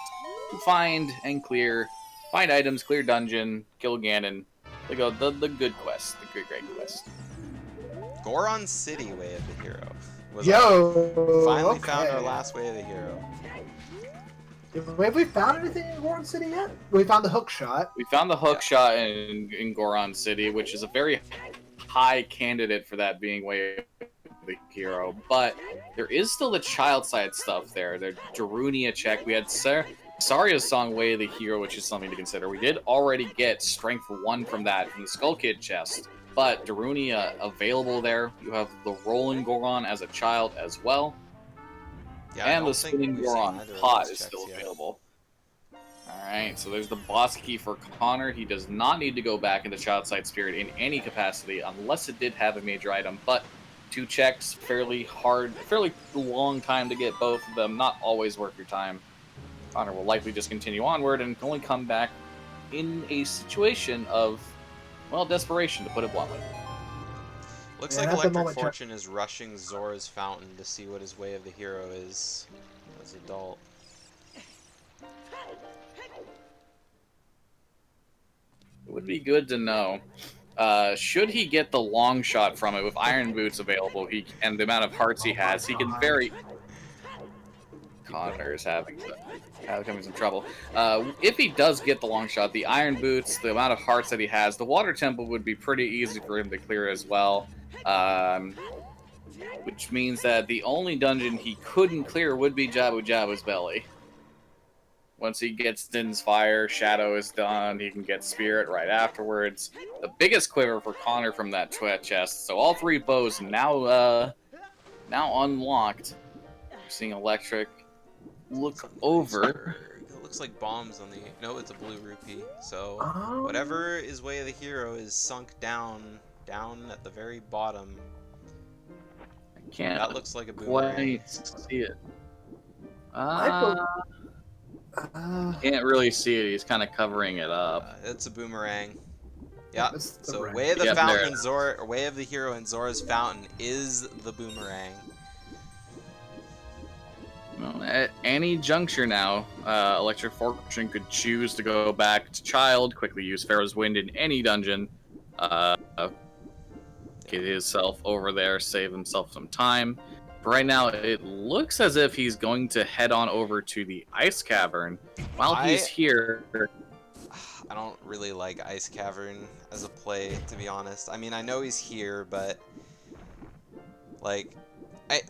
to find and find items, clear dungeon, kill Ganon. The good quest, the great quest. Goron City, Way of the Hero. Yo, Finally found okay. our last Way of the Hero. Have we found anything in Goron City yet? We found the hook shot. We found the hook shot in Goron City, which is a very high candidate for that being Way of the Hero, but there is still the child side stuff there. The Darunia check. We had Saria's song Way of the Hero, which is something to consider. We did already get Strength 1 from that, from the Skull Kid chest, but Darunia available there. You have the Rolling Goron as a child as well. Yeah, I And don't the think Spinning we've seen Goron either of pot those is checks still yet. available. Alright, so there's the boss key for Connor. He does not need to go back into Child Side Spirit in any capacity unless it did have a major item, but 2 checks, fairly long time to get both of them, not always worth your time. Connor will likely just continue onward and only come back in a situation of, well, desperation, to put it bluntly. Looks Yeah, like at the Electric moment, Fortune is rushing Zora's Fountain to see what his Way of the Hero is as adult. It would be good to know. Should he get the long shot from it with Iron Boots available, and the amount of hearts he has, he can very... Connor is having some trouble. If he does get the long shot, the Iron Boots, the amount of hearts that he has, the Water Temple would be pretty easy for him to clear as well. Which means that the only dungeon he couldn't clear would be Jabu Jabu's belly. Once he gets Din's Fire, Shadow is done, he can get Spirit right afterwards. The biggest quiver for Connor from that chest, so all 3 bows now unlocked. We're seeing Electric look over. It looks like bombs on the... No, it's a blue rupee. So, Oh. whatever is Way of the Hero is sunk down at the very bottom. I can't That looks like a boomerang. quite see it. I Can't really see it. He's kind of covering it up. It's a boomerang. Yeah. it's the So ring. Way of the Yep, Fountain there it and Zora, or Way of the Hero and Zora's Fountain is the boomerang. Well, at any juncture now, Electric Fortune could choose to go back to Child, quickly use Pharaoh's Wind in any dungeon, get himself over there, save himself some time. But right now, it looks as if he's going to head on over to the Ice Cavern. While he's here... I don't really like Ice Cavern as a play, to be honest. I mean, I know he's here, but... Like...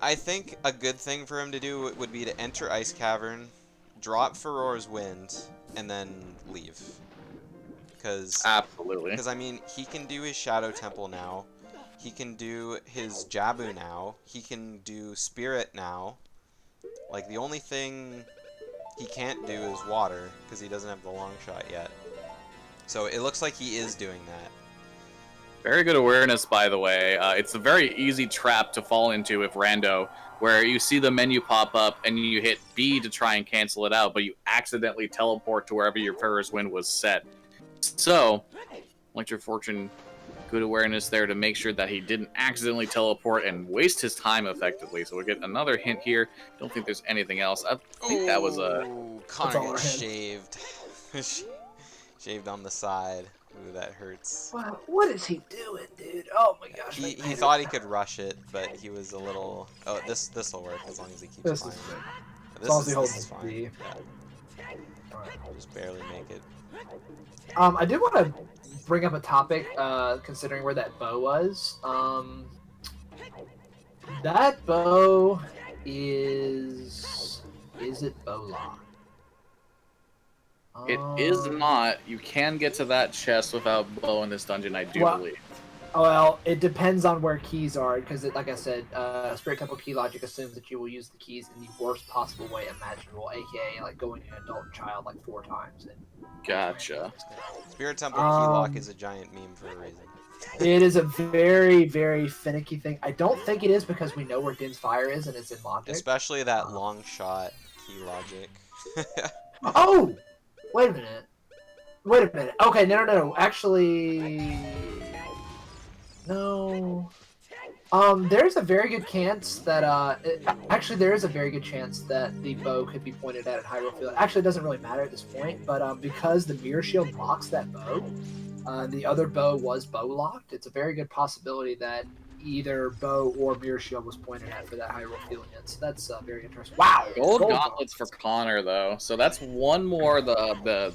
I think a good thing for him to do would be to enter Ice Cavern, drop Farore's Wind, and then leave. Because... Absolutely. Because, I mean, he can do his Shadow Temple now. He can do his Jabu now. He can do Spirit now. Like, the only thing he can't do is Water, because he doesn't have the long shot yet. So it looks like he is doing that. Very good awareness, by the way. It's a very easy trap to fall into with Rando, where you see the menu pop up and you hit B to try and cancel it out, but you accidentally teleport to wherever your Pharaoh's Wind was set. So, Electric Fortune, good awareness there to make sure that he didn't accidentally teleport and waste his time effectively. So we'll get another hint here. Don't think there's anything else. I think that was a... Connor gets shaved. Shaved on the side. Ooh, that hurts. Wow, what is he doing, dude? Oh my gosh. He thought he could rush it, but he was a little... Oh, this will work as long as he keeps This climbing. is good. This As long as he is holds fine. B. Yeah. Alright. I'll just barely make it. I did want to bring up a topic, considering where that bow was. That bow is it bow lock? It is not. You can get to that chest without bow in this dungeon, I do believe. Well, it depends on where keys are, because, like I said, Spirit Temple key logic assumes that you will use the keys in the worst possible way imaginable, aka like going an adult and child like 4 times. Gotcha. Spirit Temple key lock is a giant meme for a reason. It is a very, very finicky thing. I don't think it is because we know where Din's Fire is and it's in logic. Especially that long shot key logic. Oh! Wait a minute. Wait a minute. Okay, no. Actually... No. There's a very good chance that, actually, there is a very good chance that the bow could be pointed at Hyrule Field. Actually, it doesn't really matter at this point, but because the Mirror Shield locks that bow, the other bow was bow locked, it's a very good possibility that either bow or Mirror Shield was pointed at for that Hyrule Field hit. So that's very interesting. Wow! Gold gauntlets for Connor, though. So that's one more, the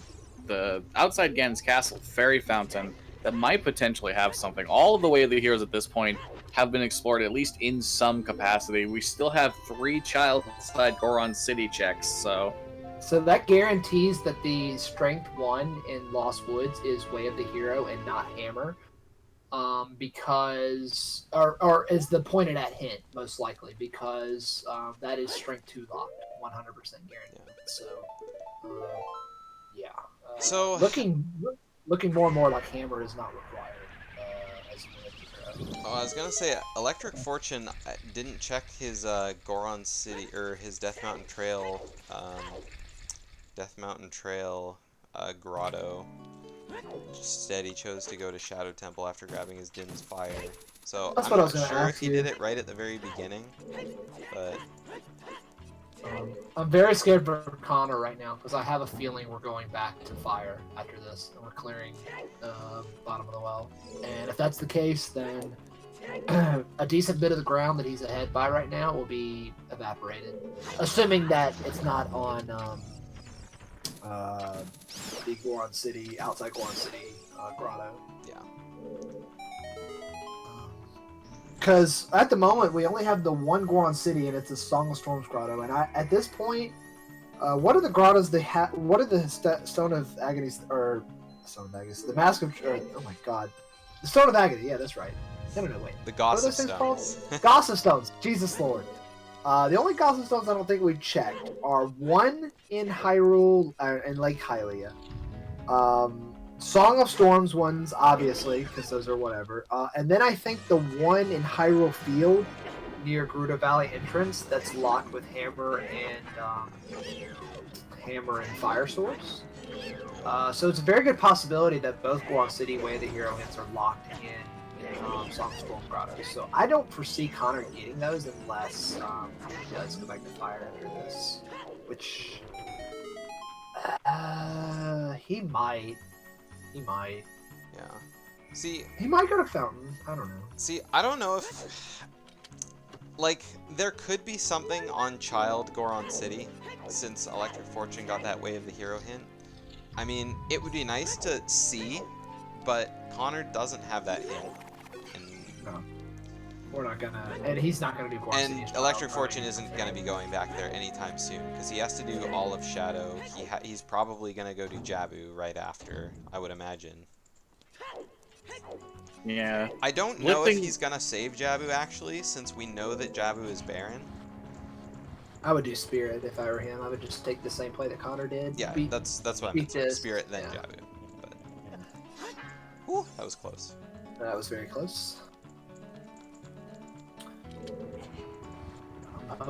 outside Gen's Castle Fairy Fountain that might potentially have something. All of the Way of the Heroes at this point have been explored, at least in some capacity. We still have 3 child-side Goron City checks, so... So that guarantees that the Strength 1 in Lost Woods is Way of the Hero and not Hammer. Because... Or is the pointed at hint, most likely, because that is Strength 2 locked, 100% guaranteed. So, yeah. So... Looking more and more like Hammer is not required as a hero. Oh, I was gonna say, ElectricFortune didn't check his Goron City, or his Death Mountain Trail grotto. Instead, he chose to go to Shadow Temple after grabbing his Din's Fire. So, That's I'm what I was not gonna sure ask if he you. did it right at the very beginning, but... I'm very scared for Connor right now because I have a feeling we're going back to fire after this and we're clearing the bottom of the well. And if that's the case, then a decent bit of the ground that he's ahead by right now will be evaporated. Assuming that it's not on the Goron City, outside Goron City grotto. Yeah. Because at the moment we only have the one Goron City, and it's a Song of Storms grotto. And at this point, what are the grottos they have? What are the Stone of Agony or Stone of Agony? The Mask of oh my God, the Stone of Agony. Yeah, that's right. No, wait. The What are Gossip those things called? Stones. Gossip Stones. Jesus Lord. The only Gossip Stones I don't think we checked are one in Hyrule in Lake Hylia. Song of Storms ones, obviously, because those are whatever. And then I think the one in Hyrule Field near Gerudo Valley entrance that's locked with Hammer and Fire Source. So it's a very good possibility that both Goron City Way of the Hero hits are locked in Song of Storms grottos. So I don't foresee Connor getting those unless he does go back to Fire after this, which he might. He might. Yeah. See... He might go to Fountain. I don't know. See, I don't know if... Like, there could be something on Child Goron City, since ElectricFortune got that Way of the Hero hint. I mean, it would be nice to see, but Connor doesn't have that hint. No. We're not gonna... And he's not gonna do Goron City. And ElectricFortune isn't gonna be going back there anytime soon, because he has to do all of Shadow. He's probably gonna go do Jabu right after, I would imagine. Yeah. I don't know if he's gonna save Jabu, actually, since we know that Jabu is barren. I would do Spirit if I were him. I would just take the same play that Connor did. Yeah, that's what I meant. Spirit, then Jabu. But... Whew, that was close. That was very close.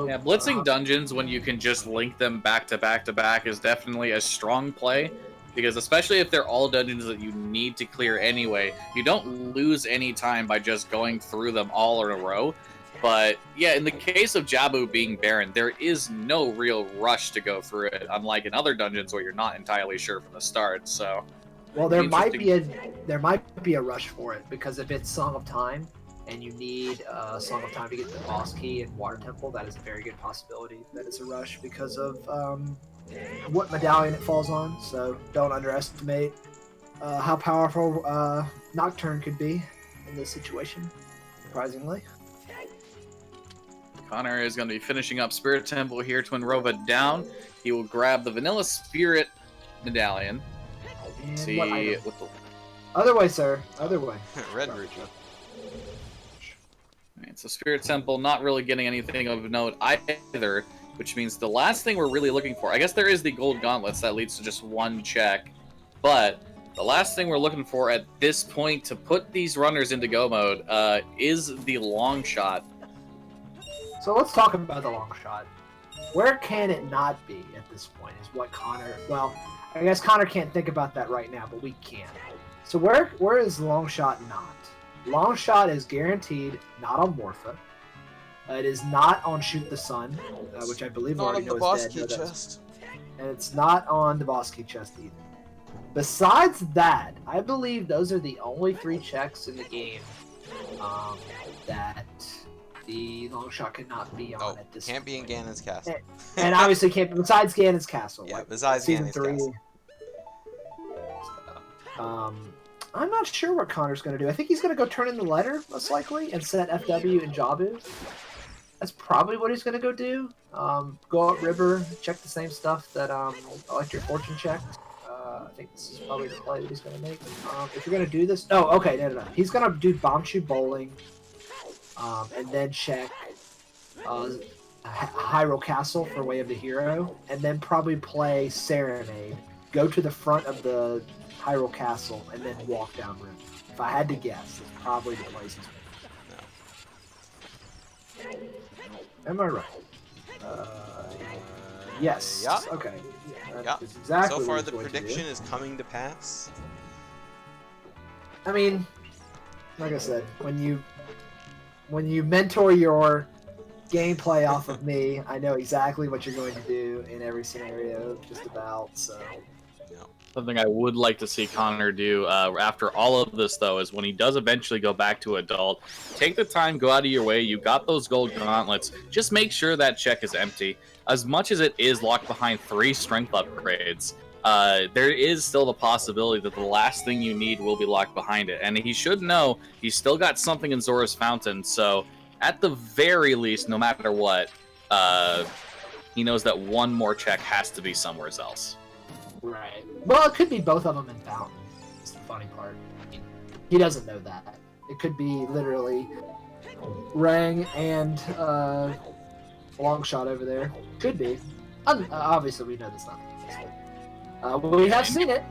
Yeah, blitzing dungeons when you can just link them back to back to back is definitely a strong play, because especially if they're all dungeons that you need to clear anyway, you don't lose any time by just going through them all in a row. But yeah, in the case of Jabu being barren, there is no real rush to go through it, unlike in other dungeons where you're not entirely sure from the start. So, well, there might be a rush for it, because if it's Song of Time, and you need a Song of Time to get the boss key in Water Temple, that is a very good possibility that it's a rush because of what medallion it falls on. So don't underestimate how powerful Nocturne could be in this situation, surprisingly. Connor is going to be finishing up Spirit Temple here to Enrova down. He will grab the Vanilla Spirit medallion. And See what item? what the. Other way, sir. Other way. Red rupee. Alright, so Spirit Temple, not really getting anything of note either, which means the last thing we're really looking for, I guess there is the gold gauntlets that leads to just one check, but the last thing we're looking for at this point to put these runners into go mode is the long shot. So let's talk about the long shot. Where can it not be at this point is what Connor... Well, I guess Connor can't think about that right now, but we can. So where is long shot not? Long shot is guaranteed not on Morpha. It is not on Shoot the Sun, which I believe Not already on the know boss is key dead. chest. And it's not on the boss key chest either. Besides that, I believe those are the only 3 checks in the game that the long shot cannot be on at this Can't be in Ganon's castle. And obviously can't be besides Ganon's castle. Yeah, like besides season Ganon's 3. castle. I'm not sure what Connor's going to do. I think he's going to go turn in the letter, most likely, and set FW and Jabu. That's probably what he's going to go do. Go up river, check the same stuff that ElectricFortune checked. I think this is probably the play that he's going to make. If you're going to do this... Oh, okay, no. He's going to do Bomb Shoe Bowling, and then check Hyrule Castle for Way of the Hero, and then probably play Serenade. Go to the front of the Hyrule Castle, and then walk down river. If I had to guess, it's probably the place he's making. Am I right? Yes. Yeah. Okay. Yeah. That's exactly So far, what the he's going to do. prediction is coming to pass. I mean, like I said, when you mentor your gameplay off of me, I know exactly what you're going to do in every scenario, just about. So. Something I would like to see Connor do after all of this, though, is when he does eventually go back to adult, take the time, go out of your way. You got those gold gauntlets. Just make sure that check is empty. As much as it is locked behind 3 strength upgrades, there is still the possibility that the last thing you need will be locked behind it. And he should know he's still got something in Zora's Fountain. So at the very least, no matter what, he knows that one more check has to be somewhere else. Right. Well, it could be both of them in Fountain. That's the funny part. He doesn't know that. It could be literally Rang and long shot over there. Could be. Obviously, we know that's not the case. But we have seen it.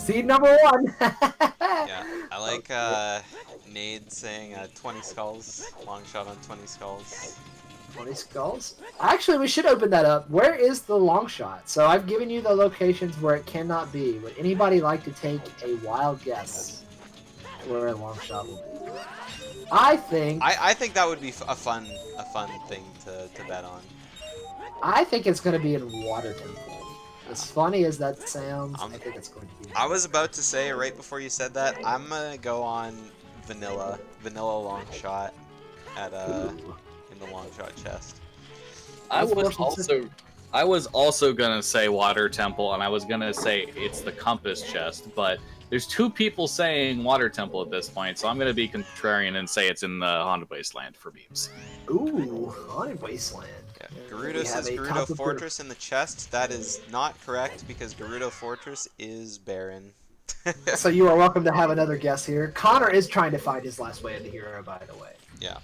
Seed number 1. Yeah, I like Nade saying 20 skulls, long shot on 20 skulls. 20 skulls? Actually, we should open that up. Where is the long shot? So I've given you the locations where it cannot be. Would anybody like to take a wild guess where a long shot will be? I think that would be a fun thing to bet on. I think it's going to be in Water Temple. As funny as that sounds, I think it's going to be. I was about to say right before you said that, I'm gonna go on vanilla long shot at in the long shot chest. I was also gonna say Water Temple, and I was gonna say it's the Compass chest, but there's 2 people saying Water Temple at this point, so I'm gonna be contrarian and say it's in the Haunted Wasteland for beams. Ooh, Haunted Wasteland. Yeah. Gerudo says Gerudo Fortress in the chest. That is not correct because Gerudo Fortress is barren. So you are welcome to have another guess here. Connor is trying to find his last Way of the Hero, by the way. Yeah.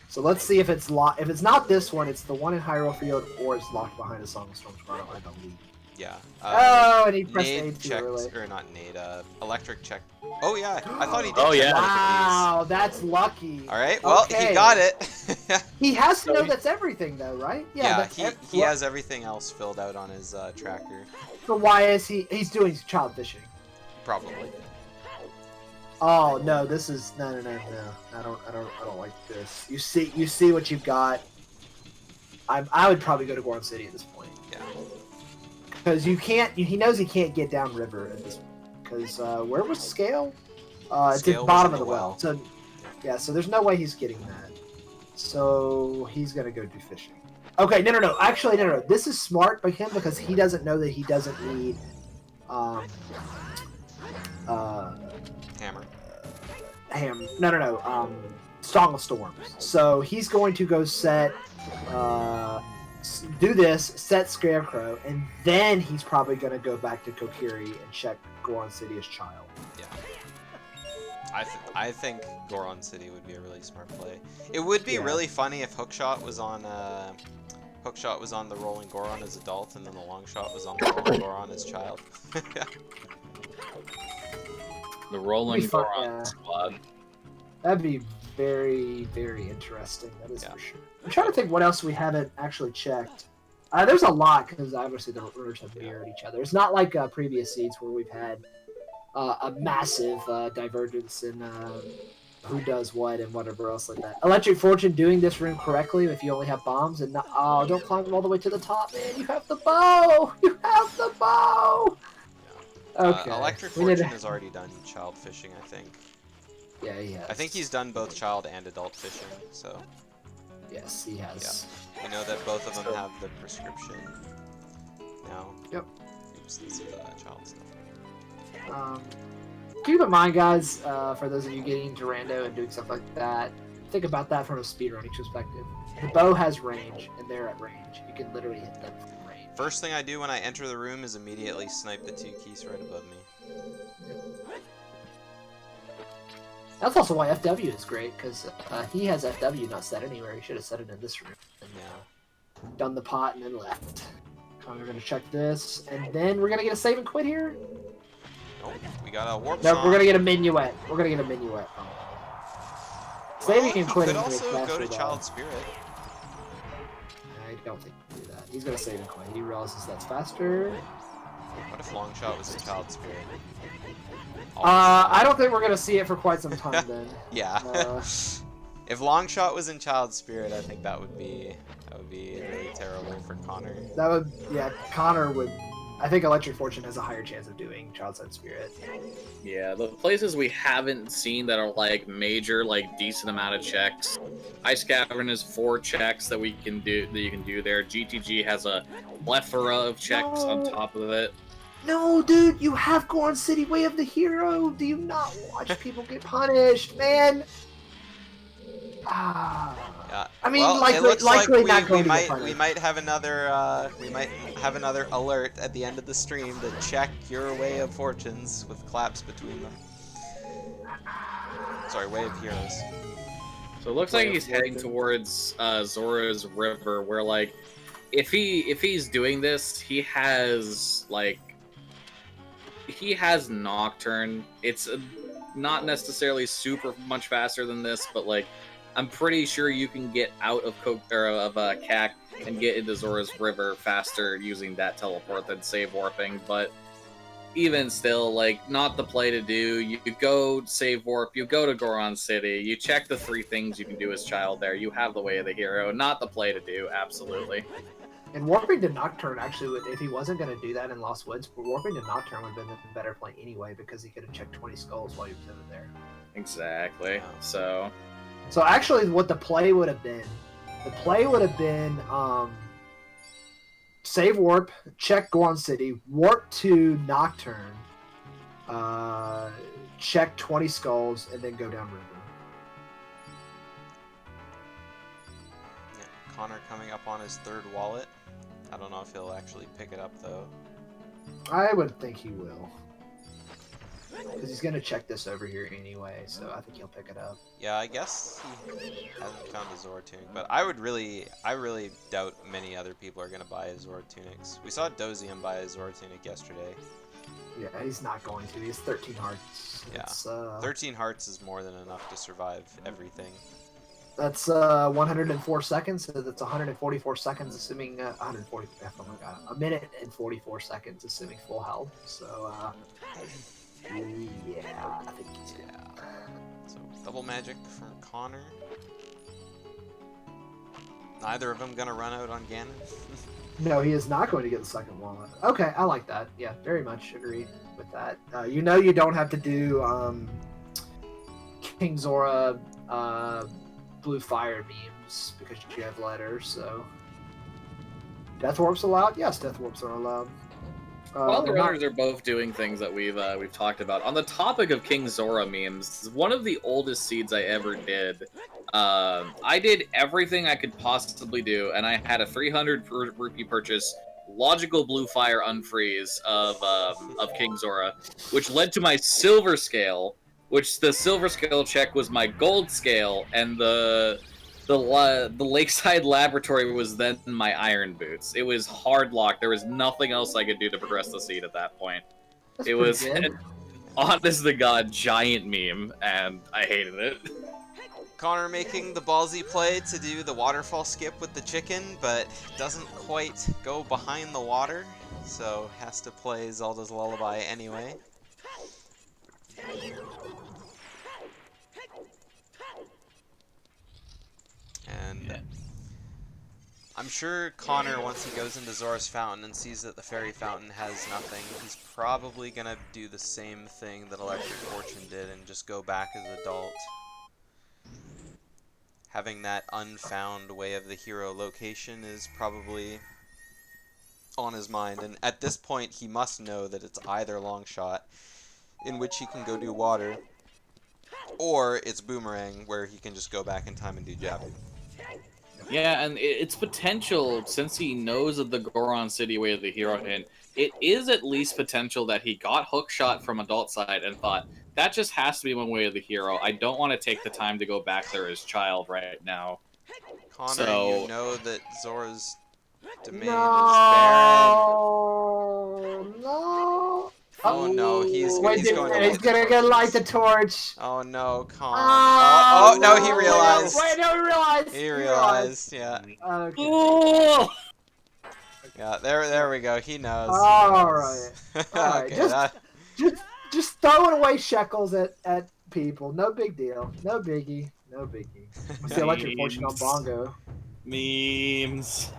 So let's see if it's locked. If it's not this one, it's the one in Hyrule Field, or it's locked behind a Song of Storms Grotto, I believe. Yeah. Oh, and he pressed A Nade too checked, early. or not Nade, Electric checked. Oh yeah, I thought he did. Oh, check yeah. both of Wow, that's lucky. these. All right. Well, Okay. he got it. He has to know that's everything, though, right? Yeah. that's He has everything else filled out on his tracker. So why is he's doing child fishing? Probably. Oh no, this is no. I don't like this. You see what you've got. I would probably go to Goron City at this point. Yeah. Because you can't. He knows he can't get down river at this. Because where was Scale? It's at Scale the bottom was of in the the well. well. So yeah. So there's no way he's getting that. So he's gonna go do fishing. Okay. No. Actually, no. This is smart by him because he doesn't know that he doesn't need. Hammer. Song of Storms. So he's going to go set do this, set Scarecrow, and then he's probably going to go back to Kokiri and check Goron City as child. Yeah. I think Goron City would be a really smart play. It would be really funny if Hookshot was on the rolling Goron as adult, and then the long shot was on the rolling Goron as child. The rolling fun, Goron squad. That'd be very, very interesting. That is for sure. I'm trying to think what else we haven't actually checked. There's a lot because obviously the rulers have mirrored each other. It's not like previous seeds where we've had a massive divergence in who does what and whatever else like that. ElectricFortune doing this room correctly if you only have bombs and not, oh, don't climb all the way to the top, man. You have the bow. You have the bow. Okay. ElectricFortune has already done child fishing, I think. Yeah, he has. I think he's done both child and adult fishing, so. Yes, he has. Yeah. We know that both of them have the prescription now. Yep. Oops, this is child stuff. Keep in mind, guys, for those of you getting into rando and doing stuff like that, think about that from a speedrunning perspective. The bow has range, and they're at range. You can literally hit them from range. First thing I do when I enter the room is immediately snipe the 2 keys right above me. That's also why FW is great, because he has FW not set anywhere. He should have set it in this room. And, done the pot and then left. We're going to check this, and then we're going to get a save and quit here. Nope, we got a warp No, song. we're going to get a minuet. We're going to get a minuet. Saving and quitting. Could also go to Child Spirit. I don't think he can do that. He's going to save and quit. He realizes that's faster. What if Longshot was a Child Spirit? I don't think we're going to see it for quite some time then. Yeah. If Longshot was in Child Spirit, I think that would be really terrible for Connor. That would, yeah, Connor would. I think ElectricFortune has a higher chance of doing Child Side Spirit. Yeah, the places we haven't seen that are like major, like decent amount of checks. Ice Cavern is 4 checks that you can do there. GTG has a plethora of checks on top of it. No, dude, you have Goron City Way of the Hero. Do you not watch people get punished, man? Yeah. I mean, well, likely, it looks like not going to get we punished. might have another alert at the end of the stream to check your Way of Fortunes with claps between them. Sorry, Way of Heroes. So it looks like he's heading towards Zora's River, where like if he's doing this, he has Nocturne. It's not necessarily super much faster than this, but like I'm pretty sure you can get out of CAC and get into Zora's River faster using that teleport than save warping. But even still, like, not the play to do. You go save warp, you go to Goron City, you check the 3 things you can do as child there. You have the Way of the Hero. Not the play to do, absolutely. And warping to Nocturne actually would, if he wasn't going to do that in Lost Woods, warping to Nocturne would have been a better play anyway because he could have checked 20 skulls while he was in there. Exactly. So actually, what the play would have been, save warp, check Goron City, warp to Nocturne, check 20 skulls, and then go down river. Yeah, Connor coming up on his 3rd wallet. I don't know if he'll actually pick it up though. I would think he will. Because he's going to check this over here anyway, so I think he'll pick it up. Yeah, I guess he hasn't found a Zora tunic, but I really doubt many other people are going to buy a Zora tunics. We saw Dozium buy a Zora tunic yesterday. Yeah, he's not going to. He has 13 hearts. Yeah, 13 hearts is more than enough to survive everything. That's 104 seconds, so that's 144 seconds, assuming 140. Oh my god, a minute and 44 seconds, assuming full health. So, yeah, I think he's good. So double magic from Connor. Neither of them gonna run out on Ganon. No, he is not going to get the 2nd wallet. Okay, I like that. Yeah, very much agree with that. You know, you don't have to do King Zora blue fire beams because you have letters. So, death warps allowed? Yes, death warps are allowed. While the Not- runners are both doing things that we've talked about, on the topic of King Zora memes, one of the oldest seeds I ever did. I did everything I could possibly do, and I had a 300 rupee purchase, logical blue fire unfreeze of King Zora, which led to my silver scale, which the silver scale check was my gold scale, and the Lakeside Laboratory was then my iron boots. It was hard locked. There was nothing else I could do to progress the seed at that point. That's It pretty was good. an honest to god giant meme, and I hated it. Connor making the ballsy play to do the waterfall skip with the chicken, but doesn't quite go behind the water, so has to play Zelda's Lullaby anyway. And I'm sure Connor, once he goes into Zora's Fountain and sees that the fairy fountain has nothing, he's probably gonna do the same thing that ElectricFortune did and just go back as adult. Having that unfound Way of the Hero location is probably on his mind, and at this point he must know that it's either Long Shot, in which he can go do water, or it's Boomerang, where he can just go back in time and do Jabu. Yeah, and its potential, since he knows of the Goron City Way of the Hero hint, it is at least potential that he got hookshot from adult side and thought, that just has to be my Way of the Hero. I don't want to take the time to go back there as child right now. Connor, So- you know that Zora's domain is barren. No. Oh no, he's Wait, going to he's gonna light the torch. Oh no, Connor. Oh, Oh no, he realized. Wait, no, he realized. He realized, yeah. Okay. Ooh! Yeah, there we go. He knows. All right. All right. Okay, Just- Just throwing away shekels at people. No big deal. No biggie. No biggie. What's the ElectricFortune on bongo? Memes.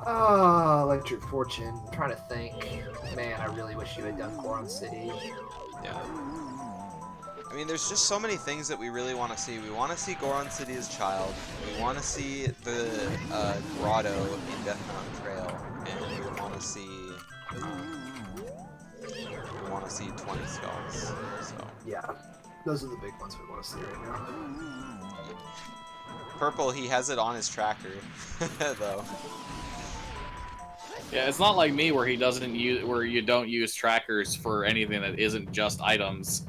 Oh, ElectricFortune. I'm trying to think. Man, I really wish you had done Goron City. Yeah. I mean, there's just so many things that we really want to see. We want to see Goron City as child. We want to see the grotto in Death Mountain Trail, and we want to see 20 skulls. So Yeah, those are the big ones we want to see right now. Purple, he has it on his tracker, though. Yeah, it's not like me where he doesn't use you don't use trackers for anything that isn't just items.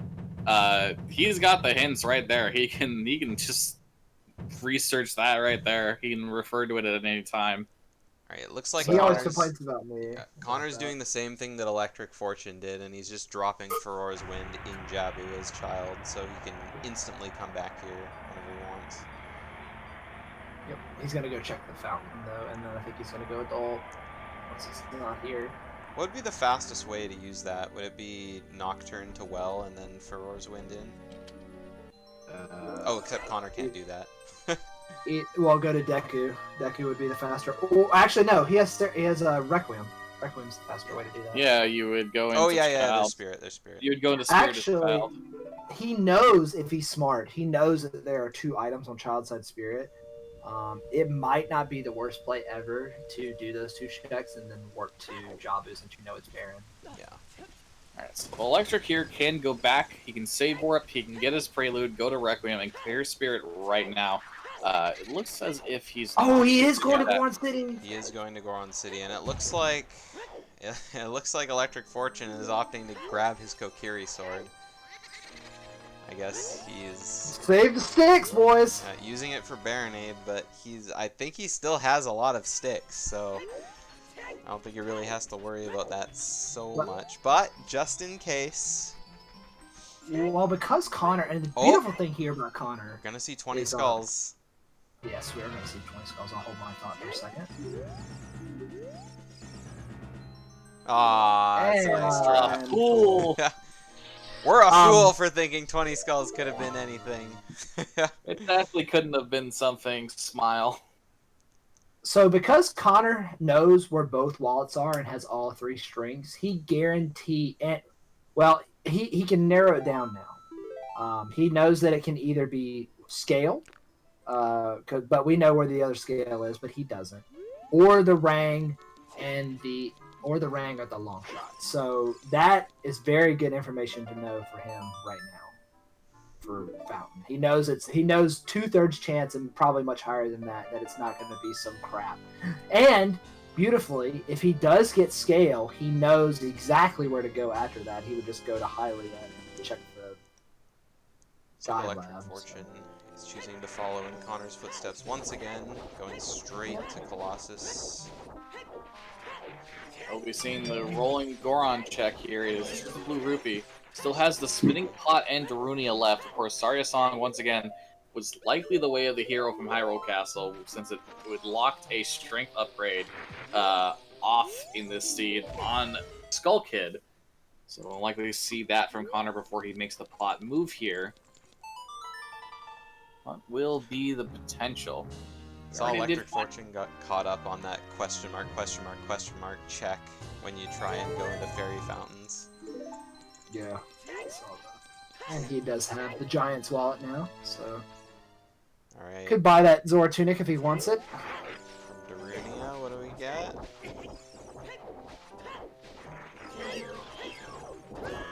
He's got the hints right there. He can just research that right there. He can refer to it at any time. Alright, it looks like He always Connor's, complains about me. Connor's doing the same thing that ElectricFortune did, and he's just dropping Furore's Wind in Jabu as child, so he can instantly come back here whenever he wants. Yep, he's gonna go check the fountain though, and then I think he's gonna go adult once he's not here. What would be the fastest way to use that? Would it be Nocturne to Well and then Furore's Wind in? Oh, except Connor can't do that. Well, go to Deku. Deku would be the faster. Oh, actually, no. He has Requiem. Requiem's the faster way to do that. Yeah, you would go into Oh yeah, their child. spirit, their spirit. You would go into spirit Actually, as child. he knows if he's smart. He knows that there are 2 items on Child Side Spirit. It might not be the worst play ever to do those 2 checks and then work to Jabu since you know it's barren. Yeah. Alright, so Electric here can go back. He can save Warp. He can get his Prelude, go to Requiem, and clear Spirit right now. It looks as if he's. Oh, he is going to Yeah. Goron City. He is going to Goron City, and it looks like ElectricFortune is opting to grab his Kokiri sword. I guess he's Save the sticks, boys. using it for Baronade, but I think he still has a lot of sticks, so I don't think he really has to worry about that so much. But just in case, Well, because Connor, and the Oh. beautiful thing here about Connor, we're gonna see 20 He's skulls. yes, we are going to see 20 skulls. I'll hold my thought for a second. Ah, that's a nice And- drop. Cool. We're a Um, fool for thinking 20 skulls could have been anything. It definitely couldn't have been something. Smile. So because Connor knows where both wallets are and has all 3 strings, he he can narrow it down now. He knows that it can either be scale, but we know where the other scale is, but he doesn't, or the rang and the Rang at the long shot. So that is very good information to know for him right now. For Fountain, he knows 2/3 chance and probably much higher than that it's not going to be some crap. And beautifully, if he does get scale, he knows exactly where to go after that. He would just go to Hylia and check the side labs. ElectricFortune is choosing to follow in Connor's footsteps once again, going straight to Colossus. We'll be seeing the rolling Goron check here. Is Blue Rupee. Still has the Spinning Pot and Darunia left. Of course, Sarya Song, once again, was likely the way of the hero from Hyrule Castle, since it locked a strength upgrade off in this seed on Skull Kid. So we'll likely see that from Connor before he makes the plot move here. What will be the potential? Saw ElectricFortune got caught up on that question mark check when you try and go into fairy fountains. Yeah, I saw that. And he does have the Giant's wallet now, so Alright. could buy that Zora tunic if he wants it. From Darunia, what do we get?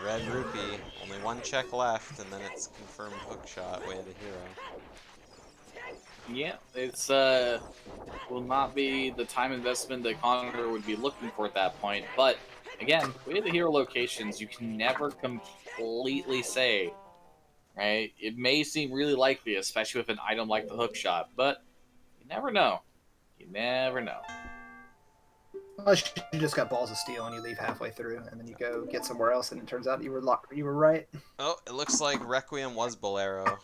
Red Rupee. Only one check left, and then it's confirmed hookshot, way of the hero. Yeah, it's will not be the time investment that Connor would be looking for at that point. But again, with the hero locations, you can never completely say, right? It may seem really likely, especially with an item like the hookshot, but you never know. You never know. Unless you just got balls of steel and you leave halfway through, and then you go get somewhere else, and it turns out you were right. Oh, it looks like Requiem was Bolero.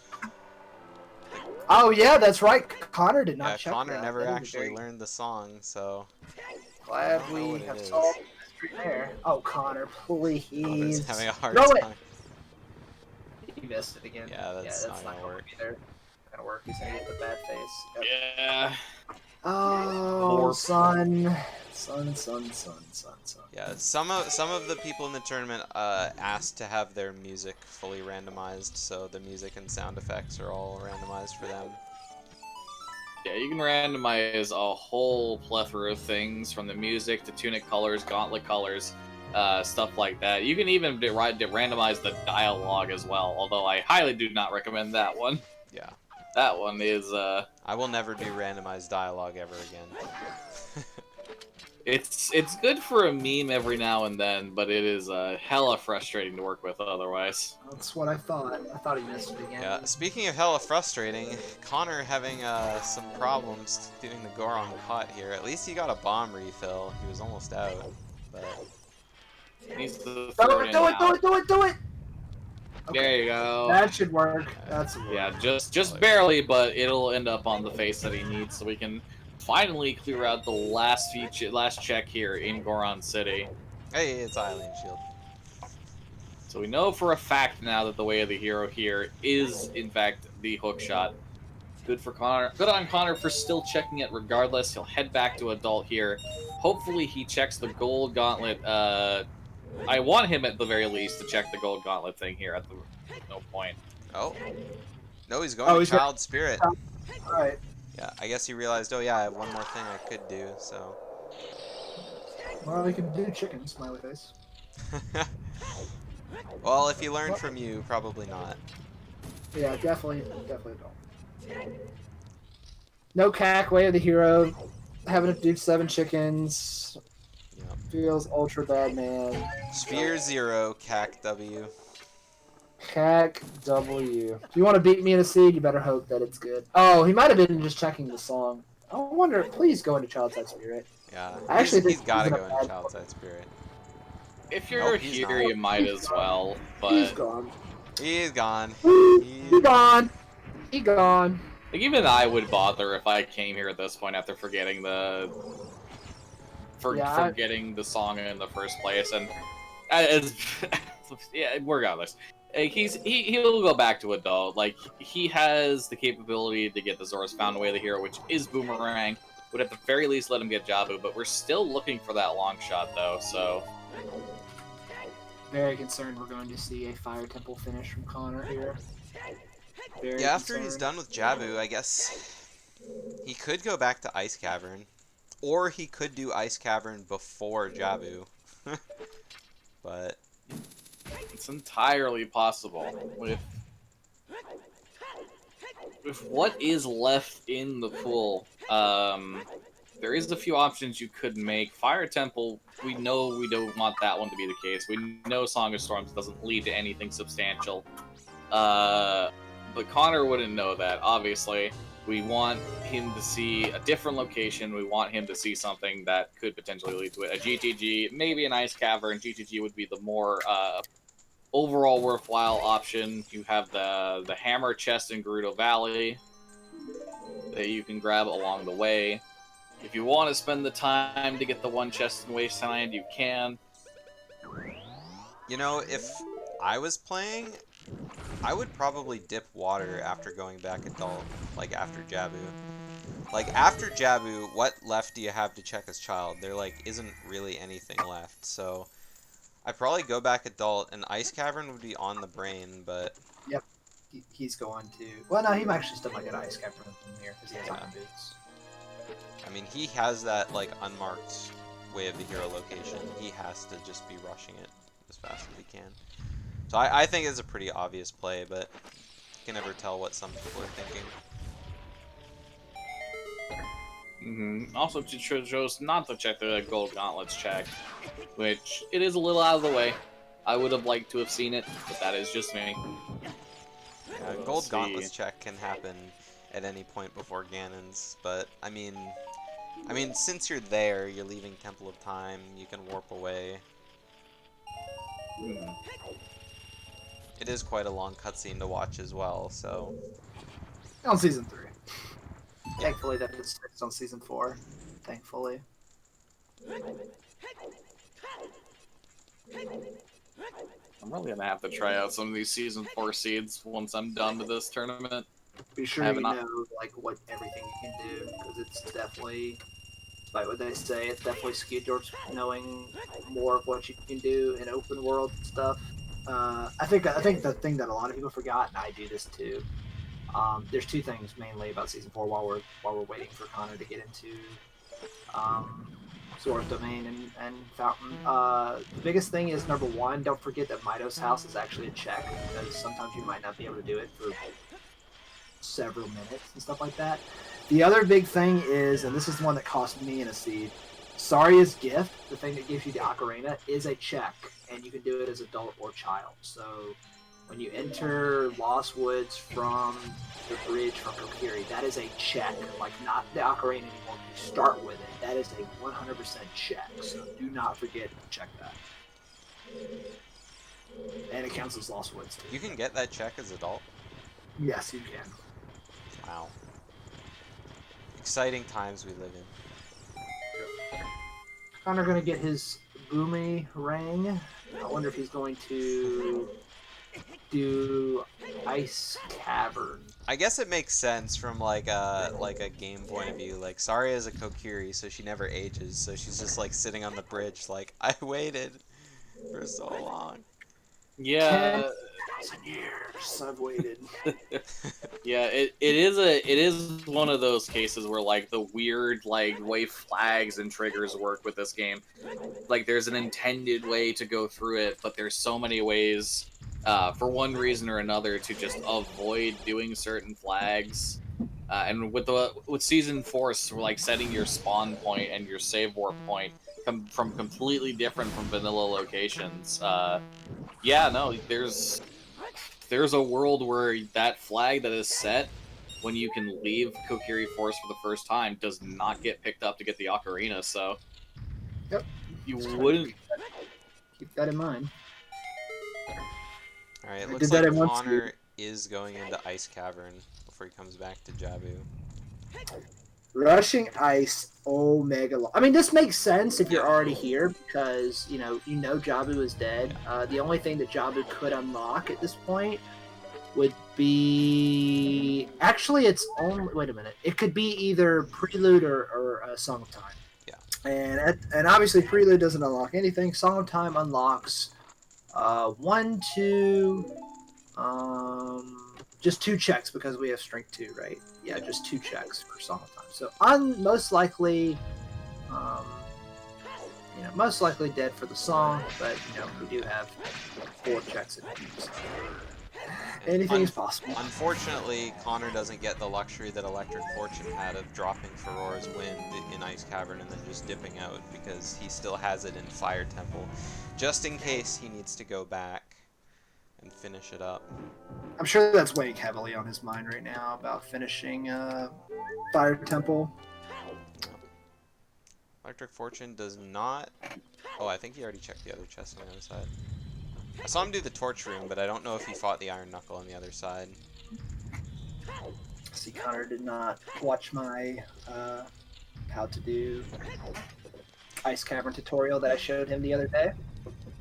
Oh yeah, that's right. Connor did not check Connor that. never That is actually very- learned the song, so... Glad I don't know we what it have is. solved the mystery there. Oh, Connor, please. Connor's having a hard Throw time. it! He missed it again. Yeah, that's not gonna work. Either. Not gonna work. He's gonna get the bad face. Yep. Yeah. Oh, More- son. Yeah, some of the people in the tournament asked to have their music fully randomized, so the music and sound effects are all randomized for them. Yeah, you can randomize a whole plethora of things, from the music to tunic colors, gauntlet colors, stuff like that. You can even randomize the dialogue as well, although I highly do not recommend that one. Yeah. That one is, I will never do randomized dialogue ever again. it's good for a meme every now and then, but it is hella frustrating to work with otherwise. That's what I thought. I thought he missed it again. Yeah, speaking of hella frustrating, Connor having some problems doing the Goron pot here. At least he got a bomb refill. He was almost out, but... He needs to Do throw it, in do it, now. do it, do it, do it! There you go. That should work. That's Yeah, just barely, but it'll end up on the face that he needs, so we can finally clear out the last check here in Goron City. Hey, it's Eileen Shield. So we know for a fact now that the way of the hero here is, in fact, the hookshot. Good for Connor. Good on Connor for still checking it regardless. He'll head back to Adult here. Hopefully he checks the gold gauntlet. I want him at the very least to check the gold gauntlet thing here at the no point. Oh. No, he's going to he's Child Spirit. Alright. Yeah, I guess he realized, oh yeah, I have one more thing I could do, so... Well, we can do chicken, smiley face. Well, if he learned from you, probably not. Yeah, definitely don't. No cack, way of the hero. Having to do 7 chickens. Yep. Feels ultra bad, man. Sphere 0, CAC W. Cack W. If you want to beat me in a seed, you better hope that it's good. Oh, he might have been just checking the song. I wonder, please go into Child Side Spirit. Yeah, I actually he's think gotta he's go in a into bad Child Side Spirit. If you're Nope, he's here, not. you might as well, He's but gone. He's gone. He gone. He gone. like, even I would bother if I came here at this point after forgetting the forgetting the song in the first place, and as yeah, regardless. Like, he'll go back to Adult. Like, he has the capability to get the Zora's Found Away the hero, which is Boomerang. Would at the very least let him get Jabu, but we're still looking for that long shot though. So Very concerned we're going to see a Fire Temple finish from Connor here. Very Yeah, after he's concerned. done with Jabu, I guess he could go back to Ice Cavern, Or he could do Ice Cavern before Jabu. But It's entirely possible. With what is left in the pool, there is a few options you could make. Fire Temple, we know we don't want that one to be the case. We know Song of Storms doesn't lead to anything substantial. But Connor wouldn't know that, obviously. We want him to see a different location. We want him to see something that could potentially lead to it. A GTG, maybe an Ice Cavern. GTG would be the more overall worthwhile option. You have the Hammer Chest in Gerudo Valley that you can grab along the way. If you want to spend the time to get the one chest in Wasteland, you can. you know, if I was playing, I would probably dip water after going back adult, like after Jabu. Like after Jabu, what left do you have to check as child? There like isn't really anything left, so I'd probably go back adult, and Ice Cavern would be on the brain, but Yep. He's going to. Well, no, he might actually still might get Ice Cavern from here because he has Iron Boots. I mean, he has that like unmarked way of the hero location. He has to just be rushing it as fast as he can. So I think it's a pretty obvious play, but you can never tell what some people are thinking. Also, to chose not to check the Gold Gauntlets check, which it is a little out of the way. I would have liked to have seen it, but that is just me. Gold Gauntlets check can happen at any point before Ganon's, but I mean, since you're there, you're leaving Temple of Time, you can warp away. It is quite a long cutscene to watch as well, so. On season 3. Thankfully, that is fixed on season 4. Thankfully. I'm really gonna have to try out some of these season 4 seeds once I'm done with this tournament. Be sure you know like what everything you can do, because it's definitely, despite what they say, it's definitely skewed towards knowing more of what you can do in open world stuff. I think the thing that a lot of people forgot, and I do this too. There's two things mainly about season 4 while we're waiting for Connor to get into Zora's Domain and Fountain. The biggest thing is, number one, don't forget that Mido's house is actually a check, because sometimes you might not be able to do it for several minutes and stuff like that. The other big thing is, and this is the one that cost me in a seed, Saria's gift, the thing that gives you the ocarina, is a check, and you can do it as adult or child. So when you enter Lost Woods from the bridge from Kokiri, that is a check, like not the ocarina anymore. You start with it. That is a 100% check, so do not forget to check that. And it counts as Lost Woods too. You can get that check as adult? Yes, you can. Wow. Exciting times we live in. Connor gonna get his boomerang. I wonder if he's going to do Ice Cavern. I guess it makes sense from like a game point of view. Like Saria is a Kokiri, so she never ages, so she's just like sitting on the bridge like, I waited for so long. Yeah. 10,000 years I've waited. Yeah, it is one of those cases where like the weird like way flags and triggers work with this game. Like there's an intended way to go through it, but there's so many ways for one reason or another to just avoid doing certain flags. And with season 4, so like setting your spawn point and your save warp point from completely different from vanilla locations. Yeah, no, there's a world where that flag that is set when you can leave Kokiri Forest for the first time does not get picked up to get the ocarina, so Yep. you wouldn't. Keep that in mind. Alright, looks like Connor is going into Ice Cavern before he comes back to Jabu. Rushing Ice, Omega Law. I mean, this makes sense if you're already here, because, you know Jabu is dead. The only thing that Jabu could unlock at this point would be... Actually, it's only... Wait a minute. It could be either Prelude or Song of Time. Yeah. And obviously, Prelude doesn't unlock anything. Song of Time unlocks 1, 2... just 2 checks, because we have strength 2, right? Yeah, just 2 checks for Song of Time. So most likely, Most likely dead for the song, but we do have 4 checks in it. So anything is possible. Unfortunately, Connor doesn't get the luxury that ElectricFortune had of dropping Ferora's Wind in Ice Cavern and then just dipping out, because he still has it in Fire Temple, just in case he needs to go back and finish it up. I'm sure that's weighing heavily on his mind right now about finishing Fire Temple. ElectricFortune does not... Oh, I think he already checked the other chest on the other side. I saw him do the torch room, but I don't know if he fought the Iron Knuckle on the other side. See, Connor did not watch my how to do Ice Cavern tutorial that I showed him the other day.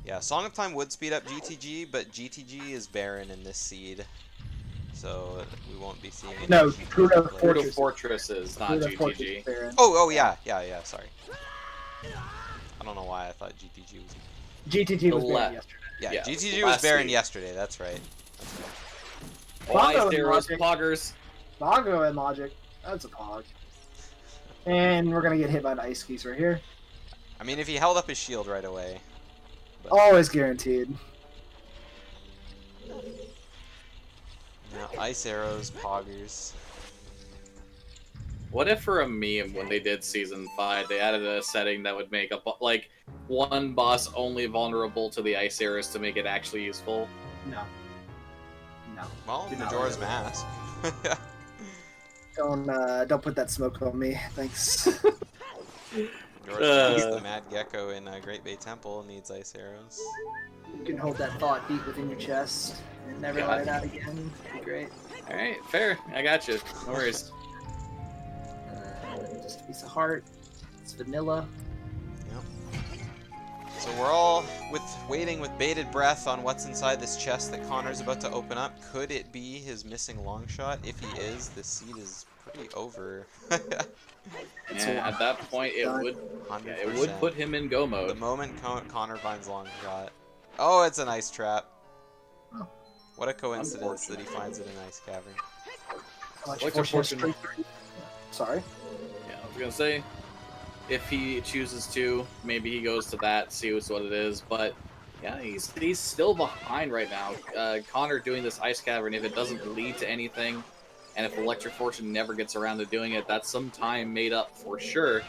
Yeah, Song of Time would speed up GTG, but GTG is barren in this seed. So we won't be seeing any No, GTG Fruit of players. Fruit of Fortress is not Fruit of GTG. Fortress is barren. Oh, yeah, sorry. I don't know why I thought GTG was... GTG was The barren left. yesterday. Yeah, Yeah, GTG was last barren week. yesterday, that's right. Oh, Ice Bongo and Arrows, Logic. Poggers. Bongo and Logic. That's a pog. And we're going to get hit by an Ice Keys right here. I mean, if he held up his shield right away. But... Always guaranteed. Yeah, Ice Arrows, Poggers. What if for a meme when they did Season 5, they added a setting that would make like one boss only vulnerable to the Ice Arrows to make it actually useful? No. No. Well, Do not Majora's like Mask. Don't put that smoke on me. Thanks. Majora's Mask, the Mad Gecko in Great Bay Temple needs Ice Arrows. You can hold that thought deep within your chest and never Yeah. let it out again. It'd be great. Alright, fair. I got you. No worries. Just a piece of heart. It's vanilla. So we're all waiting with bated breath on what's inside this chest that Connor's about to open up. Could it be his missing long shot? If he is, this seed is pretty over. Yeah, at that point, it would 100%. put him in go The mode. moment Connor finds long shot. Oh, it's an ice trap. Oh. What a coincidence that he finds it in Ice Cavern. ElectricFortune. Sorry. Yeah, I was gonna say, if he chooses to, maybe he goes to that, see what it is. But yeah, he's still behind right now. Connor doing this Ice Cavern, if it doesn't lead to anything, and if ElectricFortune never gets around to doing it, that's some time made up for sure.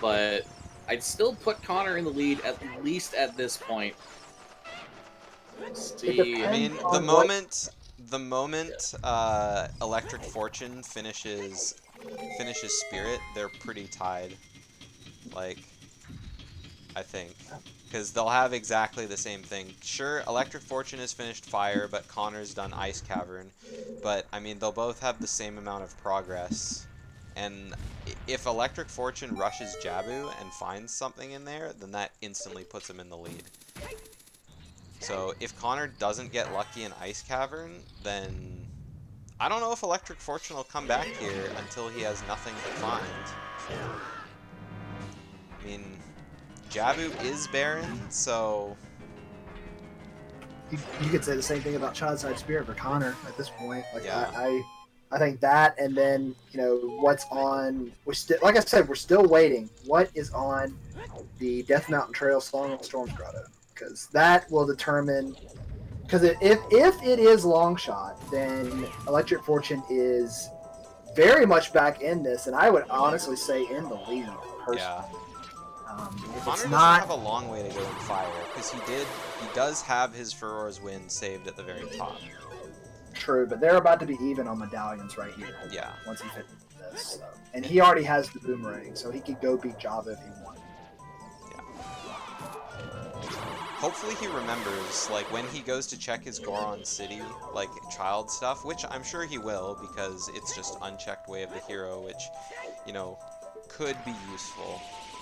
But I'd still put Connor in the lead, at least at this point. Let's see. I mean, the moment ElectricFortune finishes Spirit, they're pretty tied. Like, I think, because they'll have exactly the same thing. Sure, ElectricFortune has finished Fire, but Connor's done Ice Cavern. But I mean, they'll both have the same amount of progress. And if ElectricFortune rushes Jabu and finds something in there, then that instantly puts him in the lead. So if Connor doesn't get lucky in Ice Cavern, then I don't know if ElectricFortune will come back here until he has nothing to find. I mean, Jabu is barren, so... You could say the same thing about Chodside Spirit for Connor at this point. Like, Yeah. I think that, and then what's on. Like I said, we're still waiting. What is on the Death Mountain Trail Song of Storm's Grotto? Because that will determine. Because if it is long shot, then ElectricFortune is very much back in this, and I would honestly say in the lead personally. Yeah. If Connor it's doesn't not, have a long way to go in Fire, because he does have his Ferora's Wind saved at the very top. true, but they're about to be even on medallions right here. Yeah. Once he finishes this, so. And he already has the boomerang, so he could go beat Java if he wanted. Hopefully he remembers, like, when he goes to check his Goron City, like, child stuff, which I'm sure he will, because it's just unchecked Way of the Hero, which, could be useful,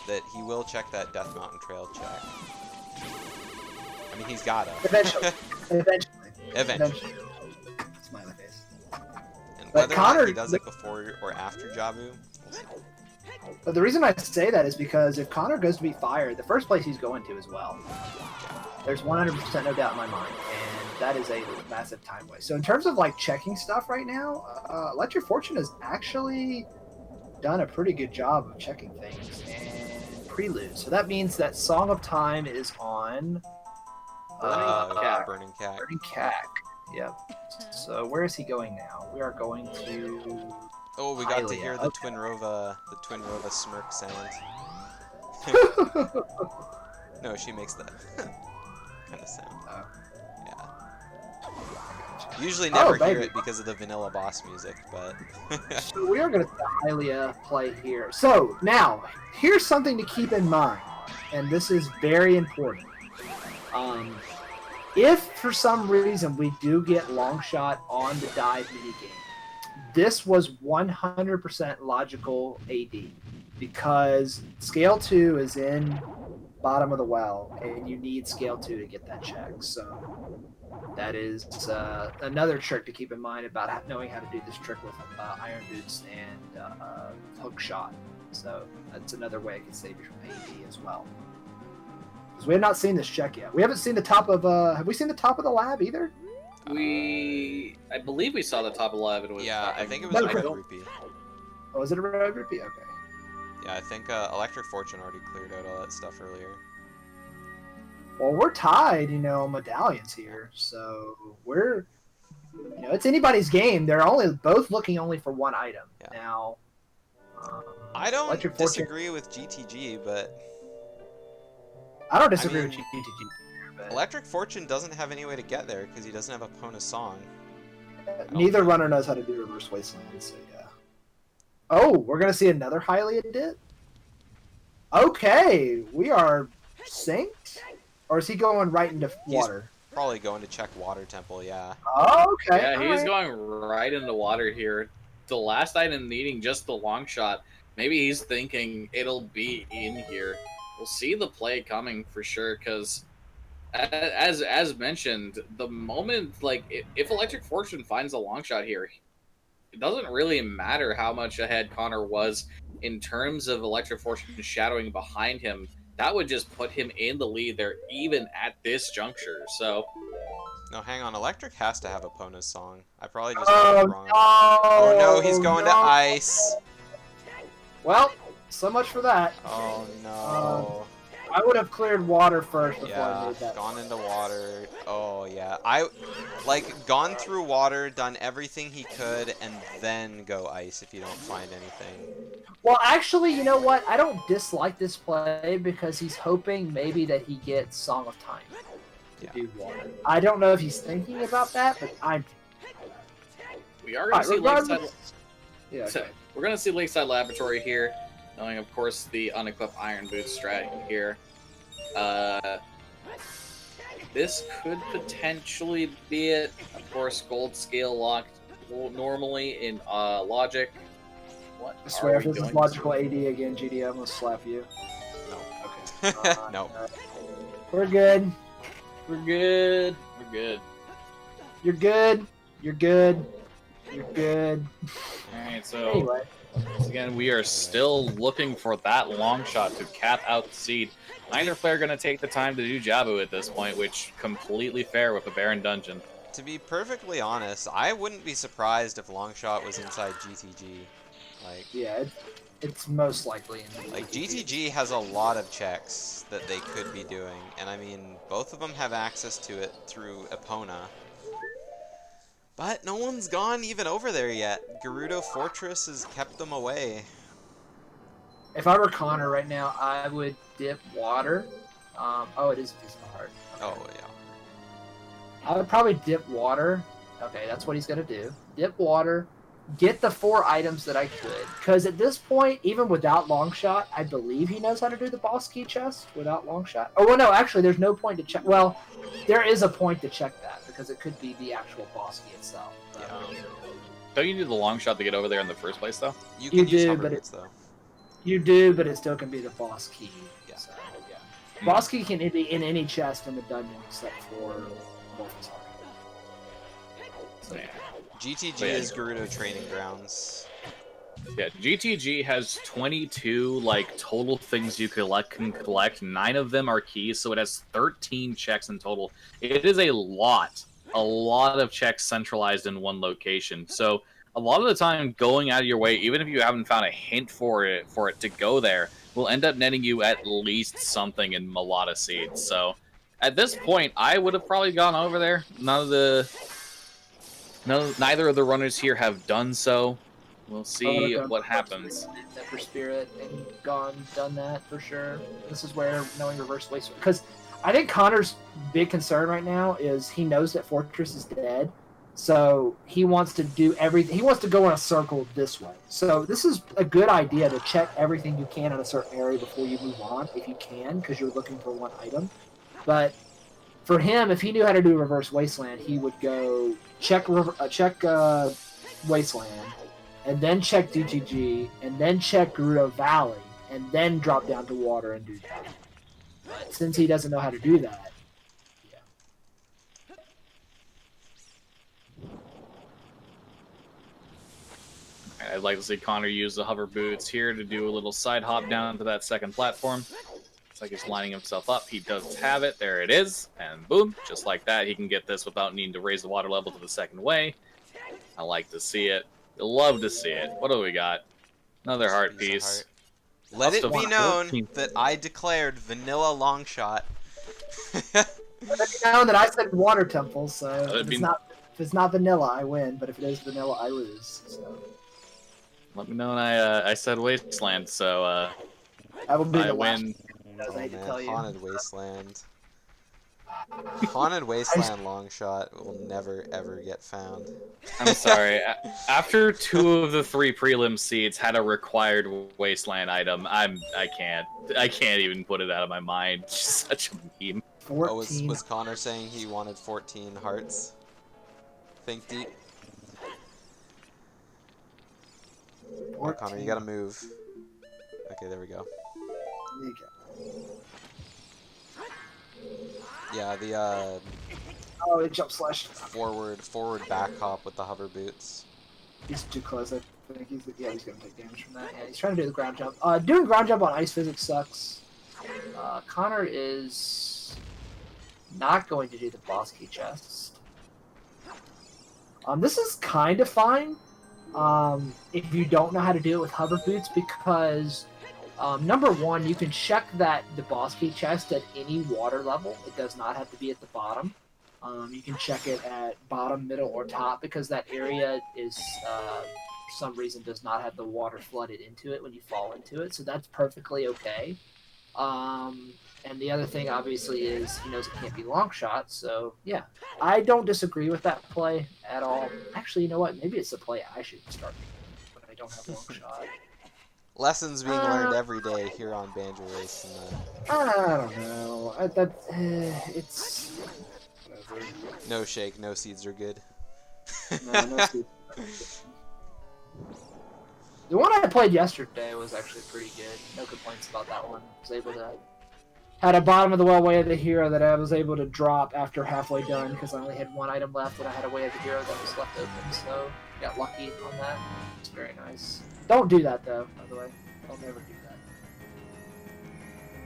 that he will check that Death Mountain Trail check. I mean, he's gotta. Eventually. Eventually. Smiley face. And But whether or Connor- not he does it before or after Jabu, we'll see. But the reason I say that is because if Connor goes to be fired, the first place he's going to as well. There's 100% no doubt in my mind, and that is a massive time waste. So in terms of like checking stuff right now, ElectricFortune has actually done a pretty good job of checking things, and Prelude. So that means that Song of Time is on Burning Cat. Burning Cack. Yep. So where is he going now? We are going to. Oh, we got to Hylia. hear the Twin Rova smirk sound. No, she makes that kind of sound. Oh. Yeah. Usually never hear baby. it because of the vanilla boss music, but So we are going to see Hylia play here. So now, here's something to keep in mind, and this is very important. If for some reason we do get Longshot on the dive minigame, this was 100% logical AD, because Scale 2 is in bottom of the well, and you need Scale 2 to get that check. So that is another trick to keep in mind about knowing how to do this trick with Iron Boots and Hook Shot. So that's another way it can save you from AD as well. Because we have not seen this check yet. We haven't seen the top of. Have we seen the top of the lab either? I believe we saw the top of the lab. It was yeah, I think it was No, a Red no. Rupee. Oh, was it a Red Rupee? Okay. Yeah, I think ElectricFortune already cleared out all that stuff earlier. Well, we're tied, medallions here. So we're, it's anybody's game. They're both looking only for one item. Yeah. Now, I don't ElectricFortune- disagree with GTG, but I don't disagree I with mean, GTG. But ElectricFortune doesn't have any way to get there because he doesn't have a Pona song. neither runner knows how to do reverse wasteland. So yeah. Oh, we're gonna see another Hylia dip. Okay, we are synced, or is he going right into water? Probably going to check Water Temple, yeah. Oh, okay. Yeah, he's alright. going right into water here. The last item needing just the long shot. Maybe he's thinking it'll be in here. We'll see the play coming for sure, because as mentioned, the moment, if ElectricFortune finds a long shot here, it doesn't really matter how much ahead Connor was in terms of ElectricFortune shadowing behind him. That would just put him in the lead there, even at this juncture. So, No, hang on. Electric has to have a Pona's song. I probably just got it wrong. No, Oh no, he's going to ice. Well, so much for that. Oh no. I would have cleared water first before I Yeah, made that. gone into water. Oh yeah. Gone through water, done everything he could, and then go ice if you don't find anything. Well, actually, you know what? I don't dislike this play because he's hoping maybe that he gets Song of Time to Yeah. do water. I don't know if he's thinking about that, but I'm. we are going to see Lakeside. Yeah. So, Okay. we're going to see Lakeside Laboratory here, knowing, of course, the unequipped Iron Boot strat here. This could potentially be it. Of course, gold scale locked normally in logic. What I swear, are if we this is doing? logical AD again, GD, I'm gonna slap you. No. Okay. No. We're good. We're good. We're good. You're good. You're good. You're good. Alright, so Anyway. once again, we are still looking for that long shot to cap out the seed. Neither player going to take the time to do Jabu at this point, which completely fair with a Baron Dungeon. To be perfectly honest, I wouldn't be surprised if Longshot was inside GTG. Yeah, it's most likely in the GTG has a lot of checks that they could be doing, and I mean, both of them have access to it through Epona. But no one's gone even over there yet. Gerudo Fortress has kept them away. If I were Connor right now, I would dip water. Oh, it is a piece of heart. Oh, yeah. I would probably dip water. Okay, that's what he's gonna do. Dip water. Get the 4 items that I could. Because at this point, even without Longshot, I believe he knows how to do the boss key chest without Longshot. Oh, well, no, actually, there's no point to check. Well, there is a point to check that, because it could be the actual boss key itself. Yeah. Don't you need the long shot to get over there in the first place, though? You can use do, hover but boots, though. You do, but it still can be the boss key. Yeah. So, yeah. Boss key can be in any chest in the dungeon except for Wolf's Heart. So, Yeah. GTG But yeah. is Gerudo Training Grounds. Yeah, GTG has 22 total things you can collect. 9 of them are keys, so it has 13 checks in total. It is a lot of checks centralized in one location. So a lot of the time, going out of your way, even if you haven't found a hint for it to go there, will end up netting you at least something in Mulata seeds. So at this point, I would have probably gone over there. Neither of the runners here have done so. We'll see what happens. Never Spirit and done that for sure. This is where knowing Reverse Waste, because I think Connor's big concern right now is he knows that Fortress is dead, so he wants to do everything. He wants to go in a circle this way. So this is a good idea to check everything you can in a certain area before you move on, if you can, because you're looking for one item. But for him, if he knew how to do Reverse Wasteland, he would go check Wasteland, and then check DGG, and then check Gerudo Valley, and then drop down to water and do that. But since he doesn't know how to do that, yeah. I'd like to see Connor use the hover boots here to do a little side hop down to that second platform. It's like he's lining himself up. He does have it. There it is. And boom, just like that, he can get this without needing to raise the water level to the second way. I like to see it. Love to see it. What do we got? Another heart piece. Let it be known that I declared vanilla long shot. Let it be known that I said water temple, so if it's not vanilla, I win. But if it is vanilla, I lose. So. Let me know when I said wasteland, so that will be I the win. Oh, man, Haunted Wasteland. Haunted Wasteland long shot will never ever get found. I'm sorry. After 2 of the 3 prelim seeds had a required wasteland item, I can't even put it out of my mind. It's just such a meme. Oh, was Connor saying he wanted 14 hearts? Think deep. Oh, Connor, you gotta move. Okay, there we go. There you go. Yeah, the oh, it jump slashed. forward back hop with the hover boots. He's too close. I think he's gonna take damage from that. Yeah, he's trying to do the ground jump. Doing ground jump on ice physics sucks. Connor is not going to do the boss key chest. This is kind of fine. If you don't know how to do it with hover boots, because number one, you can check that the boss key chest at any water level. It does not have to be at the bottom. You can check it at bottom, middle, or top, because that area is for some reason does not have the water flooded into it when you fall into it. So that's perfectly okay. And the other thing, obviously, is he knows it can't be long shot. So yeah, I don't disagree with that play at all. Actually, you know what? Maybe it's a play I should start making, but I don't have long shot. Lessons being learned every day here on Banjo Race. I don't know. It's whatever. No shake, no seeds are good. No seeds. The one I played yesterday was actually pretty good. No complaints about that one. I was able to had a bottom of the well way of the hero that I was able to drop after halfway done because I only had 1 item left and I had a way of the hero that was left open. So got lucky on that. It's very nice. Don't do that though, by the way. I'll never do that.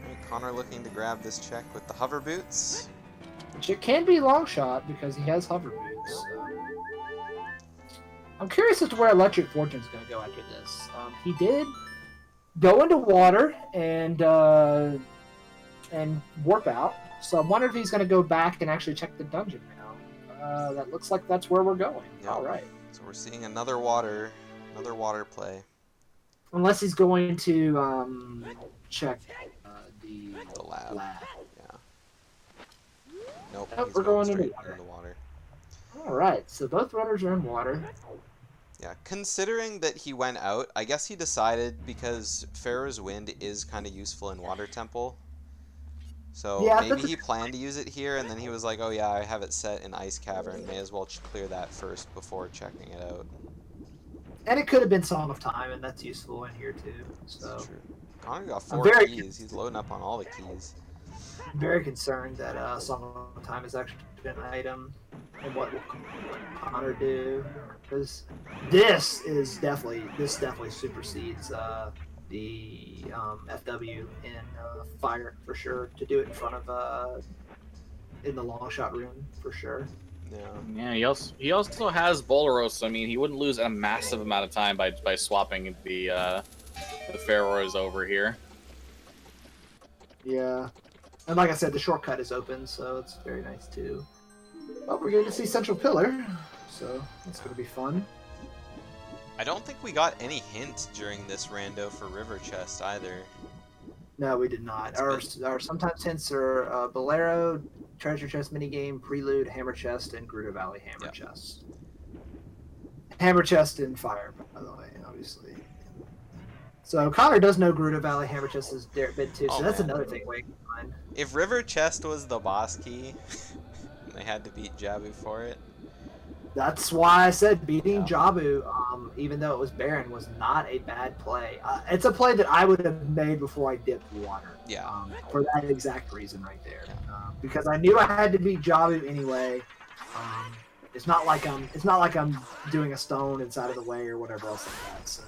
Right, Connor looking to grab this check with the hover boots. Which it can be long shot because he has hover boots. So. I'm curious as to where ElectricFortune is going to go after this. He did go into water and warp out. So I wonder if he's going to go back and actually check the dungeon now. That looks like that's where we're going. Yep. All right. So we're seeing another water play. Unless he's going to check the lab. Yeah. Nope. We're going into the water. All right. So both runners are in water. Yeah, considering that he went out, I guess he decided because Pharaoh's Wind is kind of useful in Water Temple. So yeah, maybe he planned to use it here, and then he was like, oh yeah, I have it set in Ice Cavern, may as well clear that first before checking it out. And it could have been Song of Time, and that's useful in here too. So. That's true. Connor got 4 keys, he's loading up on all the keys. I'm very concerned that Song of Time is actually an item, and what will Connor do? Because this definitely supersedes the FW in fire for sure. To do it in front of in the long shot room for sure. Yeah. He also has Boleros. I mean, he wouldn't lose a massive amount of time by swapping the Pharaohs over here. Yeah. And like I said, the shortcut is open, so it's very nice too. But we're going to see Central Pillar, so that's going to be fun. I don't think we got any hint during this rando for River Chest either. No, we did not. It's Our sometimes hints are Bolero, Treasure Chest minigame, Prelude, Hammer Chest, and Gruta Valley Hammer Chest. Hammer Chest and Fire, by the way, obviously. So Connor does know Gruta Valley Hammer Chest is a bit too, so that's another thing waiting behind. If River Chest was the boss key, and they had to beat Jabu for it. That's why I said beating Jabu, even though it was Baron, was not a bad play. It's a play that I would have made before I dipped water. Yeah. For that exact reason right there. Because I knew I had to beat Jabu anyway. It's not like I'm doing a stone inside of the way or whatever else like that. So.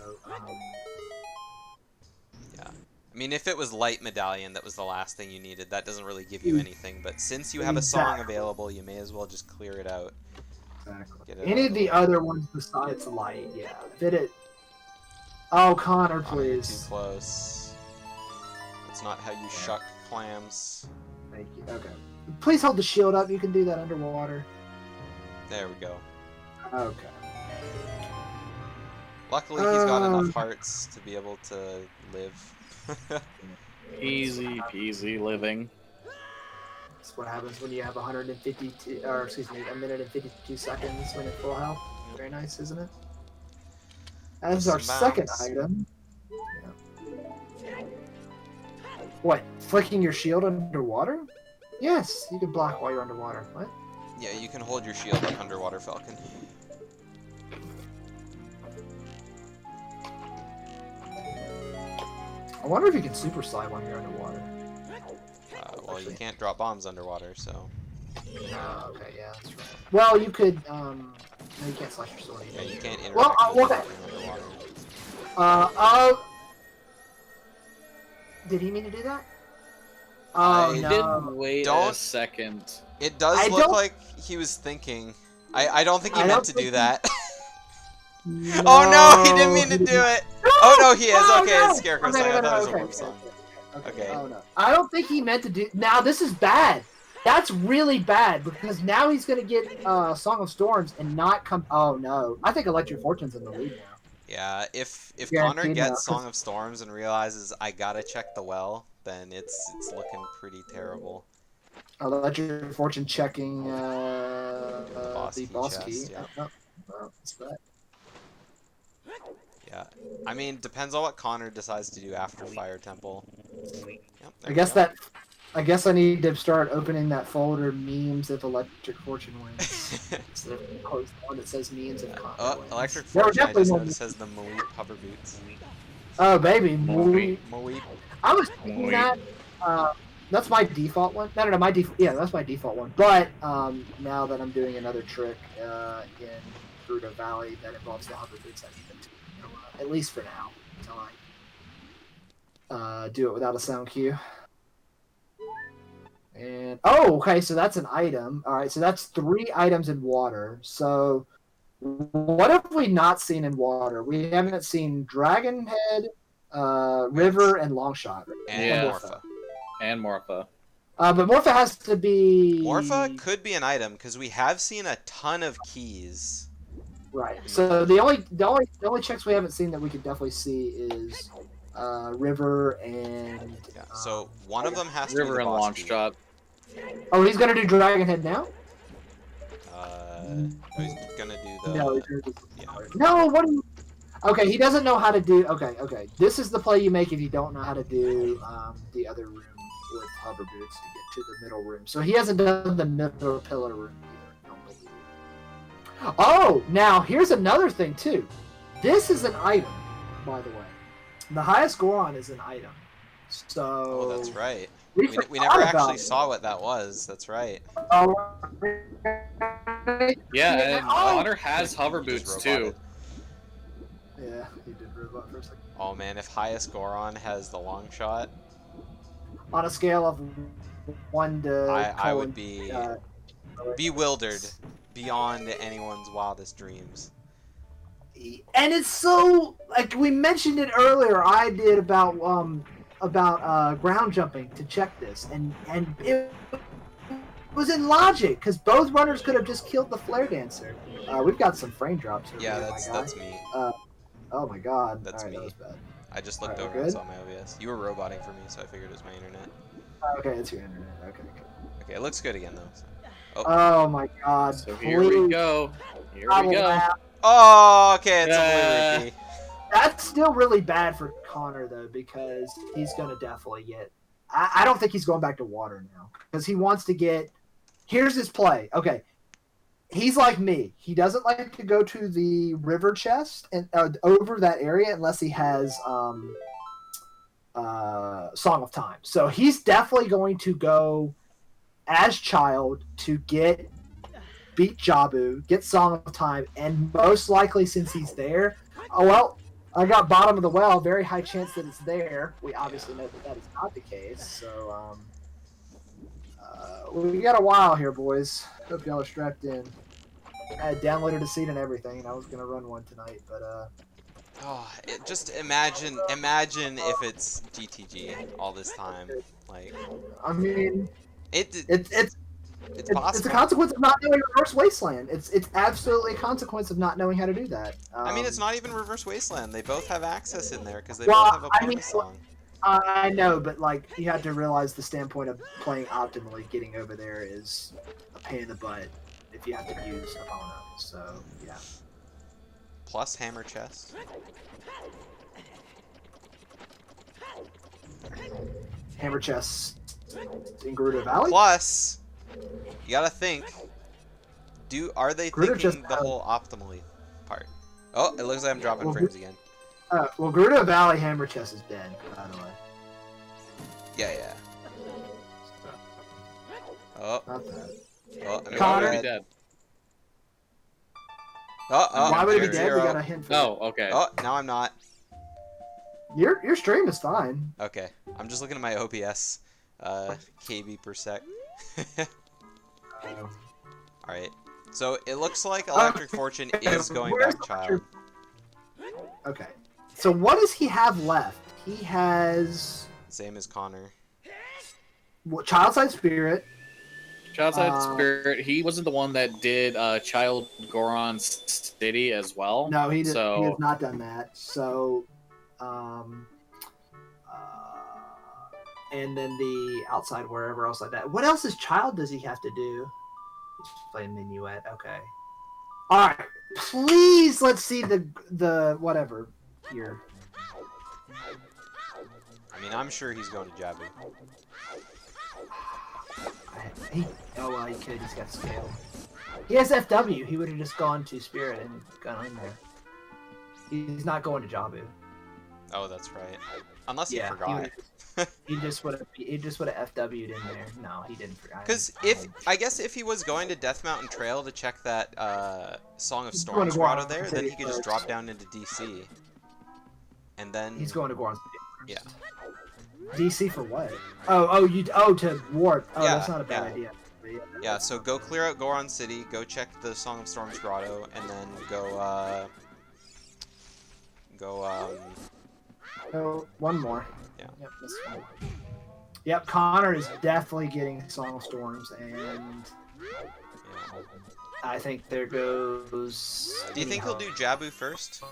Yeah. I mean, if it was Light Medallion that was the last thing you needed, that doesn't really give you anything. But since you have a song available, you may as well just clear it out. Exactly. Any of the other ones besides Light, yeah. Fit it. Oh, Connor, please. Too close. That's not how you shuck clams. Thank you. Okay. Please hold the shield up. You can do that underwater. There we go. Okay. Luckily, he's got enough hearts to be able to live. Easy peasy living. That's what happens when you have 152, or excuse me, 1 minute and 52 seconds when it's full health. Very nice, isn't it? As our second item. Yeah. What? Flicking your shield underwater? Yes, you can block while you're underwater. What? Yeah, you can hold your shield like Underwater Falcon. I wonder if you can super slide when you're underwater. Well, you can't drop bombs underwater, so. Oh, okay, yeah, that's right. Well, you could, no, you can't slash your sword. Yeah, you can't interact with anything underwater. Did he mean to do that? I no. didn't wait a second. It does look like he was thinking. I don't think he meant to do that. No, oh no, he didn't mean to do it. No! Oh no, he is. Oh, okay, no! it's Scarecrow song. I thought it was a warp okay, song. Okay. Oh no. I don't think he meant to do. Now this is bad. That's really bad because now he's gonna get Song of Storms and not come. Oh no. I think ElectricFortune's in the lead now. Yeah, if Guaranteed Connor gets now, Song of Storms and realizes I gotta check the well, then it's looking pretty terrible. ElectricFortune checking the boss key. Chest, yeah. No, it's bad. Yeah, I mean, depends on what Connor decides to do after Fire Temple. Yep, I guess I need to start opening that folder memes if ElectricFortune wins. Instead of close the one that says memes if Connor wins. ElectricFortune, I just noticed says the Moeep hover boots. Oh baby, Moeep. I was thinking that. That's my default one. No, my default. Yeah, that's my default one. But now that I'm doing another trick in Gruta Valley that involves the hover boots, I need them to. At least for now, until I do it without a sound cue. And okay, so that's an item. All right, so that's 3 items in water. So what have we not seen in water? We haven't seen Dragon Head, River, and Longshot. And Morpha. And Morpha. But Morpha has to be. Morpha could be an item because we have seen a ton of keys. Right. So the only checks we haven't seen that we could definitely see is River and. Yeah. So one of them has to be River the and boss Longshot. Oh, he's gonna do Dragon Head now. He's gonna do the. No, he's gonna do... No, what? Are you... Okay, he doesn't know how to do. Okay. This is the play you make if you don't know how to do the other room with hover boots to get to the middle room. So he hasn't done the middle pillar room either. I don't believe. Oh, now here's another thing too. This is an item, by the way. The highest Goron is an item. So. Oh, that's right. We never actually saw what that was. That's right. Yeah, and Connor has hover boots too. Yeah, he did robot for a second. Oh man, if highest Goron has the long shot, on a scale of 1 to I would be bewildered beyond anyone's wildest dreams. And it's so like we mentioned it earlier. I did about about ground jumping to check this, and it was in logic because both runners could have just killed the flare dancer. We've got some frame drops here. Yeah, my that's guy. me. Oh my god. That's All right, me. that was bad. I just looked Alright, over and good? saw my OBS. You were roboting for me, so I figured it was my internet. Okay, it's your internet. Okay. Okay, it looks good again though. So. Oh my god. So here we please. go. Here I we will go. laugh. Oh, okay, it's a blue rupee. That's still really bad for Connor though, because he's gonna definitely get. I don't think he's going back to water now because he wants to get. Here's his play. Okay, he's like me. He doesn't like to go to the river chest and over that area unless he has Song of Time. So he's definitely going to go as Child to beat Jabu, get Song of Time, and most likely since he's there, I got bottom of the well, very high chance that it's there. We obviously know that is not the case, so we got a while here, boys. Hope y'all are strapped in. I had downloaded a seed and everything, and I was gonna run one tonight, but Oh, just imagine if it's GTG all this time. Like, I mean, it's possible. it's a consequence of not knowing Reverse Wasteland. It's absolutely a consequence of not knowing how to do that. I mean, it's not even Reverse Wasteland. They both have access in there because they Well, both have a I bonus mean, song. I know, but like you have to realize the standpoint of playing optimally. Getting over there is a pain in the butt if you have to use opponent. So yeah. Plus hammer chest. Hammer chest in Gerudo Valley. Plus, you gotta think. Are they Gerudo thinking just the whole optimally part? Oh, it looks like I'm dropping frames again. Well, Gerudo Valley hammer chest is dead, by the way. Yeah. Oh, Not bad. oh, I'm Connor? dead. Dead. Oh, Why would it be I'm dead? We zero. got a hint. For Oh, okay. Oh, now I'm not. Your stream is fine. Okay, I'm just looking at my OBS KB per sec. Alright, so it looks like ElectricFortune is going Where's back Child. Okay. So what does he have left? He has Same as Connor. Child Side Spirit. Childside Spirit, he wasn't the one that did Child Goron City as well. No, he has So not done that. So, and then the outside wherever else like that. What else is Child does he have to do? He's playing Minuet. Okay. All right. Please, let's see the whatever here. I mean, I'm sure he's going to Jabu. Oh well, he could. He's got scale. He has FW. He would have just gone to Spirit and gone in there. He's not going to Jabu. Oh, that's right. Unless he Yeah, forgot. He just would have FW'd in there. No, he didn't forget. Because I guess if he was going to Death Mountain Trail to check that Song of He's Storms going to grotto Guam there, then City he could just first. drop down into DC. And then He's going to Goron City first. Yeah. DC for what? To warp. Oh, Yeah, that's not a bad yeah. idea. yeah, so go clear out Goron City, go check the Song of Storms grotto, and then go Oh, one more. Yeah. Yep, that's fine. Yep, Connor is definitely getting Song of Storms, and yeah. I think there goes. Do you think he'll do Jabu first?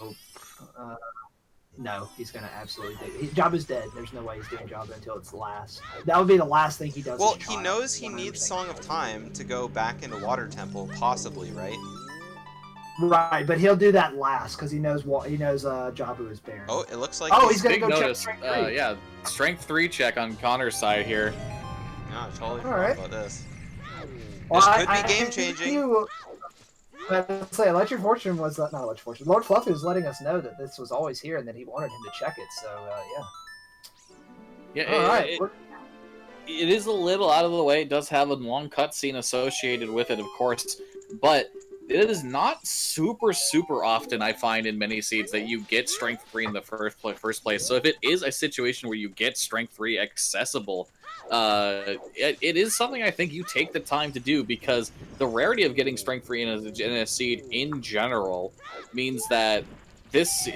No, he's gonna absolutely do. Jabu's dead. There's no way he's doing Jabu until it's last. That would be the last thing he does. Well, as he Child, knows he 100%. needs Song of Time to go back into Water Temple, possibly, right? Right, but he'll do that last because he knows Jabu is Baron. Oh, it looks like Oh, he's gonna big go check notice. Strength 3. Yeah, Strength 3 check on Connor's side here. No, I totally forgot Alright. about this. Well, This could be game-changing. Let's say ElectricFortune was not ElectricFortune. Lord Fluffy was letting us know that this was always here and that he wanted him to check it. So yeah. Yeah, All right. it is a little out of the way. It does have a long cutscene associated with it, of course, but it is not super often, I find, in many seeds that you get Strength 3 in the first place. So if it is a situation where you get Strength 3 accessible, it is something I think you take the time to do, because the rarity of getting Strength 3 in a seed in general means that there's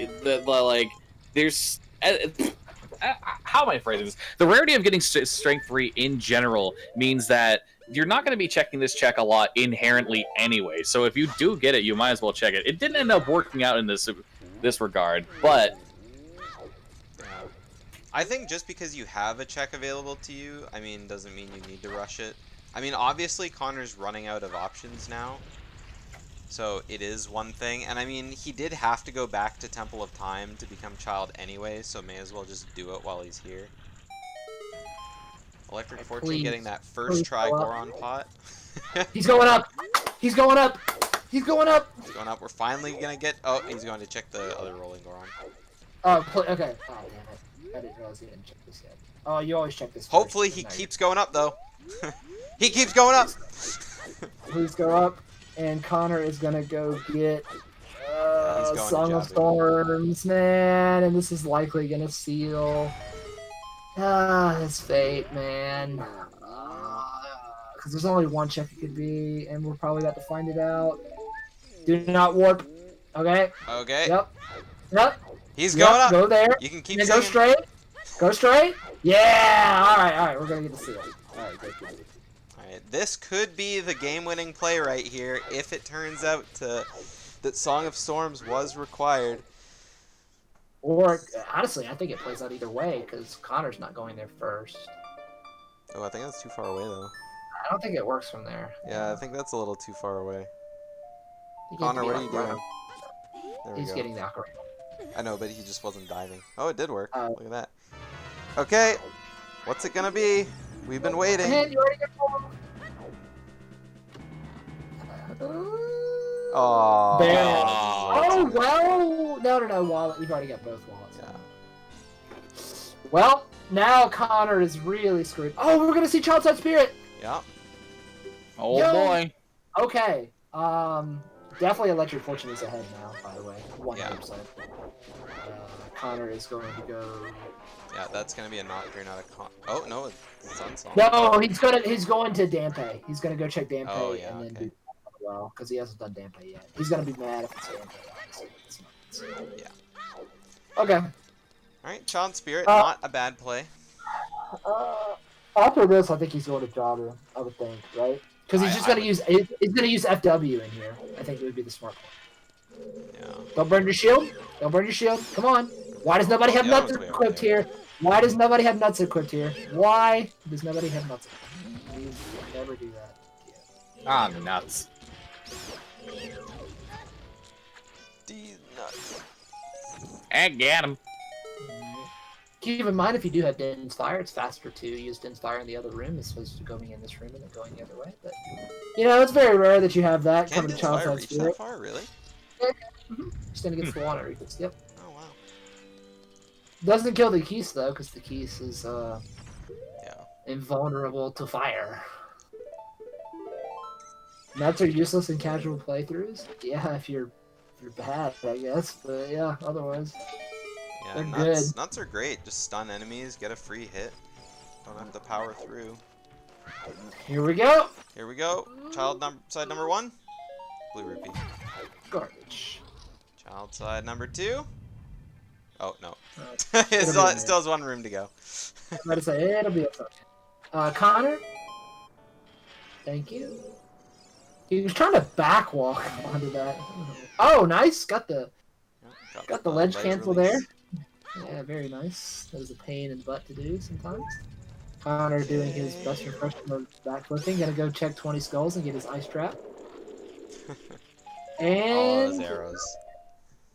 how am I phrasing this? The rarity of getting strength 3 in general means that you're not going to be checking this check a lot inherently anyway. So if you do get it, you might as well check it. It didn't end up working out in this regard, but Yeah. I think just because you have a check available to you, I mean, doesn't mean you need to rush it. I mean, obviously Connor's running out of options now, so it is one thing. And I mean, he did have to go back to Temple of Time to become child anyway, so may as well just do it while he's here. ElectricFortune getting that first try Goron pot. He's going up! He's going up! He's going up! He's going up. We're finally gonna get. Oh, he's going to check the other rolling Goron. Okay. Oh, damn it. I didn't realize he didn't check this yet. Oh, you always check this first. Hopefully he keeps going up, though. He keeps going up! Please go up. And Connor is gonna go get he's going Song to of Jabu. Storms, man. And this is likely gonna seal. It's fate, man. Because there's only one check it could be, and we're probably about to find it out. Do not warp. Okay. Okay. Yep. He's going up. Go there. You can keep And singing. go straight. Go straight. Yeah. All right. We're gonna get the seal. All right. Good. Alright, this could be the game-winning play right here if it turns out that Song of Storms was required. Or honestly, I think it plays out either way because Connor's not going there first. Oh, I think that's too far away, though. I don't think it works from there. Yeah, I think that's a little too far away. You get Connor, to be what are you like, doing? There we He's go. getting the ocarina. I know, but he just wasn't diving. Oh, it did work. Oh. Look at that. Okay, what's it gonna be? We've been waiting. And you already got Oh. Barely. Oh. Oh, well. No, wallet. You've already got both wallets. Yeah. Well, now Connor is really screwed. Oh, we're going to see Child Side Spirit. Yeah. oh Yo. boy. Okay. Definitely ElectricFortune is ahead now, by the way. 100%. Connor is going to go... Yeah, that's gonna be a Nocturne, not a con. Oh no, it's Sunsong. No, he's going to Dampe. He's going to go check Dampe Oh, yeah, and then okay. do well, because he hasn't done Dampe yet. He's going to be mad if it's Dampe, honestly. Yeah. Okay. Alright, Child Spirit, not a bad play. After this, I think he's going to Jabu, I would think, right? Because he's just going to use FW in here. I think it would be the smart one. Yeah. Don't burn your shield. Don't burn your shield. Come on. Why does nobody have The other nuts one's way equipped over there. here? Why does nobody have nuts equipped here? Why does nobody have nuts equipped? Please never do that. Ah, nuts. These nuts. And get him. Keep in mind, if you do have Din's Fire, it's faster to use Din's Fire in the other room as opposed to going in this room and then going the other way. But, you know, it's very rare that you have that Can coming to this Child fire Side reach Spirit. that far, really? Stand against the water. Yep. Oh wow. Doesn't kill the Keese, though, because the Keese is Yeah. invulnerable to fire. Nuts are useless in casual playthroughs? Yeah, if you're bad, I guess. But yeah, otherwise. Yeah, They're nuts. good. Nuts are great. Just stun enemies, get a free hit. Don't have to power through. Here we go! Here we go. Side number 1. Blue rupee. Garbage. Child side number 2. Oh no. Uh, it it'll be still has one room to go. I'm about to say, it'll be okay. Connor? Thank you. He was trying to backwalk onto that. Oh, nice! Got the ledge cancel release. there. Yeah, very nice. That was a pain in the butt to do sometimes. Connor doing his best impression of backflipping. Gonna go check 20 skulls and get his ice trap. All those And arrows.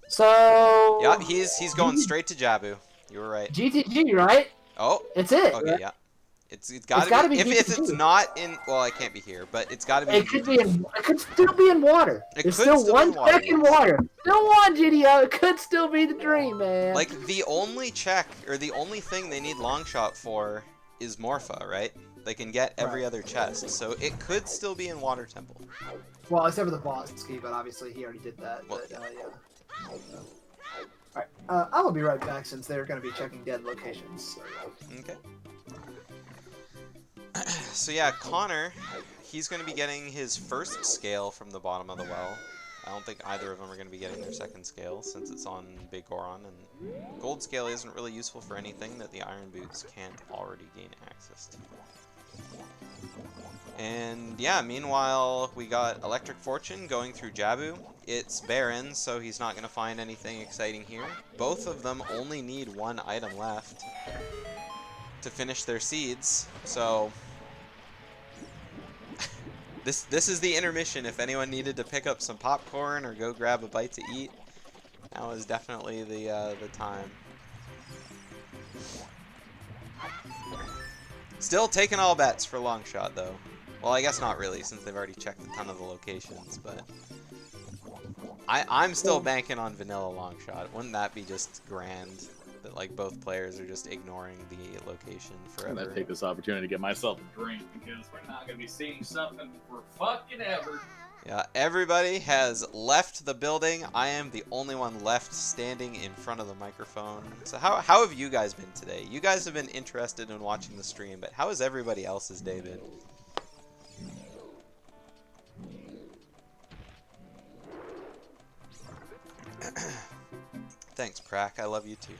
so Yeah, he's going straight to Jabu. You were right. GTG, right? Oh, It's it. okay, right? yeah. It's gotta, gotta be. be If GTG. it's not in, well, I can't be here, but it's gotta be. It could be in. It could still be in water. It There's could still still one be in water, check in yes. water. Still one GTO. It could still be the dream, man. Like the only check or the only thing they need long shot for is Morpha, right? They can get every Right. other chest, so it could still be in Water Temple. Well, except for the boss ski, but obviously he already did that. Well, But yeah. Alright, I will be right back since they're going to be checking dead locations. Okay. So yeah, Connor, he's going to be getting his first scale from the bottom of the well. I don't think either of them are going to be getting their second scale since it's on Big Goron, and gold scale isn't really useful for anything that the iron boots can't already gain access to. And yeah, meanwhile, we got ElectricFortune going through Jabu. It's barren, so he's not going to find anything exciting here. Both of them only need one item left to finish their seeds, so this is the intermission. If anyone needed to pick up some popcorn or go grab a bite to eat, now is definitely the time. Still taking all bets for long shot though. Well, I guess not really, since they've already checked a ton of the locations, but I'm still banking on vanilla long shot. Wouldn't that be just grand? That like both players are just ignoring the location forever. I'm gonna take this opportunity to get myself a drink because we're not gonna be seeing something for fucking ever. Yeah, everybody has left the building. I am the only one left standing in front of the microphone. So how have you guys been today? You guys have been interested in watching the stream, but how has everybody else's day been? Thanks, Prak. I love you too.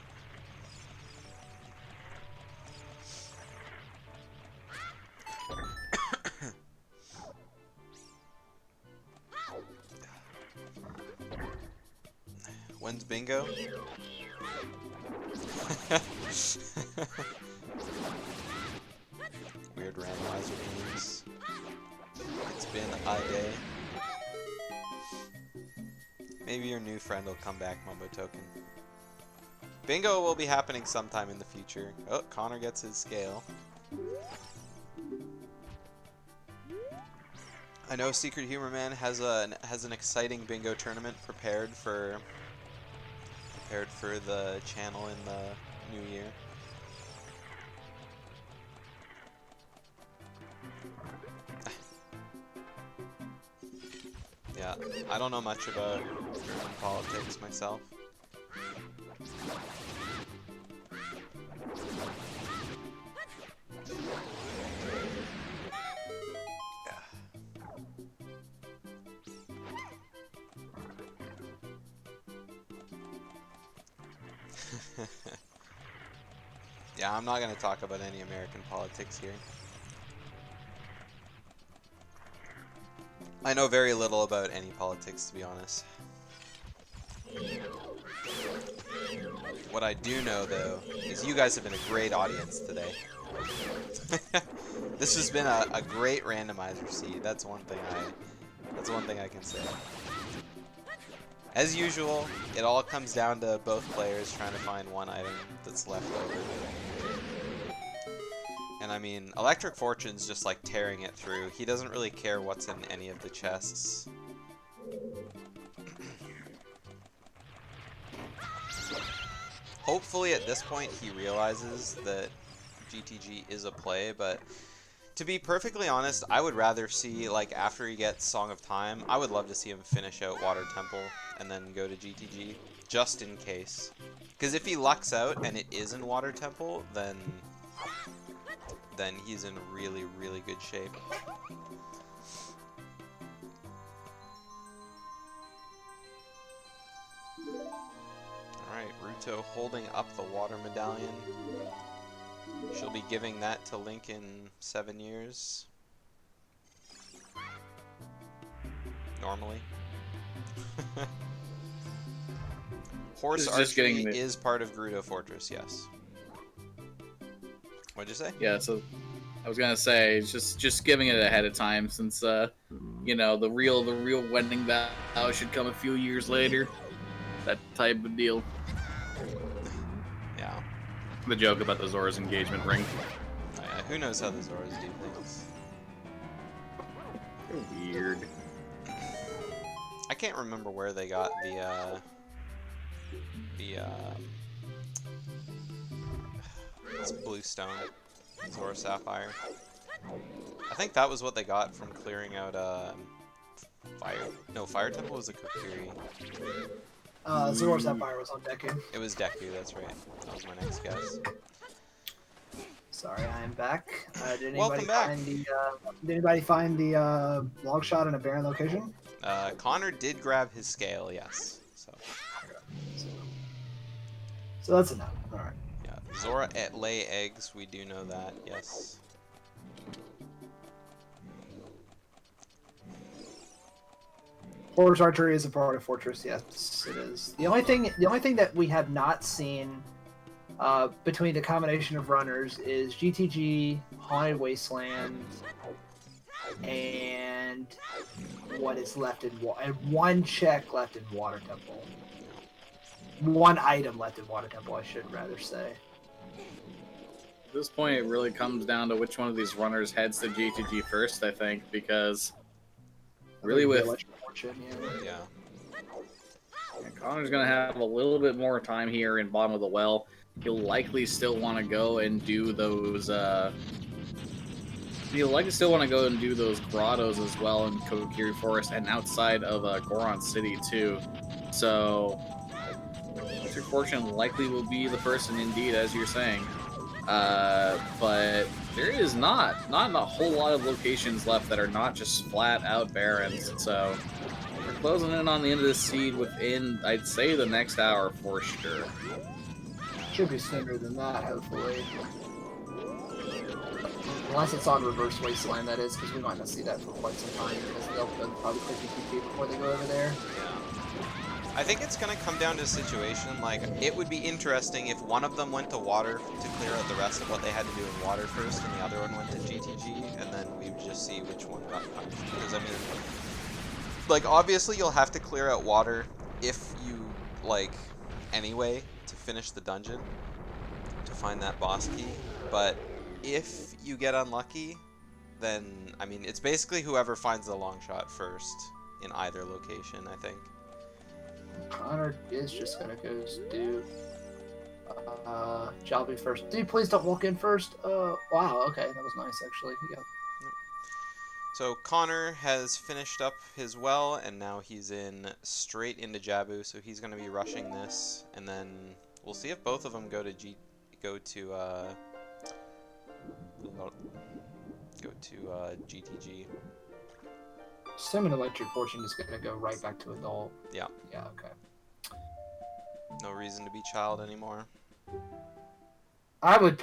When's bingo? Weird randomizer games. It's been a day. Maybe your new friend will come back, Mumbo Token. Bingo will be happening sometime in the future. Oh, Connor gets his scale. I know Secret Humor Man has an exciting bingo tournament prepared for the channel in the new year. Yeah, I don't know much about German politics myself. Yeah, I'm not going to talk about any American politics here. I know very little about any politics, to be honest. What I do know, though, is you guys have been a great audience today. This has been a great randomizer seed. That's one thing I can say. As usual, it all comes down to both players trying to find one item that's left over. And I mean, ElectricFortune's just like tearing it through. He doesn't really care what's in any of the chests. Hopefully at this point he realizes that GTG is a play, but to be perfectly honest, I would rather see, like, after he gets Song of Time, I would love to see him finish out Water Temple and then go to GTG, just in case. Because if he lucks out and it is in Water Temple, then he's in really, really good shape. Alright, Ruto holding up the water medallion. She'll be giving that to Link in 7 years. Normally. Horse archery is part of Gerudo Fortress, yes. What'd you say? Yeah, so I was gonna say just giving it ahead of time since you know, the real wedding vow should come a few years later. That type of deal. Yeah. The joke about the Zora's engagement ring. Who knows how the Zoras do things? They're weird. I can't remember where they got it's blue stone, Zora Sapphire. I think that was what they got from clearing out Fire Temple was a Kokiri. Zora Sapphire was on Deku. It was Deku, that's right. That was my next guess. Sorry, I am back. Did Welcome anybody back. find the? Did anybody find the log shot in a barren location? Connor did grab his scale, yes. So So that's enough. All right. yeah, Zora lay eggs. We do know that, yes. Fortress archery is a part of Fortress. Yes, it is. The only thing that we have not seen between the combination of runners is GTG, Haunted Wasteland, and what is left in and one check left in Water Temple. One item left in Water Temple, I should rather say. At this point, it really comes down to which one of these runners heads to GTG first, I think, because really with ElectricFortune, Yeah. Connor's gonna have a little bit more time here in bottom of the well. He'll likely still want to go and do those. He'll likely still want to go and do those grottos as well in Kokiri Forest and outside of Goron City too. So, ElectricFortune likely will be the person indeed, as you're saying. But there is not a whole lot of locations left that are not just flat out barrens. So we're closing in on the end of this seed within, I'd say, the next hour for sure. should be sooner than that, hopefully. Unless it's on Reverse Wasteland, that is, because we might not see that for quite some time, because they'll probably click GTG before they go over there. I think it's gonna come down to a situation, like, it would be interesting if one of them went to water to clear out the rest of what they had to do in water first, and the other one went to GTG, and then we would just see which one got punished. Because, I mean, like, obviously you'll have to clear out water if you, like, anyway, to finish the dungeon, to find that boss key, but if you get unlucky, then, I mean, it's basically whoever finds the long shot first in either location, I think. Connor is just gonna go do Jalby first. Dude, please don't walk in first. Wow, okay, that was nice actually. Yeah. So Connor has finished up his well, and now he's in straight into Jabu, so he's gonna be rushing this, and then we'll see if both of them go to GTG. Assuming ElectricFortune is gonna go right back to adult. Yeah. Yeah, okay. No reason to be child anymore. I would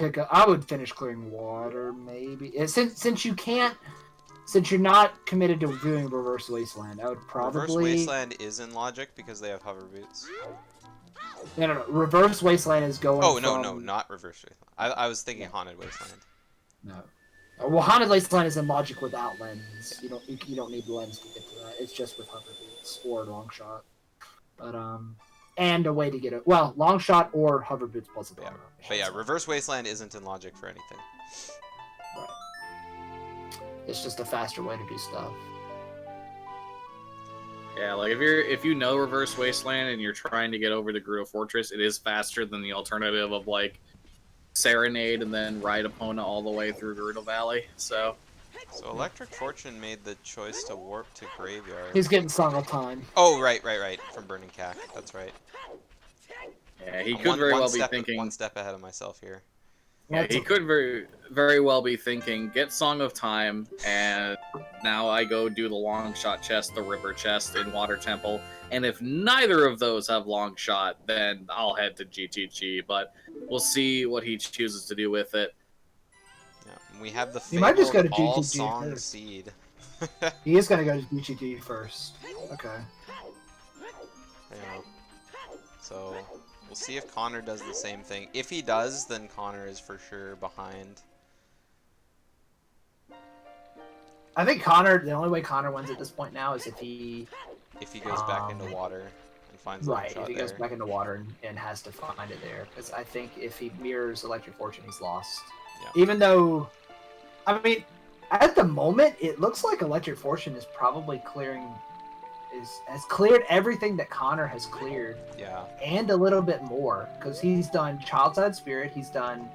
finish clearing water, maybe. Since you're not committed to doing Reverse Wasteland, I would probably... Reverse Wasteland is in logic because they have hover boots. No. Reverse Wasteland is going Oh, no, from... not Reverse Wasteland. I was thinking Haunted Wasteland. No. Well, Haunted Wasteland is in logic without lens. You don't need lens to get to that. It's just with hover boots or long shot. But and a way to get it. Well, long shot or hover boots plus a Yeah. But yeah, Reverse Wasteland isn't in logic for anything. Right. It's just a faster way to do stuff. Yeah, like if you know Reverse Wasteland and you're trying to get over the Gerudo Fortress, it is faster than the alternative of like Serenade and then ride Epona all the way through Gerudo Valley. So ElectricFortune made the choice to warp to Graveyard. He's getting Song of Time. Oh, right. From Burning Cack. That's right. yeah, he could very well be thinking one step ahead of myself here. Yeah, he could very well be thinking, get Song of Time, and now I go do the long shot chest, the river chest in Water Temple, and if neither of those have long shot, then I'll head to GTG, but we'll see what he chooses to do with it. Yeah, we have the He might just go to all GTG song first. seed. He is going to go to GTG first. Okay. Yeah. So we'll see if Connor does the same thing. If he does, then Connor is for sure behind. I think the only way Connor wins at this point now is if he goes back into water and finds a long shot if he there. goes back into water and has to find it there. Because I think if he mirrors ElectricFortune, he's lost. Yeah. Even though, I mean, at the moment, it looks like ElectricFortune is probably has cleared everything that Connor has cleared. Yeah. And a little bit more. Because he's done Childside Spirit, he's done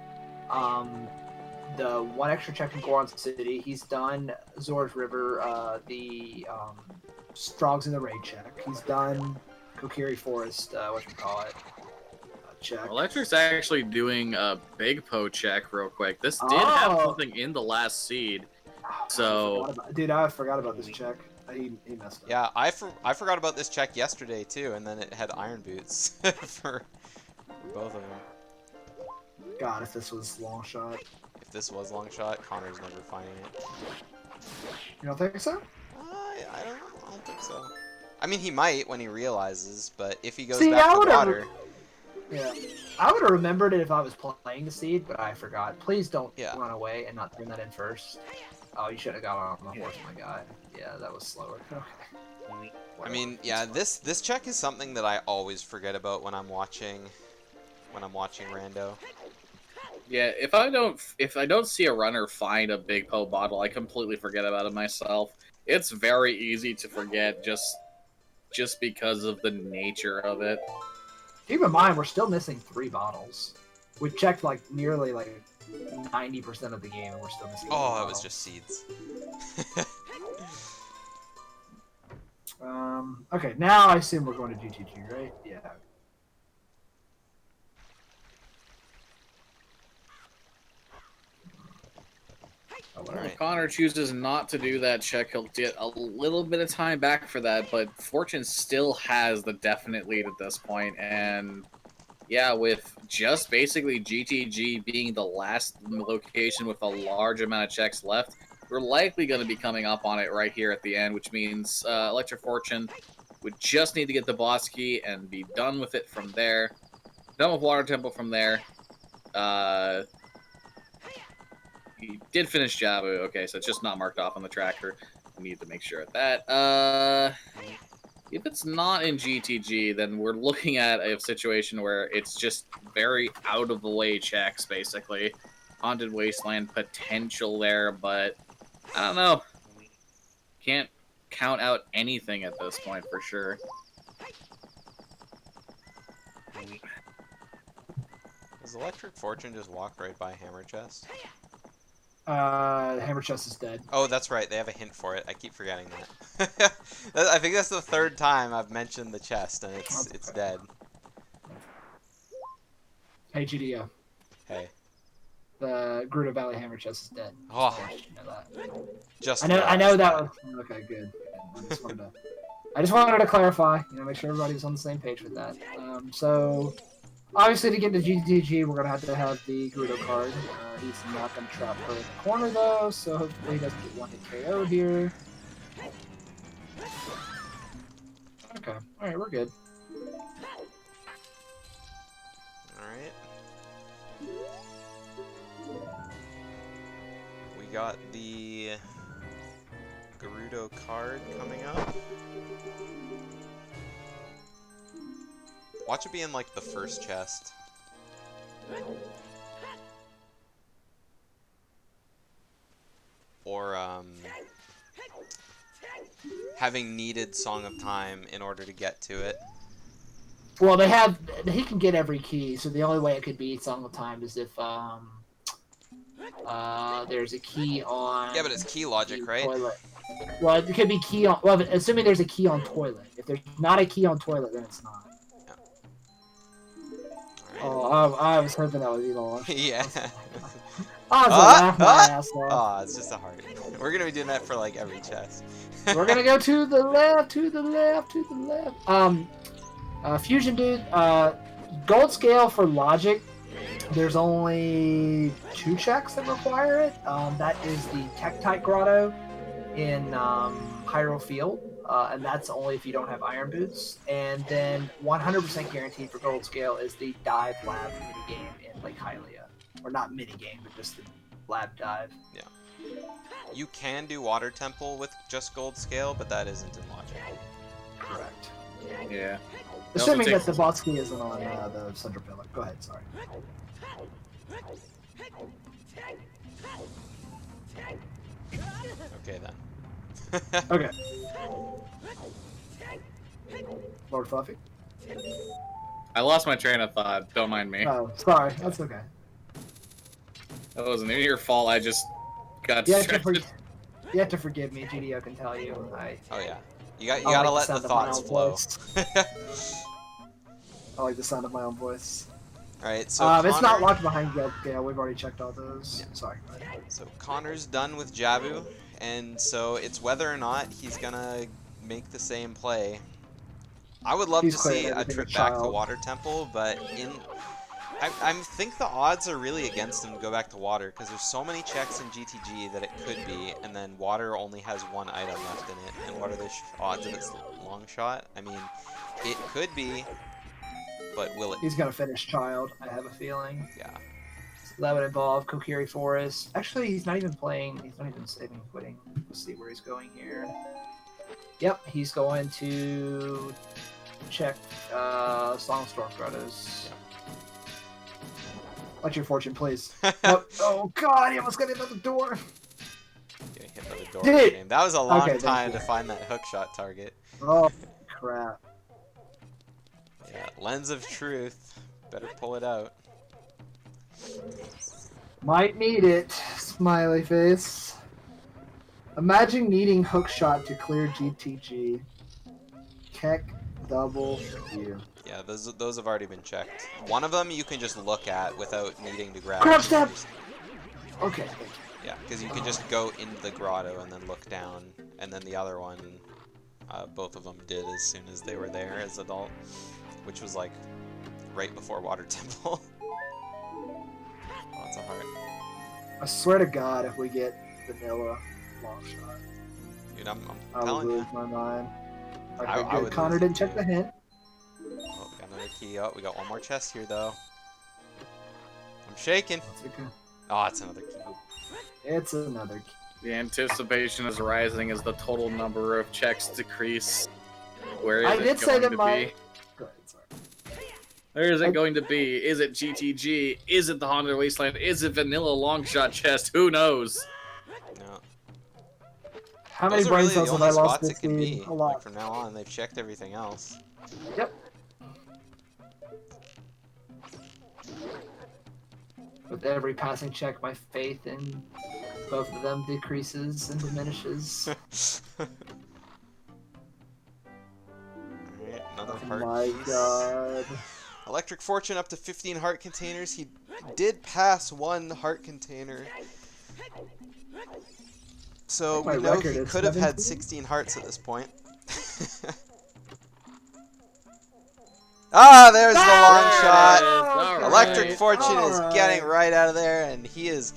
the one extra check in Goron City, he's done Zora's River, the Strogs in the Raid check, he's done Kokiri Forest, whatchamacallit, check. Electric's actually doing a big Po check real quick. This did have something in the last seed. So, Dude, I forgot about this check. He messed up. Yeah, I forgot about this check yesterday too, and then it had iron boots for both of them. God, if this was long shot. If this was long shot, Connor's never finding it. You don't think so? I don't think so. I mean, he might when he realizes, but if he goes See, back to the water... Yeah. I would have remembered it if I was playing the seed, but I forgot. Please don't Yeah. run away and not turn that in first. Oh, you should have got on the horse, my guy. Yeah, that was slower. Okay. I mean, yeah, this check is something that I always forget about when I'm watching Rando. yeah, if I don't see a runner find a big Po bottle, I completely forget about it myself. It's very easy to forget just because of the nature of it. Keep in mind, we're still missing 3 bottles. We've checked like nearly like 90% of the game, and we're still missing. Oh, it was just seeds. Okay, now I assume we're going to GTG, right? Yeah. Oh, All right. If Connor chooses not to do that check, he'll get a little bit of time back for that, but Fortune still has the definite lead at this point, and yeah, with just basically GTG being the last location with a large amount of checks left, we're likely going to be coming up on it right here at the end, which means ElectricFortune would just need to get the boss key and be done with it from there. Done with Water Temple from there. He did finish Jabu. Okay, so it's just not marked off on the tracker. We need to make sure of that. If it's not in GTG, then we're looking at a situation where it's just very out-of-the-way checks, basically. Haunted Wasteland potential there, but I don't know. Can't count out anything at this point for sure. Does ElectricFortune just walk right by Hammer Chest? Hammer Chest is dead. Oh, that's right. They have a hint for it. I keep forgetting that. I think that's the 3rd time I've mentioned the chest, and it's dead. Hey, GDO. Hey. The Gerudo Valley Hammer Chest is dead. Oh. You know that. Just I know that was okay. Good. I just wanted to clarify. Make sure everybody's on the same page with that. So, obviously, to get to GTG, we're gonna have to have the Gerudo card. He's not gonna trap her in the corner though, so hopefully he doesn't get one hit KO here. Okay. All right, we're good. All right. We got the Gerudo card coming up. Watch it be in like the first chest. Or having needed Song of Time in order to get to it. Well, he can get every key, so the only way it could be Song of Time is if there's a key on. Yeah, but it's key logic, right? Toilet. Well, it could be key on. Well, assuming there's a key on toilet. If there's not a key on toilet, then it's not. Yeah. Oh, I was hoping that would be the launch. Yeah. I was laughing my ass off. Oh, it's just a heart. We're gonna be doing that for like every chest. We're gonna go to the left, to the left, to the left. Fusion dude, gold scale for logic. There's only 2 checks that require it. That is the Tektite Grotto in Hyrule Field, and that's only if you don't have iron boots. And then 100% guaranteed for gold scale is the dive lab minigame in Lake Hylia. Or not minigame, but just the lab dive. Yeah. You can do Water Temple with just gold scale, but that isn't in logic. Correct. Yeah. Assuming that the boss key isn't on the central pillar. Go ahead, sorry. Okay then. Okay. Lord Fluffy? I lost my train of thought. Don't mind me. Oh, sorry. That's okay. That wasn't even your fault. I just got You distracted. have to forgive me. GDO can tell you. Oh yeah. You gotta let the thoughts flow. I like the sound of my own voice. Alright, so Connor, it's not locked behind Gale. Yeah, we've already checked all those. Yeah. Sorry. So Connor's done with Jabu, and so it's whether or not he's gonna make the same play. I would love He's to cleared see a everything trip with back to Child. Water Temple, but I think the odds are really against him to go back to Water, because there's so many checks in GTG that it could be, and then Water only has one item left in it, and what are the odds of its long shot? I mean, it could be, but will it? He's gonna finish Child, I have a feeling. Yeah. So that would involve Kokiri Forest. Actually, he's not even playing. He's not even saving quitting. Let's see where he's going here. Yep, he's going to check Songstorm Grottos. ElectricFortune, please. Oh god, he almost got hit on the door. Getting hit by the door. Did it? Game. That was a long Okay, time thank to you. find that hookshot target. Oh crap. Yeah, lens of truth. Better pull it out. Might need it. Smiley face. Imagine needing hookshot to clear GTG. Keck double you. Yeah, those have already been checked. One of them you can just look at without needing to grab. Crab step! Okay, thank you. Yeah, because you can just go into the grotto and then look down, and then the other one, both of them did as soon as they were there as adult, which was like right before Water Temple. Oh, it's a heart. I swear to God, if we get vanilla long shot, Dude, I'm I will telling lose you. my mind. Okay, I good. would Connor lose it didn't check too. the hint. Oh, got another key. Oh, we got one more chest here though. I'm shaking. Oh, it's another key. It's another key. The anticipation is rising as the total number of checks decrease. Where is I it did say going that to my. be? Go ahead, sorry. Where is it going to be? Is it GTG? Is it the Haunted Wasteland? Is it Vanilla Longshot Chest? Who knows? No. How many Those are brain really the cells have only I lost spots this it can be. game? A Like lot. from now on, they've checked everything else. Yep. With every passing check, my faith in both of them decreases and diminishes. Alright, another Oh heart my piece. god. ElectricFortune up to 15 heart containers. He did pass one heart container. So My we know record he is could have had 17. 16 hearts at this point. Ah, there's the long shot. ElectricFortune is getting right out of there, and he is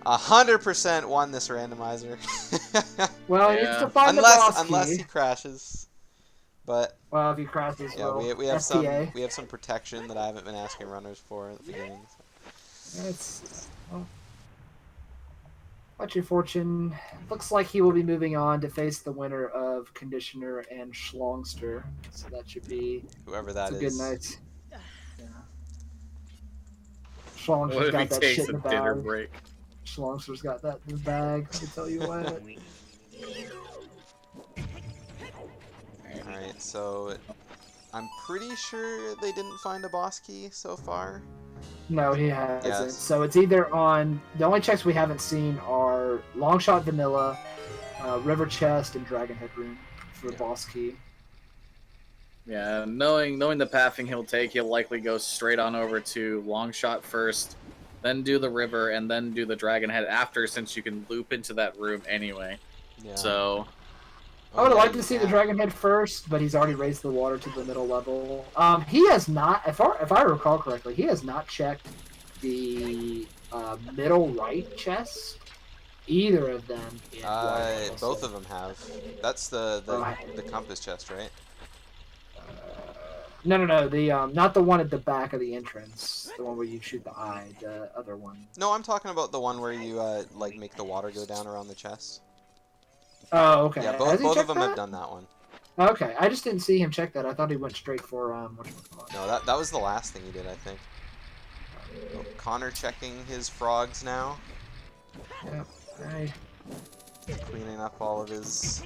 100% won this randomizer. Well, he Yeah. needs to find the boss unless key. he crashes. But Well, if he crashes, yeah, well, we have FTA. some protection that I haven't been asking runners for at the beginning. So. It's well, ElectricFortune looks like he will be moving on to face the winner of Conditioner and Schlongster. So that should be Whoever that a good is. night. Yeah. What Schlongster's if he got that takes shit a in the dinner bag. break? Schlongster's got that in the bag. I can tell you what. Alright, so I'm pretty sure they didn't find a boss key so far. No, he hasn't. Yes. So it's either on. The only checks we haven't seen are Longshot Vanilla, River Chest, and Dragon Head Rune for the boss key. Yeah, knowing the pathing he'll take, he'll likely go straight on over to Longshot first, then do the river, and then do the Dragon Head after, since you can loop into that room anyway. Yeah. So, I would yeah, like to you see the can. Dragon Head first, but he's already raised the water to the middle level. He has not, if I recall correctly, he has not checked the middle right chest. Either of them. In Water Both of them have. That's the Oh, compass chest, right? No. The not the one at the back of the entrance. The one where you shoot the eye. The other one. No, I'm talking about the one where you like make the water go down around the chest. Oh, okay. Yeah, Has he both of checked them that? have done that one. Okay, I just didn't see him check that. I thought he went straight for whatchamacallit. No, that was the last thing he did, I think. Oh, Connor checking his frogs now, Yep. Hey. cleaning up all of his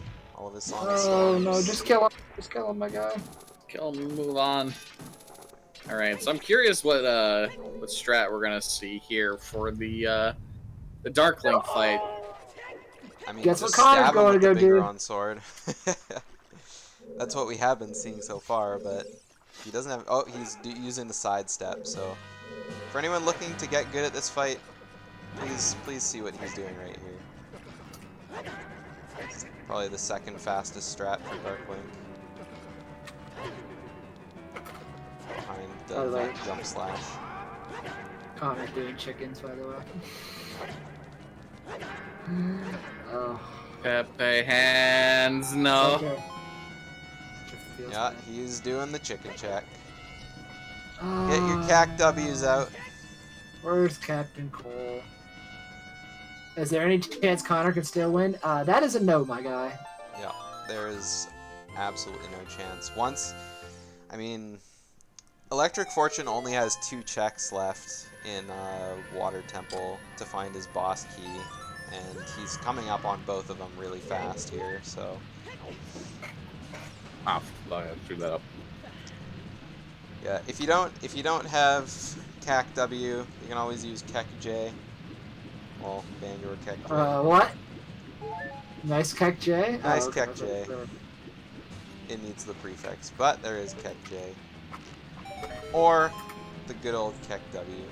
song Oh storms. no! Just kill him! Just kill him, my guy. kill him, move on. Alright, so I'm curious what strat we're gonna see here for the Darkling fight. I mean, Guess just what Connor's stab him going with to the go do? Biggeron sword. That's what we have been seeing so far, but He doesn't have... Oh, he's using the sidestep, so... For anyone looking to get good at this fight, please see what he's doing right here. Probably the second fastest strat for Darkwing. Behind the net jump slash. Connor doing chickens, by the way. Oh. Pepe hands, no. Okay. Yeah, he's doing the chicken check. Get your CAC W's out. Where's Captain Cole? Is there any chance Connor can still win? That is a no, my guy. Yeah, there is absolutely no chance. Once, I mean, Electric Fortune only has 2 checks left in Water Temple to find his boss key, and he's coming up on both of them really fast here, so... Ah, I screwed that up. Yeah, if you don't have CAC W, you can always use CAC J. Well, Banjo or CAC J. What? Nice CAC J? Nice okay, CAC J. It needs the prefix, but there is CAC J. Or the good old CAC W.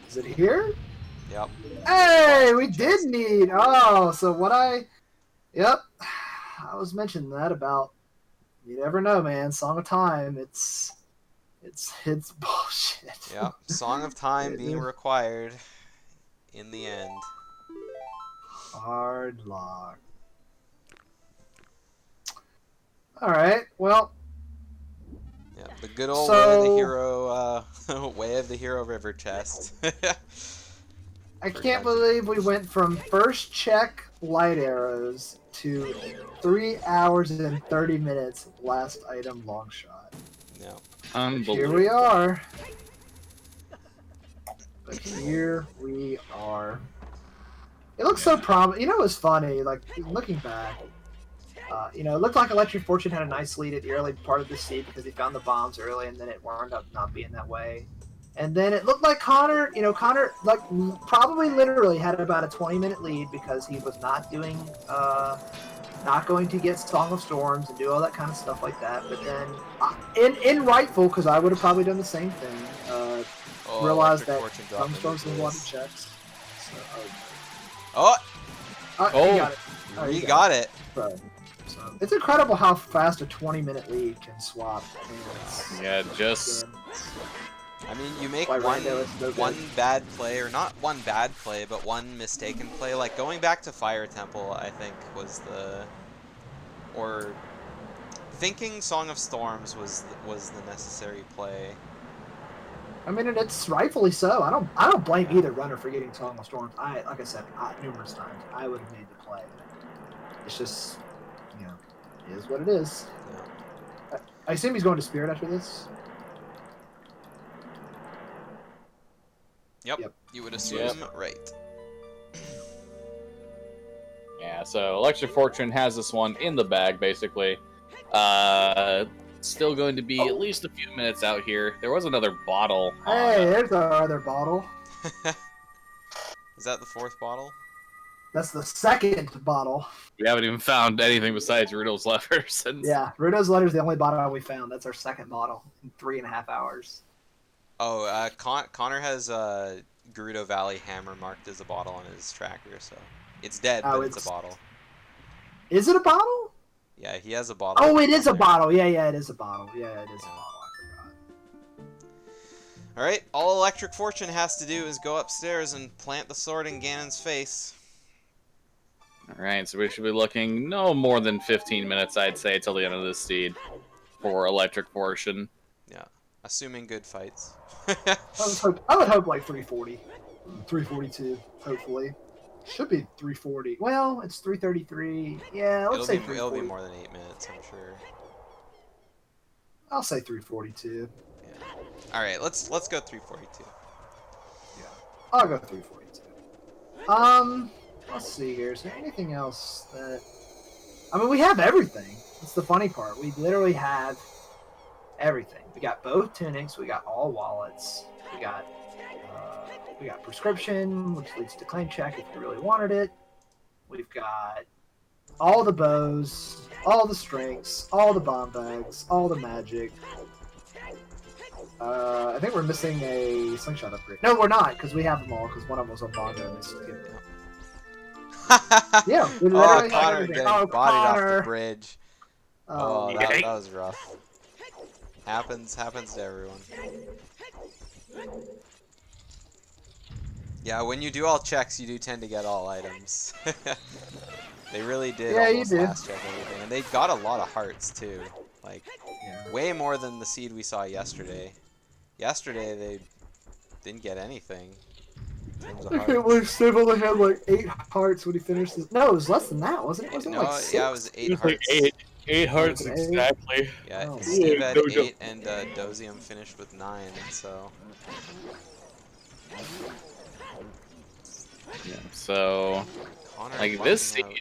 Is it here? Yep. Hey, we did need. Oh, so what Yep. I was mentioning that about. You never know, man. Song of Time. It's bullshit. Yep. Song of Time being required in the end. Hard lock. All right. Well. Yeah, the good old way of the hero, way of the hero river chest. I can't believe we went from first check light arrows to 3 hours and 30 minutes last item long shot. Yeah. Unbelievable. Here we are. But here we are. It looks so promising. You know, it was funny. Like looking back, you know, it looked like Electric Fortune had a nice lead at the early part of the seed because he found the bombs early, and then it wound up not being that way. And then it looked like Connor, like probably literally had about a 20-minute lead because he was not doing, not going to get Song of Storms and do all that kind of stuff like that. But then, in rightful, because I would have probably done the same thing, realized that Song of Storms didn't want to checks. So, he got it. He got it. So it's incredible how fast a 20-minute lead can swap. Yeah, just... I mean, you make one bad play, or not one bad play, but one mistaken play. Like, going back to Fire Temple, I think, was the... Or... Thinking Song of Storms was the necessary play. I mean, and it's rightfully so. I don't blame either runner for getting Song of Storms. Like I said, numerous times, I would have made the play. It's just, you know, it is what it is. Yeah. I assume he's going to Spirit after this? Yep. You would assume, right. Yeah, so Electric Fortune has this one in the bag, basically. Still going to be at least a few minutes out here. There was another bottle. Hey, there's our other bottle. Is that the 4th bottle? That's the 2nd bottle. We haven't even found anything besides Riddle's letter since. Yeah, Rudo's letter's the only bottle we found. That's our 2nd bottle in 3.5 hours. Oh, Connor has Gerudo Valley Hammer marked as a bottle on his tracker, so it's dead, but it's a bottle. Is it a bottle? Yeah, he has a bottle. Oh, it is a bottle. Yeah, it is a bottle. Yeah, it is a bottle. I forgot. Alright, all Electric Fortune has to do is go upstairs and plant the sword in Ganon's face. Alright, so we should be looking no more than 15 minutes, I'd say, till the end of this seed for Electric Fortune. Yeah, assuming good fights. I would hope like 340. 342, hopefully. Should be 340. Well, it's 333. Yeah, let's say 340. It'll be more than 8 minutes, I'm sure. I'll say 342. Yeah. All right, let's go 342. Yeah, I'll go 342. Let's see here. Is there anything else that? I mean, we have everything. That's the funny part. We literally have everything. We got both tunics. We got all wallets. We got prescription, which leads to claim check if you really wanted it. We've got all the bows, all the strengths, all the bomb bags, all the magic. I think we're missing a slingshot upgrade. No, we're not, because we have them all, because one of them was on Bongo and they skipped it. Yeah, we Oh, literally have Connor everything. getting Oh, bodied off the Connor! bridge. Oh, Oh, that was rough. Happens to everyone. Yeah, when you do all checks, you do tend to get all items. They really did Yeah, you almost did. last check everything, and they got a lot of hearts too. Like yeah. way more than the seed we saw yesterday. Yesterday they didn't get anything in terms of I can't hearts. believe Steve only had like 8 hearts when he finished this. No, it was less than that, wasn't it? Wasn't it No, like 6? yeah, it was 8 It was like hearts. eight hearts Okay. exactly. Yeah, Oh, Steve yeah, had Dojo. 8 and Dozium finished with 9. So Yeah, so Connor like lucking out.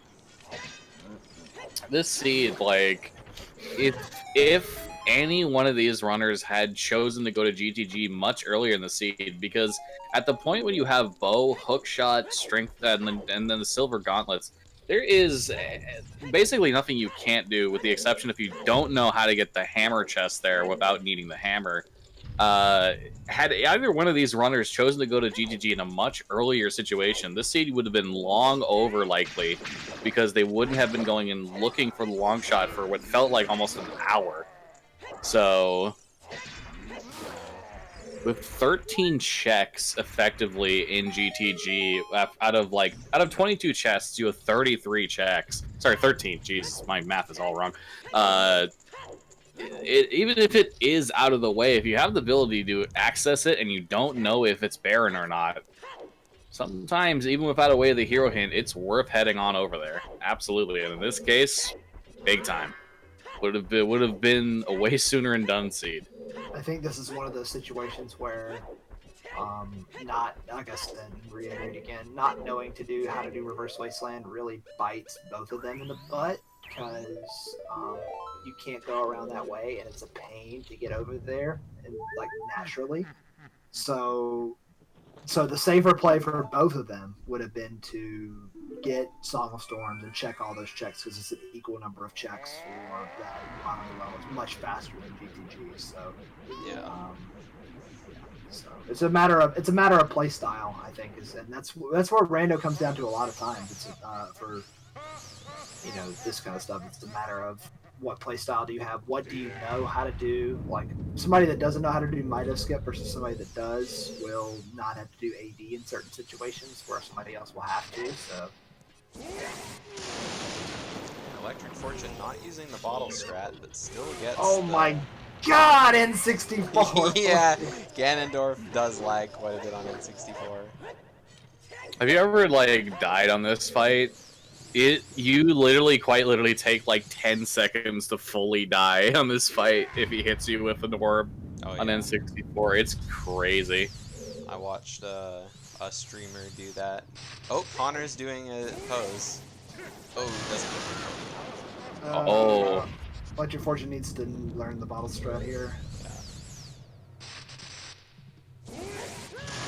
this seed, like if any one of these runners had chosen to go to GTG much earlier in the seed, because at the point when you have bow, hook shot, strength, and then the silver gauntlets, there is basically nothing you can't do, with the exception if you don't know how to get the hammer chest there without needing the hammer. Had either one of these runners chosen to go to GGG in a much earlier situation, this seed would have been long over likely, because they wouldn't have been going and looking for the long shot for what felt like almost an hour. So, with 13 checks effectively in GTG, out of 22 chests, you have 33 checks. Sorry, 13. Jeez, my math is all wrong. Even if it is out of the way, if you have the ability to access it and you don't know if it's barren or not, sometimes, even without a way of the hero hint, it's worth heading on over there. Absolutely. And in this case, big time. Would have been a way sooner and done seed. I think this is one of those situations where, not, like I said, and reiterate again, not knowing how to do Reverse Wasteland really bites both of them in the butt, because you can't go around that way, and it's a pain to get over there, and like naturally. So the safer play for both of them would have been to get Song of Storms and check all those checks, because it's an equal number of checks for that bottom row. It's much faster than GTG. So Yeah. so it's a matter of play style, I think, and that's where rando comes down to a lot of times. It's for this kind of stuff. It's a matter of what play style do you have, what do you know how to do. Like somebody that doesn't know how to do Mido skip versus somebody that does will not have to do AD in certain situations where somebody else will have to. So ElectricFortune not using the bottle strat, but still gets. oh my god, N64. Yeah, Ganondorf does lag quite a bit on N64. Have you ever died on this fight? You quite literally take like 10 seconds to fully die on this fight if he hits you with an orb on N64. It's crazy. I watched a streamer do that. Oh, Connor's doing a pose. Oh, doesn't. ElectricFortune needs to learn the bottle strat here. Yeah.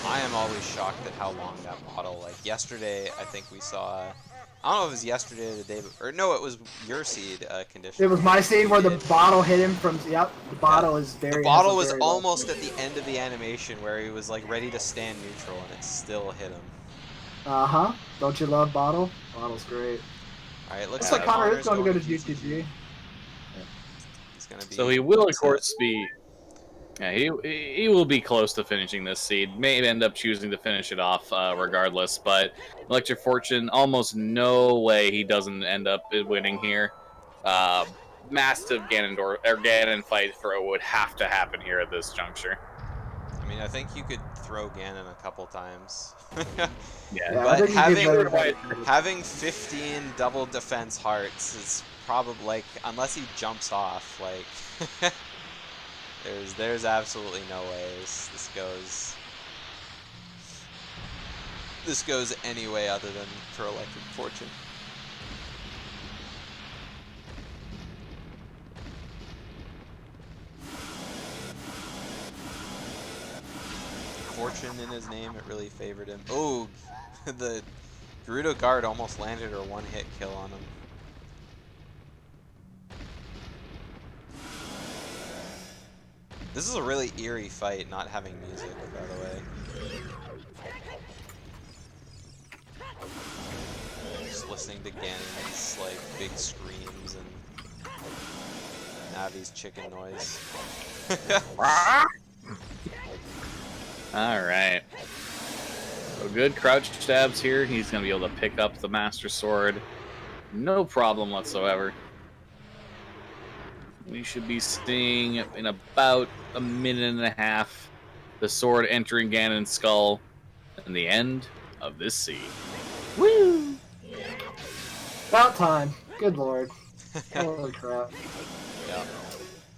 I am always shocked at how long that bottle. Like yesterday, I think we saw. I don't know if it was yesterday or the day before. Or no, it was your seed condition. It was my seed where the bottle hit him from. Yep, the bottle is very. The bottle was almost at the end of the animation where he was like ready to stand neutral, and it still hit him. Don't you love bottle? Bottle's great. All right, looks like Connor is going to go to GTG. GTG. He's gonna be. So he will, of course, be. Yeah, he will be close to finishing this seed. May end up choosing to finish it off regardless, but ElectricFortune, almost no way he doesn't end up winning here. Massive Ganon fight throw would have to happen here at this juncture. I mean, I think you could throw Ganon a couple times. Yeah, but having 15 double defense hearts is probably like, unless he jumps off, like. There's absolutely no way this goes any way other than for ElectricFortune. Fortune in his name, it really favored him. Oh, the Gerudo guard almost landed a one-hit kill on him. This is a really eerie fight, not having music, by the way. Just listening to Ganon's like big screams and Navi's chicken noise. Alright. So good crouch stabs here. He's going to be able to pick up the Master Sword. No problem whatsoever. We should be seeing in about a minute and a half the sword entering Ganon's skull and the end of this scene. Woo! About time. Good lord. Holy crap. Yeah.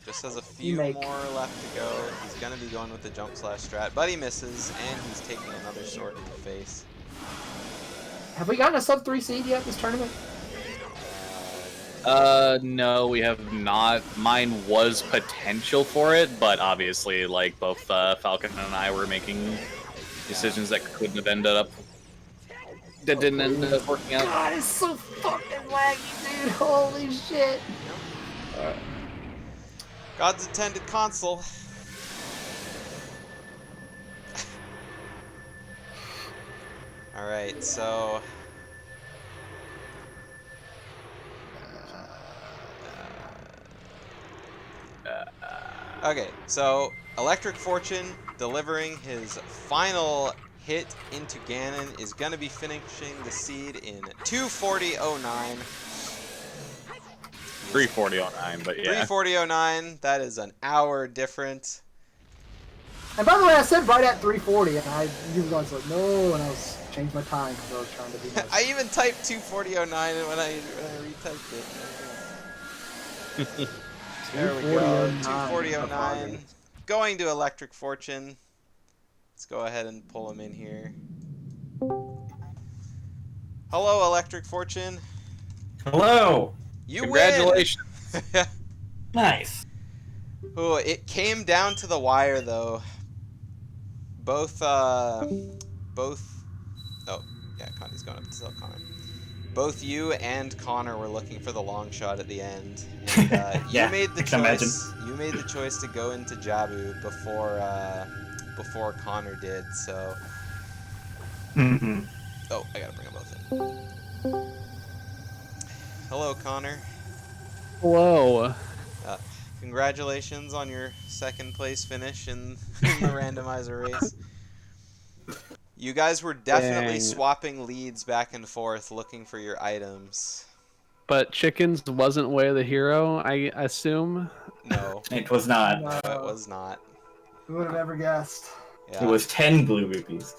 Just has a few Make. more left to go. He's gonna be going with the jump slash strat, but he misses, and he's taking another sword to the face. Have we gotten a sub 3 seed yet this tournament? No, we have not. Mine was potential for it, but obviously, like, both Falcon and I were making decisions that couldn't have ended up... that didn't end up working out. God, it's so fucking laggy, dude. Holy shit. God's intended console. Alright, so... Okay, so ElectricFortune delivering his final hit into Ganon is going to be finishing the seed in 2:40.09. 3:40.09, but yeah. 3:40.09, that is an hour different. And by the way, I said right at 340, and you guys were like, no, and I was changed my time because I was trying to be nice. I even typed 2:40.09 and when I retyped it. There we go. 2:40.09. Going to ElectricFortune. Let's go ahead and pull him in here. Hello, ElectricFortune. Hello. You Congratulations. win. Nice. Oh, it came down to the wire though. Both. Oh, yeah, Connie's going up to tell Connor. Both you and Connor were looking for the long shot at the end, and Yeah, you made the I can imagine. choice. You made the choice to go into Jabu before Connor did. So. Mm-hmm. Oh, I gotta bring them both in. Hello, Connor. Hello. Congratulations on your second place finish in the randomizer race. You guys were definitely Dang. swapping leads back and forth looking for your items. But Chickens wasn't Way of the Hero, I assume. No, It was not. no, it was not. Who would have ever guessed? Yeah. It was 10 blue rupees.